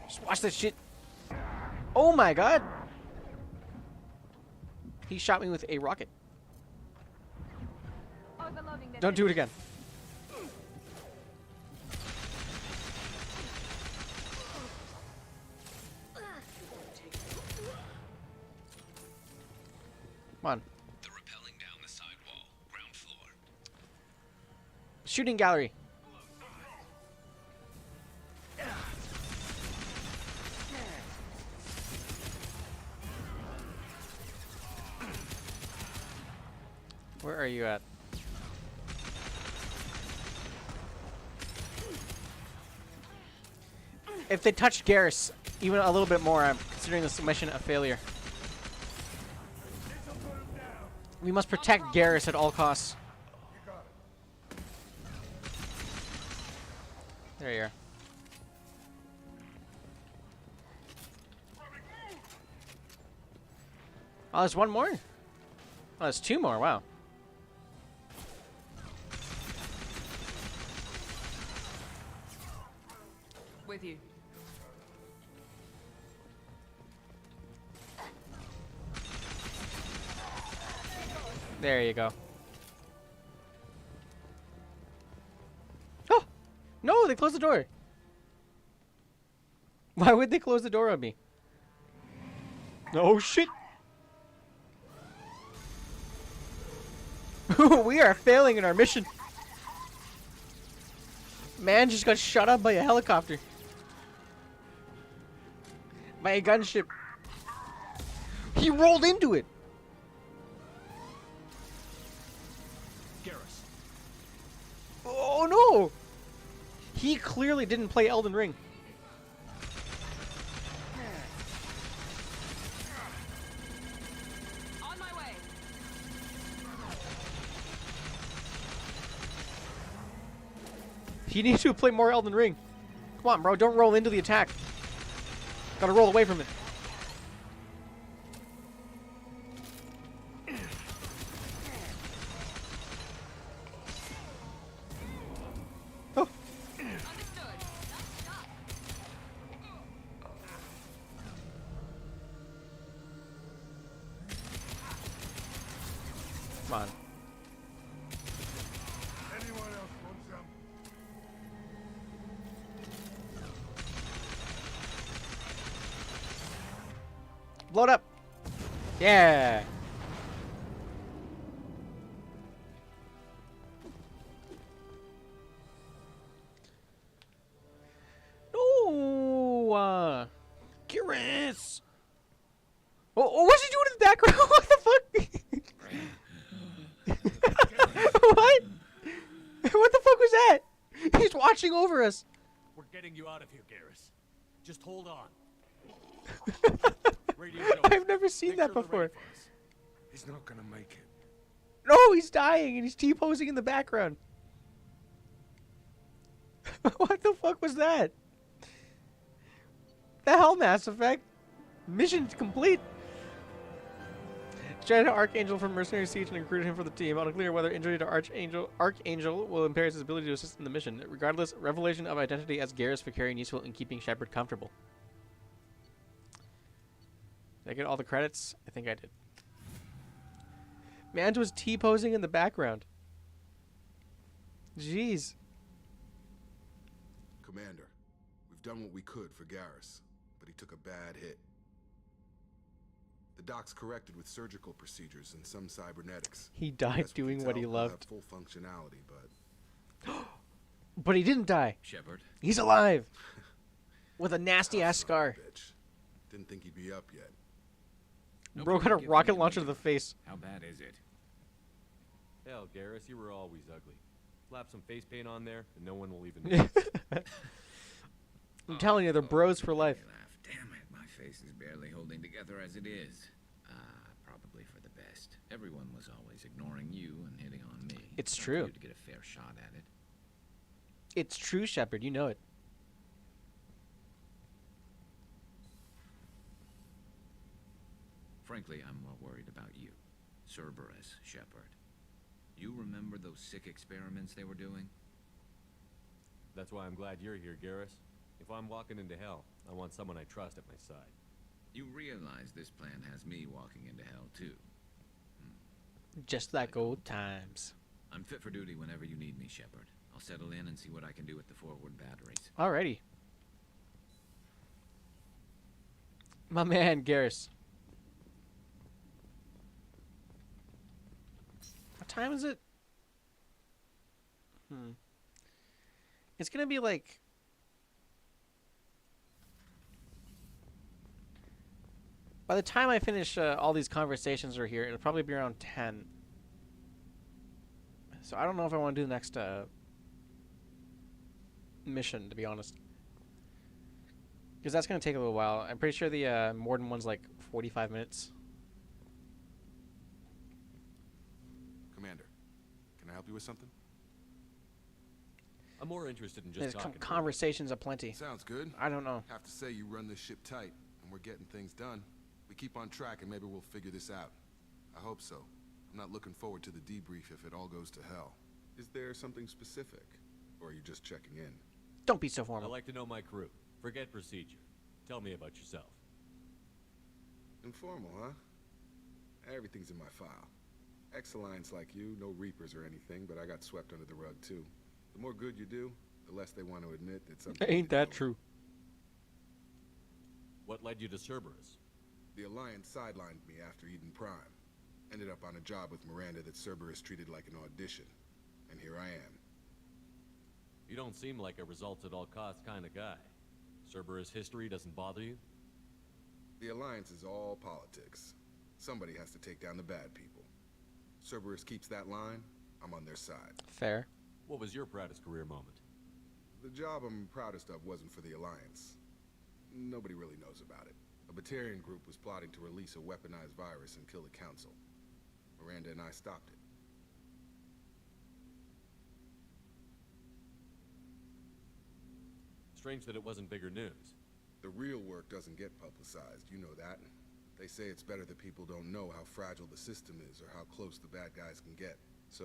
Just watch this shit. Oh my god. He shot me with a rocket. Don't do it again. Come on. They're rappelling down the side wall, ground floor. Shooting gallery. Where are you at? If they touched Garrus even a little bit more, I'm considering this mission a failure. We must protect Garrus at all costs. There you are. Oh, there's one more? Oh, there's two more. Wow. With you. There you go. Oh! No, they closed the door. Why would they close the door on me? Oh, shit. We are failing in our mission. Man just got shot up by a helicopter. By a gunship. He rolled into it. Garrus. Oh no! He clearly didn't play Elden Ring. On my way. He needs to play more Elden Ring. Come on, bro, don't roll into the attack. Gotta roll away from it. Oh. Come on. Anyone else want some? Blow it up. Yeah. No. Curious. Oh, what's he doing in the background? What the fuck? What? What the fuck was that? He's watching over us. We're getting you out of here, Garrus. Just hold on. I've never seen that before. He's not gonna make it. No, he's dying and he's T-posing in the background. What the fuck was that? The hell, Mass Effect? Mission's complete. Stranded Archangel from Mercenary Siege and recruited him for the team. Unclear whether injury to Archangel will impair his ability to assist in the mission. Regardless, revelation of identity as Garrus Vicarian useful in keeping Shepard comfortable. Did I get all the credits? I think I did. Man was T-posing in the background. Jeez. Commander, we've done what we could for Garrus, but he took a bad hit. The doc's corrected with surgical procedures and some cybernetics. He died doing what he loved. Full functionality, but But he didn't die. Shepard. He's alive. With a nasty ass scar. bitch. Didn't think he'd be up yet. Bro got a rocket launcher to the face. How bad is it? Hell, Garrus, you were always ugly. Slap some face paint on there, and no one will even notice. I'm telling you, they're bros for life. Damn it, my face is barely holding together as it is. Probably for the best. Everyone was always ignoring you and hitting on me. It's Time for true. you to get a fair shot at it. It's true, Shepard. You know it. Frankly, I'm more worried about you. Cerberus, Shepard. You remember those sick experiments they were doing? That's why I'm glad you're here, Garrus. If I'm walking into hell, I want someone I trust at my side. You realize this plan has me walking into hell, too. Just like old times. I'm fit for duty whenever you need me, Shepard. I'll settle in and see what I can do with the forward batteries. Alrighty. My man, Garrus. What time is it? It's gonna be like... By the time I finish all these conversations are here, it'll probably be around 10. So I don't know if I want to do the next mission, to be honest. Because that's going to take a little while. I'm pretty sure the Morden one's like 45 minutes. Commander, can I help you with something? I'm more interested in just There's talking. conversations aplenty. Sounds good. I don't know. Have to say you run this ship tight, and we're getting things done. We keep on track, and maybe we'll figure this out. I hope so. I'm not looking forward to the debrief if it all goes to hell. Is there something specific, or are you just checking in? Don't be so I formal. like to know my crew. Forget procedure. Tell me about yourself. Informal, huh? Everything's in my file. Ex-Alliance like you, no Reapers or anything, but I got swept under the rug too. The more good you do, the less they want to admit that something... Ain't that true? What led you to Cerberus? The Alliance sidelined me after Eden Prime. Ended up on a job with Miranda that Cerberus treated like an audition. And here I am. You don't seem like a results-at-all-costs kind of guy. Cerberus history doesn't bother you? The Alliance is all politics. Somebody has to take down the bad people. Cerberus keeps that line, I'm on their side. Fair. What was your proudest career moment? The job I'm proudest of wasn't for the Alliance. Nobody really knows about it. A Batarian group was plotting to release a weaponized virus and kill the Council. Miranda and I stopped it. Strange that it wasn't bigger news. The real work doesn't get publicized, you know that. They say it's better that people don't know how fragile the system is or how close the bad guys can get. So,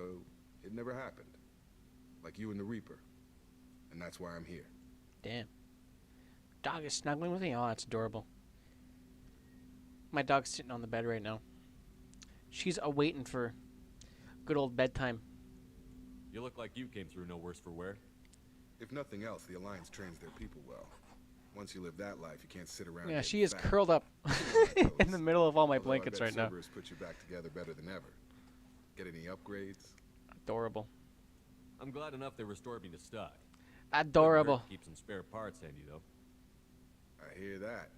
it never happened. Like you and the Reaper. And that's why I'm here. Damn. Dog is snuggling with me. Oh, that's adorable. My dog's sitting on the bed right now. She's awaiting for good old bedtime. You look like you came through no worse for wear. If nothing else, the Alliance trains their people well. Once you live that life, you can't sit around. Yeah, she is curled up in the middle of all my blankets right now. Cerberus put you back together better than ever. Get any upgrades? Adorable. I'm glad enough they restored me to stock. Adorable. Keep some spare parts handy, though. I hear that.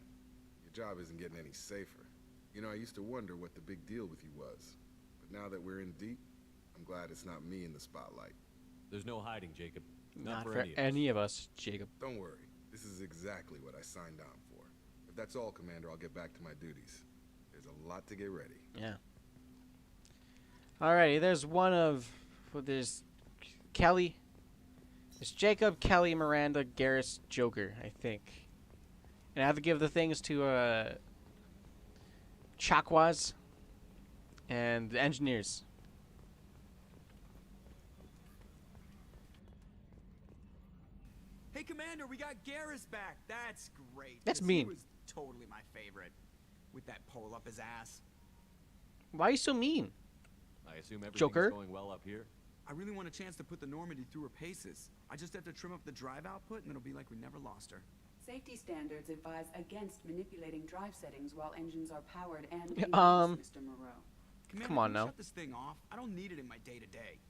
Your job isn't getting any safer. You know, I used to wonder what the big deal with you was. But now that we're in deep, I'm glad it's not me in the spotlight. There's no hiding, Jacob. Not for any of us, Jacob. Don't worry. This is exactly what I signed on for. If that's all, Commander, I'll get back to my duties. There's a lot to get ready. Yeah. Alrighty, there's one of... Well, there's Kelly. There's Jacob, Kelly, Miranda, Garrus, Joker, I think. And I have to give the things to Chakwas and the engineers. Hey, Commander, we got Garrus back. That's great. That's 'cause mean. He was totally my favorite. With that pole up his ass. Why are you so mean? I assume everything's Joker? going well up here. I really want a chance to put the Normandy through her paces. I just have to trim up the drive output, and it'll be like we never lost her. Safety standards advise against manipulating drive settings while engines are powered and in use, Mr. Moreau. Commander, Come on can you now. shut this thing off? I don't need it in my day-to-day.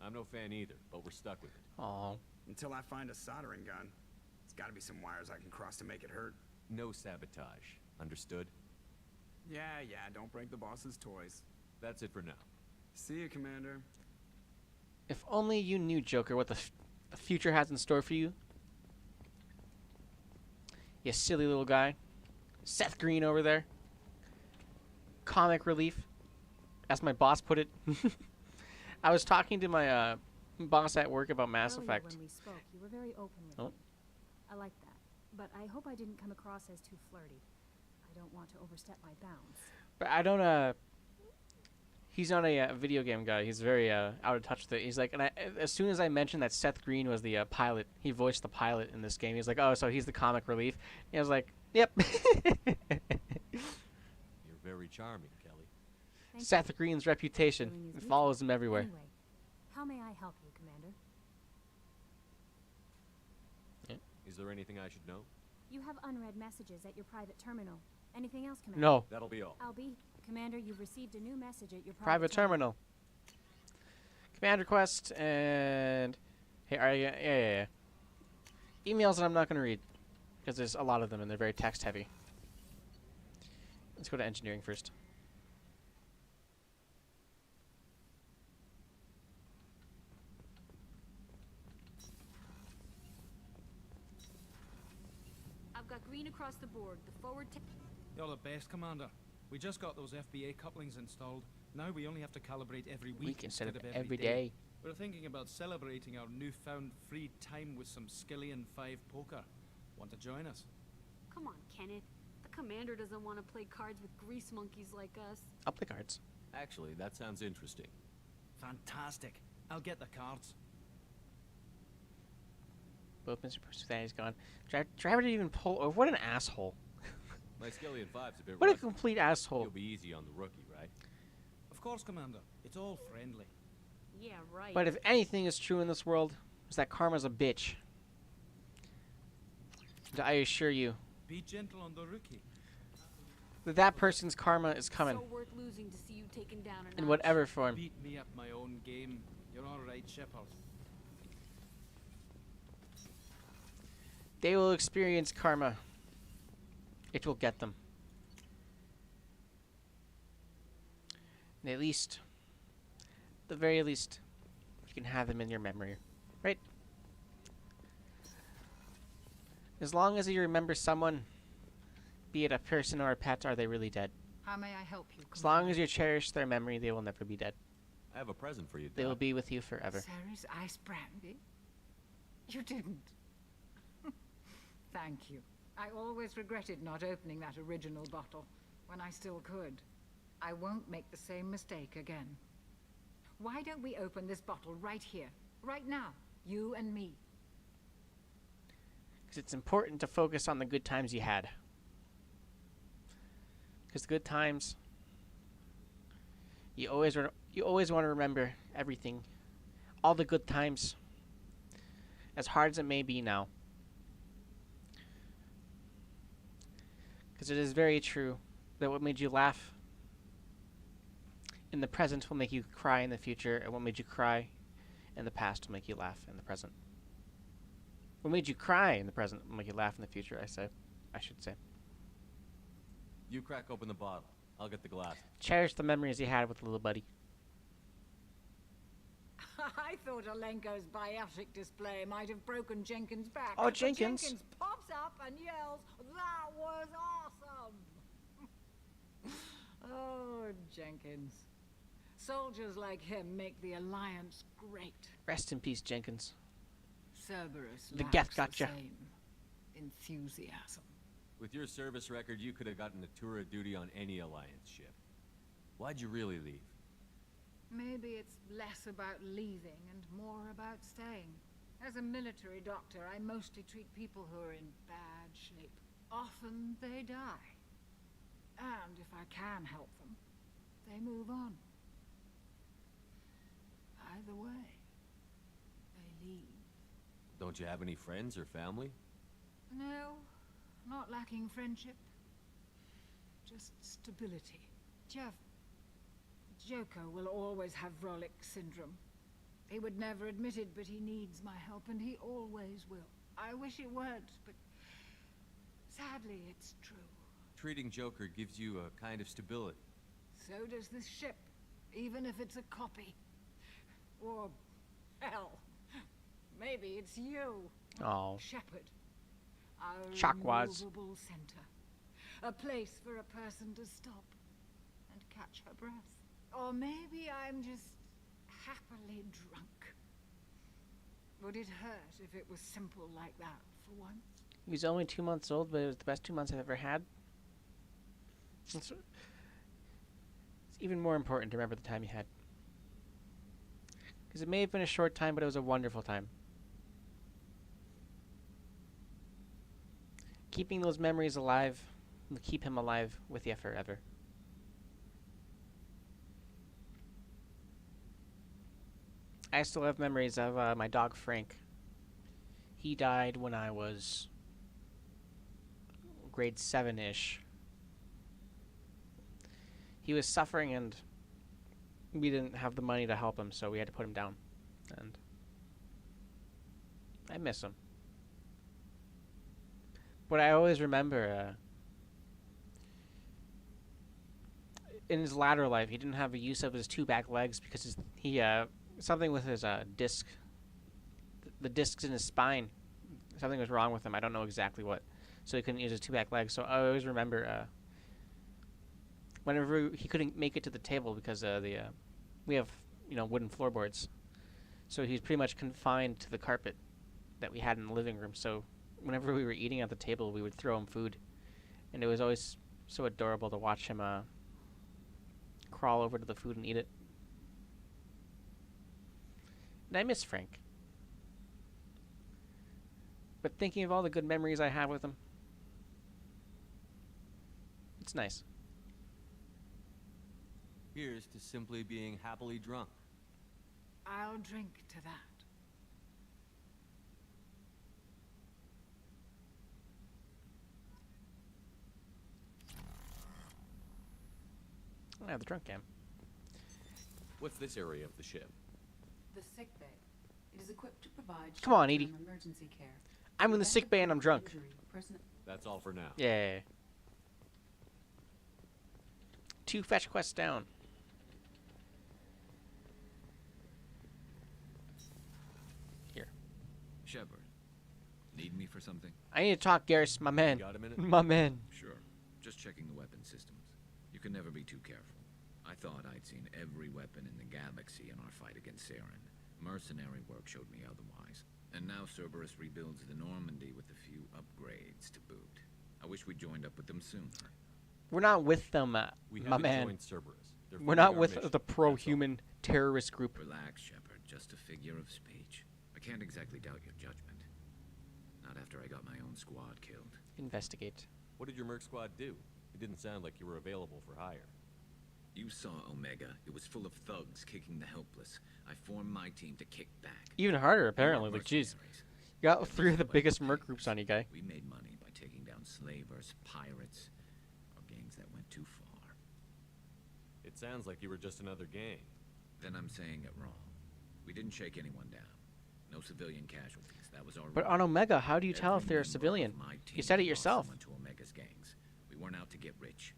I'm no fan either, but we're stuck with it. Aw. Until I find a soldering gun. There's gotta be some wires I can cross to make it hurt. No sabotage. Understood? Yeah, don't break the boss's toys. That's it for now. See you, Commander. If only you knew, Joker, what the future has in store for you. You silly little guy. Seth Green over there. Comic relief. As my boss put it. I was talking to my boss at work about Mass Earlier Effect. when we spoke, you were very open with me. I like that. But I hope I didn't come across as too flirty. I don't want to overstep my bounds. But I don't, he's not a video game guy. He's very out of touch with it. He's like, and as soon as I mentioned that Seth Green was the pilot, he voiced the pilot in this game. He's like, oh, so he's the comic relief. And I was like, yep. You're very charming, Kelly. Seth Green's reputation follows him everywhere. Anyway, how may I help you, Commander? Is there anything I should know? You have unread messages at your private terminal. Anything else, Commander? No. That'll be all. Commander, you've received a new message at your Private terminal. Command request and hey, yeah. Emails that I'm not going to read because there's a lot of them and they're very text heavy. Let's go to engineering first. I've got green across the board. The forward. You're the best, Commander. We just got those FBA couplings installed. Now we only have to calibrate every week instead of every every day. We're thinking about celebrating our newfound free time with some Skillian 5 poker. Want to join us? Come on, Kenneth. The commander doesn't want to play cards with grease monkeys like us. I'll play cards. Actually, that sounds interesting. Fantastic. I'll get the cards. Both Mr. Personality's gone. Driver didn't even pull over. What an asshole. My Skillian 5's a bit What a rusty. complete asshole. You'll be easy on the rookie, right? Of course, Commander. It's all friendly. Yeah, right. But if anything is true in this world, it's that karma's a bitch. And I assure you. Be gentle on the rookie. that person's karma is coming. So worth losing to see you taken down a In notch. whatever form. Beat me at my own game. You're all right, Shepard. They will experience karma. It will get them. And at least, the very least, you can have them in your memory, right? As long as you remember someone, be it a person or a pet, are they really dead? How may I help you? As long as you cherish their memory, they will never be dead. I have a present for you, Doc. They will be with you forever. Ceres ice brandy? You didn't. Thank you. I always regretted not opening that original bottle when I still could. I won't make the same mistake again. Why don't we open this bottle right here, right now, you and me? Because it's important to focus on the good times you had. Because the good times, you always want to remember everything, all the good times, as hard as it may be now. Because it is very true that what made you laugh in the present will make you cry in the future, and what made you cry in the past will make you laugh in the present. What made you cry in the present will make you laugh in the future, I should say. You crack open the bottle. I'll get the glass. Cherish the memories you had with little buddy. I thought Alenko's biotic display might have broken Jenkins' back. Oh, but Jenkins. Jenkins pops up and yells, "That was awesome!" Oh, Jenkins. Soldiers like him make the Alliance great. Rest in peace, Jenkins. Cerberus The lacks Geth gotcha. the same enthusiasm. With your service record, you could have gotten a tour of duty on any Alliance ship. Why'd you really leave? Maybe it's less about leaving and more about staying. As a military doctor, I mostly treat people who are in bad shape. Often they die. And if I can help them, they move on. Either way, they leave. Don't you have any friends or family? No, not lacking friendship. Just stability. Jeff, Joko will always have Vrolic syndrome. He would never admit it, but he needs my help, and he always will. I wish it weren't, but sadly it's true. Treating Joker gives you a kind of stability. So does this ship, even if it's a copy. Or, hell, maybe it's you. Oh. Shepard. Our Chakwas. immovable center. A place for a person to stop and catch her breath. Or maybe I'm just happily drunk. Would it hurt if it was simple like that for once? He was only 2 months old, but it was the best 2 months I've ever had. It's even more important to remember the time you had. Because it may have been a short time, but it was a wonderful time. Keeping those memories alive will keep him alive with you forever. I still have memories of my dog Frank. He died when I was grade 7-ish. He was suffering and we didn't have the money to help him, so we had to put him down. And I miss him. But I always remember in his latter life, he didn't have a use of his 2 back legs because something with his disc, the discs in his spine, something was wrong with him. I don't know exactly what. So he couldn't use his 2 back legs. So I always remember whenever he couldn't make it to the table because we have wooden floorboards, so he's pretty much confined to the carpet that we had in the living room. So whenever we were eating at the table, we would throw him food, and it was always so adorable to watch him crawl over to the food and eat it. And I miss Frank. But thinking of all the good memories I have with him, it's nice. Here's to simply being happily drunk. I'll drink to that. I have the drunk cam. What's this area of the ship? The sick bay. It is equipped to provide Come on, short-term Edie. emergency care. I'm in the sick bay and I'm drunk. That's all for now. Yeah. 2 fetch quests down. Here. Shepard, need me for something? I need to talk, Garrus, my man. Got a minute? My man. Sure. Just checking the weapon systems. You can never be too careful. I thought I'd seen every weapon in the galaxy in our fight against Saren. Mercenary work showed me otherwise. And now Cerberus rebuilds the Normandy with a few upgrades to boot. I wish we joined up with them sooner. We're not with them, my man. joined Cerberus. They're We're funding not our with mission. the pro-human terrorist group. Relax, Shepard. Just a figure of speech. I can't exactly doubt your judgment. Not after I got my own squad killed. Investigate. What did your merc squad do? It didn't sound like you were available for hire. You saw Omega. It was full of thugs kicking the helpless. I formed my team to kick back. Even harder, apparently. Like, jeez. You got 3 of the biggest merc groups on you, guy. We made money by taking down slavers, pirates, or gangs that went too far. It sounds like you were just another gang. Then I'm saying it wrong. We didn't shake anyone down. No civilian casualties. That was our But rule. on Omega, how do you tell if Every they're a member of civilian? my You team said it lost yourself. someone to Omega's gangs. We weren't out to get rich.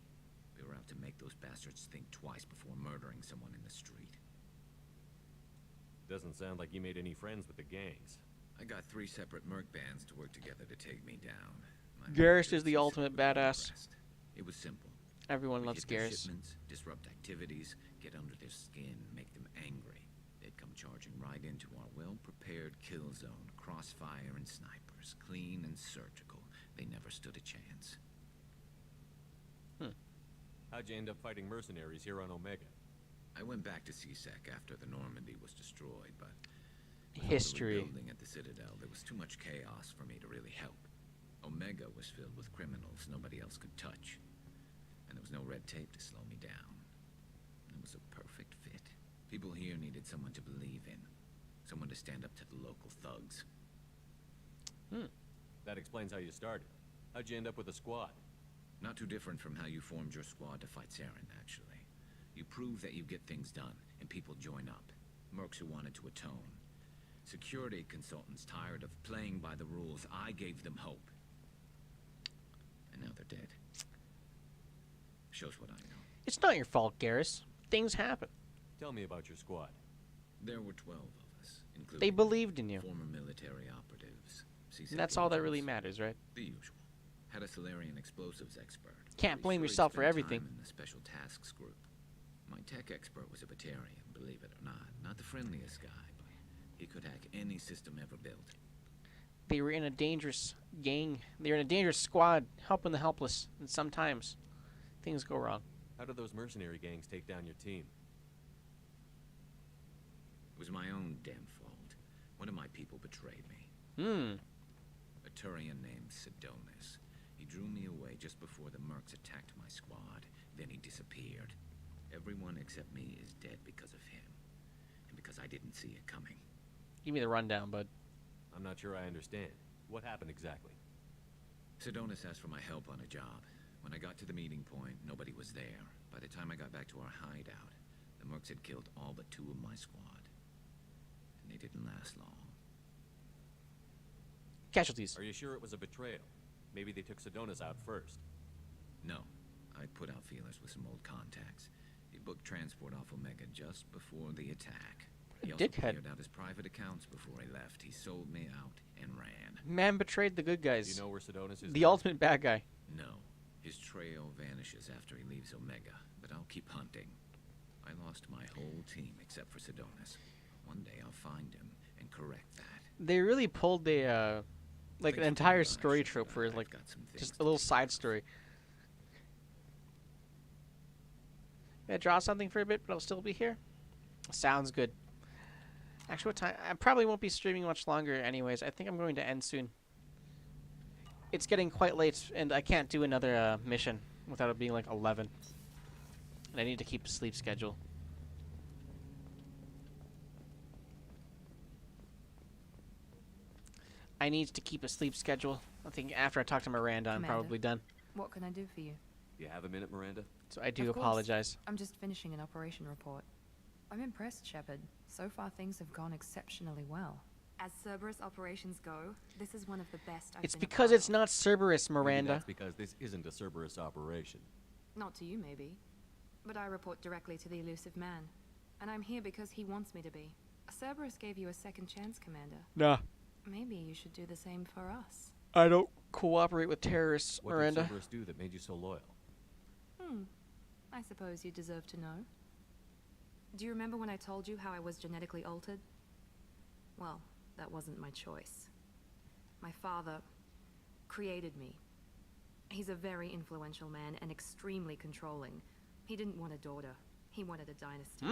We were out to make those bastards think twice before murdering someone in the street. Doesn't sound like you made any friends with the gangs. I got 3 separate merc bands to work together to take me down. My Garrus manager is the said ultimate we were badass. impressed. It was simple. Everyone We loves hit their Garrus. shipments, disrupt activities, get under their skin, make them angry. They'd come charging right into our well-prepared kill zone, crossfire and snipers, clean and surgical. They never stood a chance. How'd you end up fighting mercenaries here on Omega? I went back to CSEC after the Normandy was destroyed, but with all the History. rebuilding at the Citadel, there was too much chaos for me to really help. Omega was filled with criminals nobody else could touch, and there was no red tape to slow me down. It was a perfect fit. People here needed someone to believe in, someone to stand up to the local thugs. That explains how you started. How'd you end up with a squad? Not too different from how you formed your squad to fight Saren, actually. You prove that you get things done, and people join up. Mercs who wanted to atone. Security consultants tired of playing by the rules. I gave them hope. And now they're dead. Shows what I know. It's not your fault, Garrus. Things happen. Tell me about your squad. There were 12 of us, including They believed in you. former military operatives. And that's all that really matters, right? The usual. Had a Solarian explosives expert. Can't Pretty blame sure he yourself for spent everything. time in the special tasks group. My tech expert was a Batarian, believe it or not. Not the friendliest guy, but he could hack any system ever built. They were in a dangerous gang. They were in a dangerous squad, helping the helpless. And sometimes, things go wrong. How did those mercenary gangs take down your team? It was my own damn fault. One of my people betrayed me. A Turian named Sidonis. He drew me away just before the mercs attacked my squad. Then he disappeared. Everyone except me is dead because of him. And because I didn't see it coming. Give me the rundown, bud. I'm not sure I understand. What happened exactly? Sidonis asked for my help on a job. When I got to the meeting point, nobody was there. By the time I got back to our hideout, the mercs had killed all but 2 of my squad. And they didn't last long. Casualties. Are you sure it was a betrayal? Maybe they took Sidonis out first. No. I put out feelers with some old contacts. He booked transport off Omega just before the attack. He also Dickhead. cleared out his private accounts before he left. He sold me out and ran. Man betrayed the good guys. Do you know where Sidonis is The now? ultimate bad guy. No. His trail vanishes after he leaves Omega, but I'll keep hunting. I lost my whole team except for Sidonis. One day I'll find him and correct that. They really pulled the, like, an Thanks for entire being story honest, trope for, I've like, got some things just to a little take side story. May I draw something for a bit, but I'll still be here? Sounds good. Actually, what time? I probably won't be streaming much longer anyways. I think I'm going to end soon. It's getting quite late, and I can't do another mission without it being like 11. And I need to keep a sleep schedule. I need to keep a sleep schedule. I think after I talk to Miranda, I'm Commander. probably done. What can I do for you? You have a minute, Miranda? So I do Of course. apologize. I'm just finishing an operation report. I'm impressed, Shepard. So far, things have gone exceptionally well. As Cerberus operations go, this is one of the best I've It's been a because part it's of. not Cerberus, Maybe Miranda. that's because this isn't a Cerberus operation. Not to you, maybe. But I report directly to the elusive man. And I'm here because he wants me to be. Cerberus gave you a second chance, Commander. Nah. Maybe you should do the same for us. I don't cooperate with terrorists, What Miranda. did Cerberus do that made you so loyal? I suppose you deserve to know. Do you remember when I told you how I was genetically altered? Well, that wasn't my choice. My father created me. He's a very influential man and extremely controlling. He didn't want a daughter. He wanted a dynasty.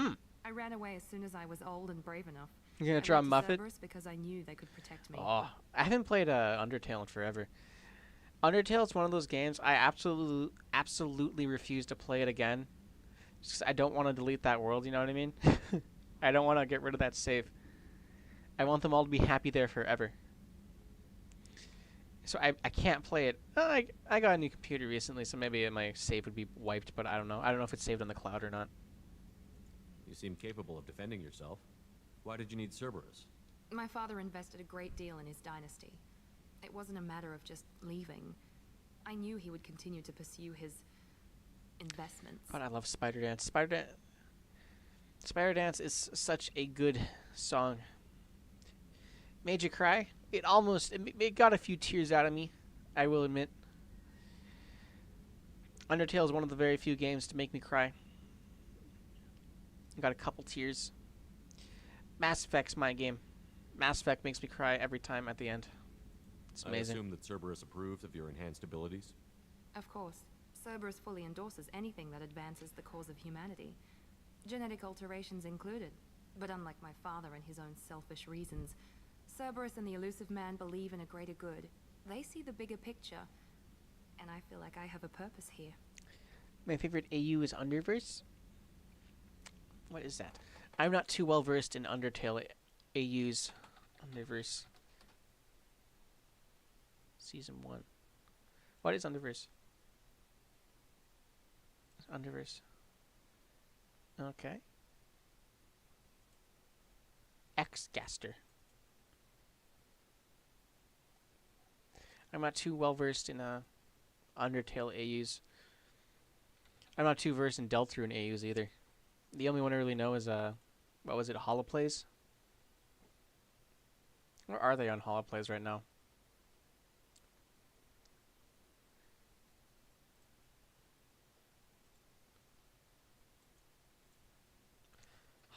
I ran away as soon as I was old and brave enough. You're gonna I draw went to Muffet? Cerberus because I knew they could protect me. Oh, I haven't played Undertale in forever. Undertale is one of those games I absolutely refuse to play it again. Just 'cause I don't want to delete that world, you know what I mean? I don't want to get rid of that save. I want them all to be happy there forever. So I can't play it. I got a new computer recently, so maybe my save would be wiped, but I don't know. I don't know if it's saved on the cloud or not. You seem capable of defending yourself. Why did you need Cerberus? My father invested a great deal in his dynasty. It wasn't a matter of just leaving. I knew he would continue to pursue his investments. God, I love Spider Dance. Spider Dance is such a good song. Made you cry? It got a few tears out of me, I will admit. Undertale is one of the very few games to make me cry. Got a couple tears. Mass Effect's my game. Mass Effect makes me cry every time at the end. It's amazing. I assume that Cerberus approves of your enhanced abilities? Of course. Cerberus fully endorses anything that advances the cause of humanity. Genetic alterations included. But unlike my father and his own selfish reasons, Cerberus and the elusive man believe in a greater good. They see the bigger picture, and I feel like I have a purpose here. My favorite AU is Underverse. What is that? I'm not too well versed in Undertale AU's Underverse. Season 1. What is Underverse? Underverse. Okay. X-Gaster. I'm not too well versed in Undertale AUs. I'm not too versed in Deltarune AUs either. The only one I really know is what was it, Holoplays? Or are they on Holoplays right now?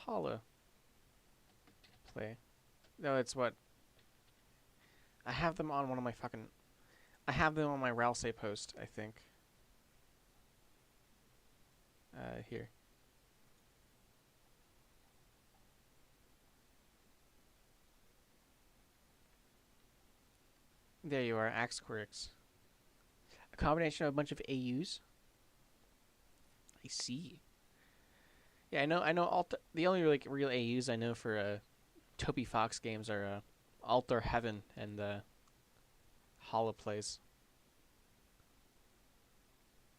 Holo Play. No, it's what? I have them on one of my fucking... I have them on my Ralsei post, I think. Here. There you are, Axquirix. A combination of a bunch of AUs. I see. Yeah, I know. The only like real AUs I know for Toby Fox games are Altar Heaven and Holoplays.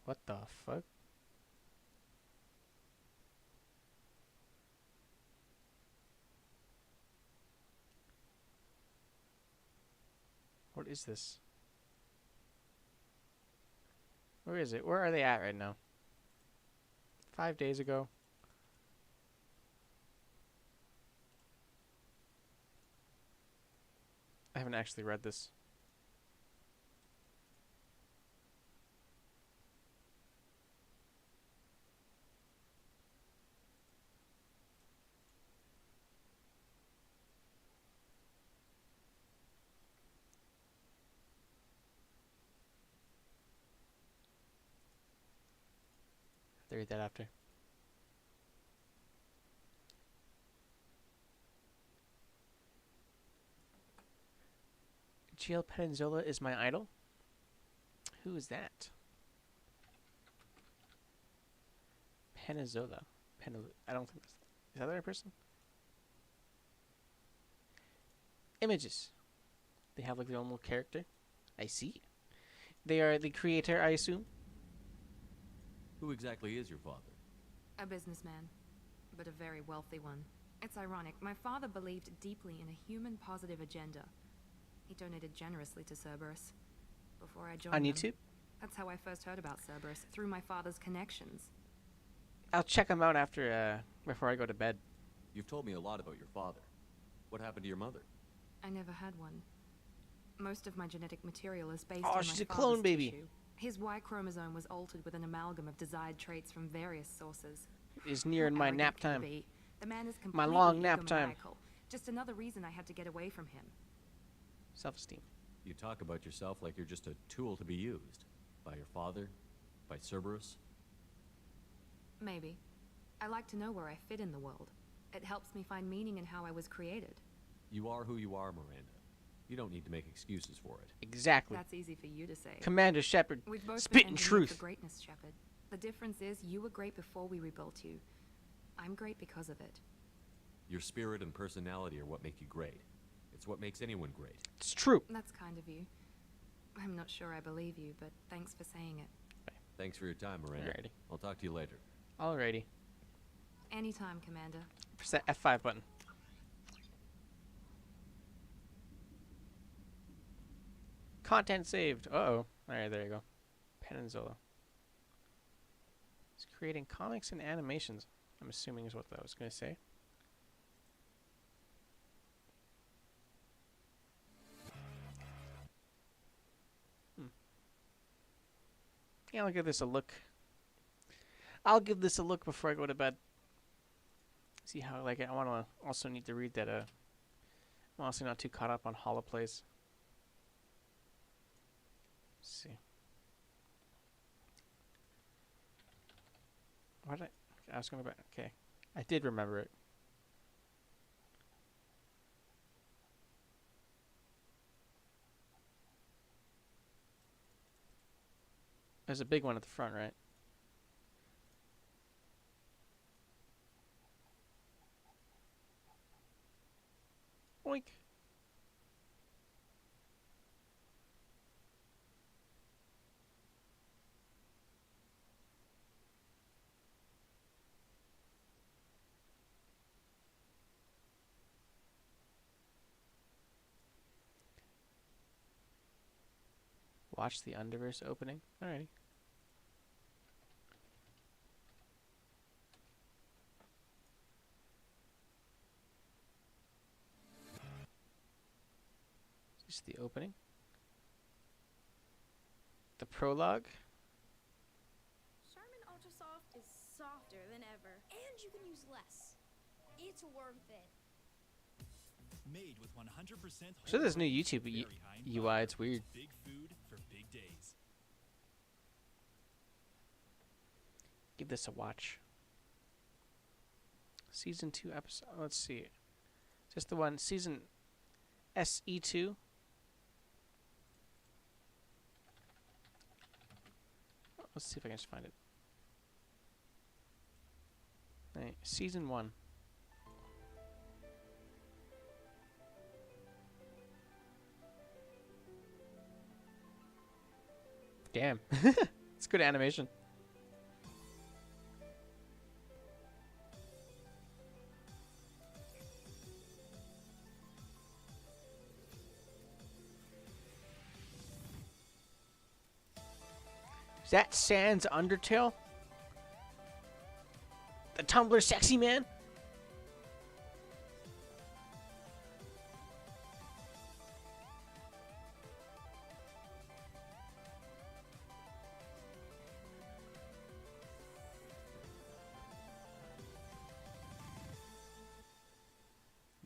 What the fuck? What is this? Where is it? Where are they at right now? 5 days ago. I haven't actually read this. I'll read that after. Gio Pennzola is my idol? Who is that? Pennzola. I don't think that's... Is that the right person? Images. They have like their own little character. I see. They are the creator, I assume. Who exactly is your father? A businessman, but a very wealthy one. It's ironic. My father believed deeply in a human-positive agenda. He donated generously to Cerberus. Before I joined On them. YouTube? That's how I first heard about Cerberus, through my father's connections. I'll check him out after, before I go to bed. You've told me a lot about your father. What happened to your mother? I never had one. Most of my genetic material is based Oh, on she's my a clone father's baby. tissue. His Y chromosome was altered with an amalgam of desired traits from various sources. Is near my Arrogant nap can time. be. The man is My completely long nap time. egomaniacal. Just another reason I had to get away from him. Self-esteem. You talk about yourself like you're just a tool to be used. By your father? By Cerberus? Maybe. I like to know where I fit in the world. It helps me find meaning in how I was created. You are who you are, Miranda. You don't need to make excuses for it. Exactly. That's easy for you to say. Commander Shepard, We've both spitting been engineered truth. for greatness, Shepard. The difference is you were great before we rebuilt you. I'm great because of it. Your spirit and personality are what make you great. It's what makes anyone great. It's true. That's kind of you. I'm not sure I believe you, but thanks for saying it. Thanks for your time, Miranda. Alrighty. I'll talk to you later. Alrighty. Anytime, Commander. Press that F5 button. Content saved. Uh-oh. Alright, there you go. Peninsula. It's creating comics and animations. I'm assuming is what that was going to say. Yeah, I'll give this a look. I'll give this a look before I go to bed. See how I like it. I want to also need to read that. I'm also not too caught up on holoplays. Let's see. What did I was going to. Okay, I did remember it. There's a big one at the front, right? Oink. Watch the Underverse opening. Alrighty. Just the opening. The prologue. Charmin Ultrasoft is softer than ever, and you can use less. It's worth it. Made with 100% So this new YouTube UI, it's weird. Big food for big days. Give this a watch. Season 2 episode. Let's see. Just the one. Season SE2. Let's see if I can just find it. Right, season 1. Damn. It's good animation. Is that Sans Undertale? The Tumblr sexy man?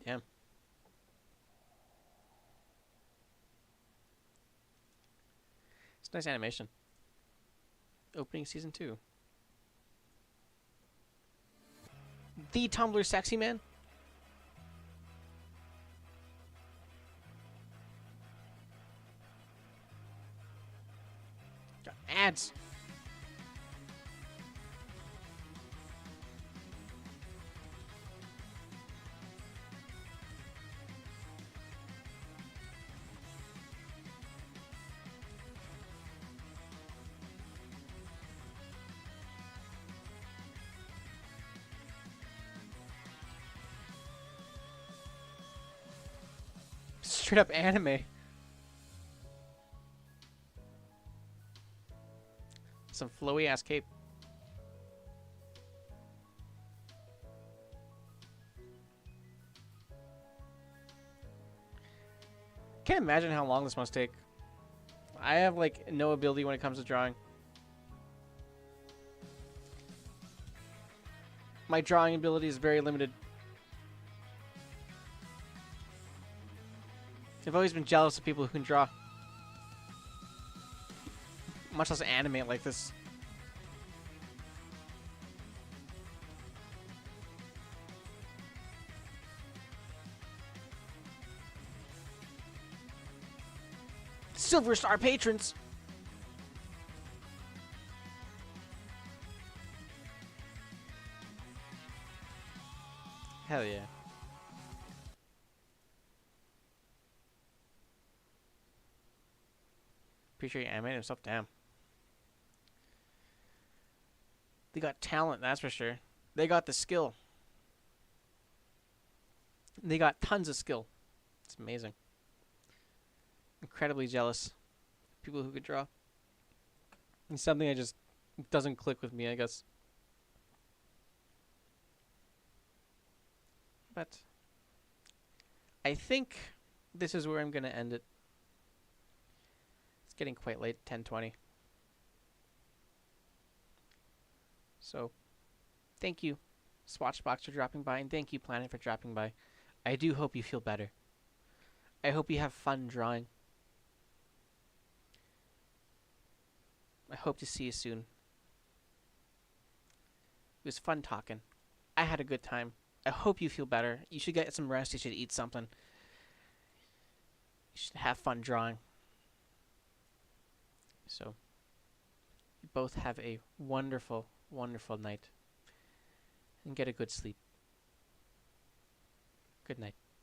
Damn. It's nice animation. Opening season 2. The Tumblr sexy man? Got ads. Straight up anime. Some flowy ass cape. Can't imagine how long this must take. I have like no ability when it comes to drawing. My drawing ability is very limited. I've always been jealous of people who can draw. Much less animate like this. Silver Star patrons! Hell yeah. Appreciate you animating himself. Damn. They got talent, that's for sure. They got the skill. They got tons of skill. It's amazing. Incredibly jealous of people who could draw. It's something that just doesn't click with me, I guess. But I think this is where I'm going to end it. It's getting quite late, 10:20. So, thank you, Swatchbox, for dropping by, and thank you, Planet, for dropping by. I do hope you feel better. I hope you have fun drawing. I hope to see you soon. It was fun talking. I had a good time. I hope you feel better. You should get some rest. You should eat something. You should have fun drawing. So, you both have a wonderful, wonderful night. And get a good sleep. Good night.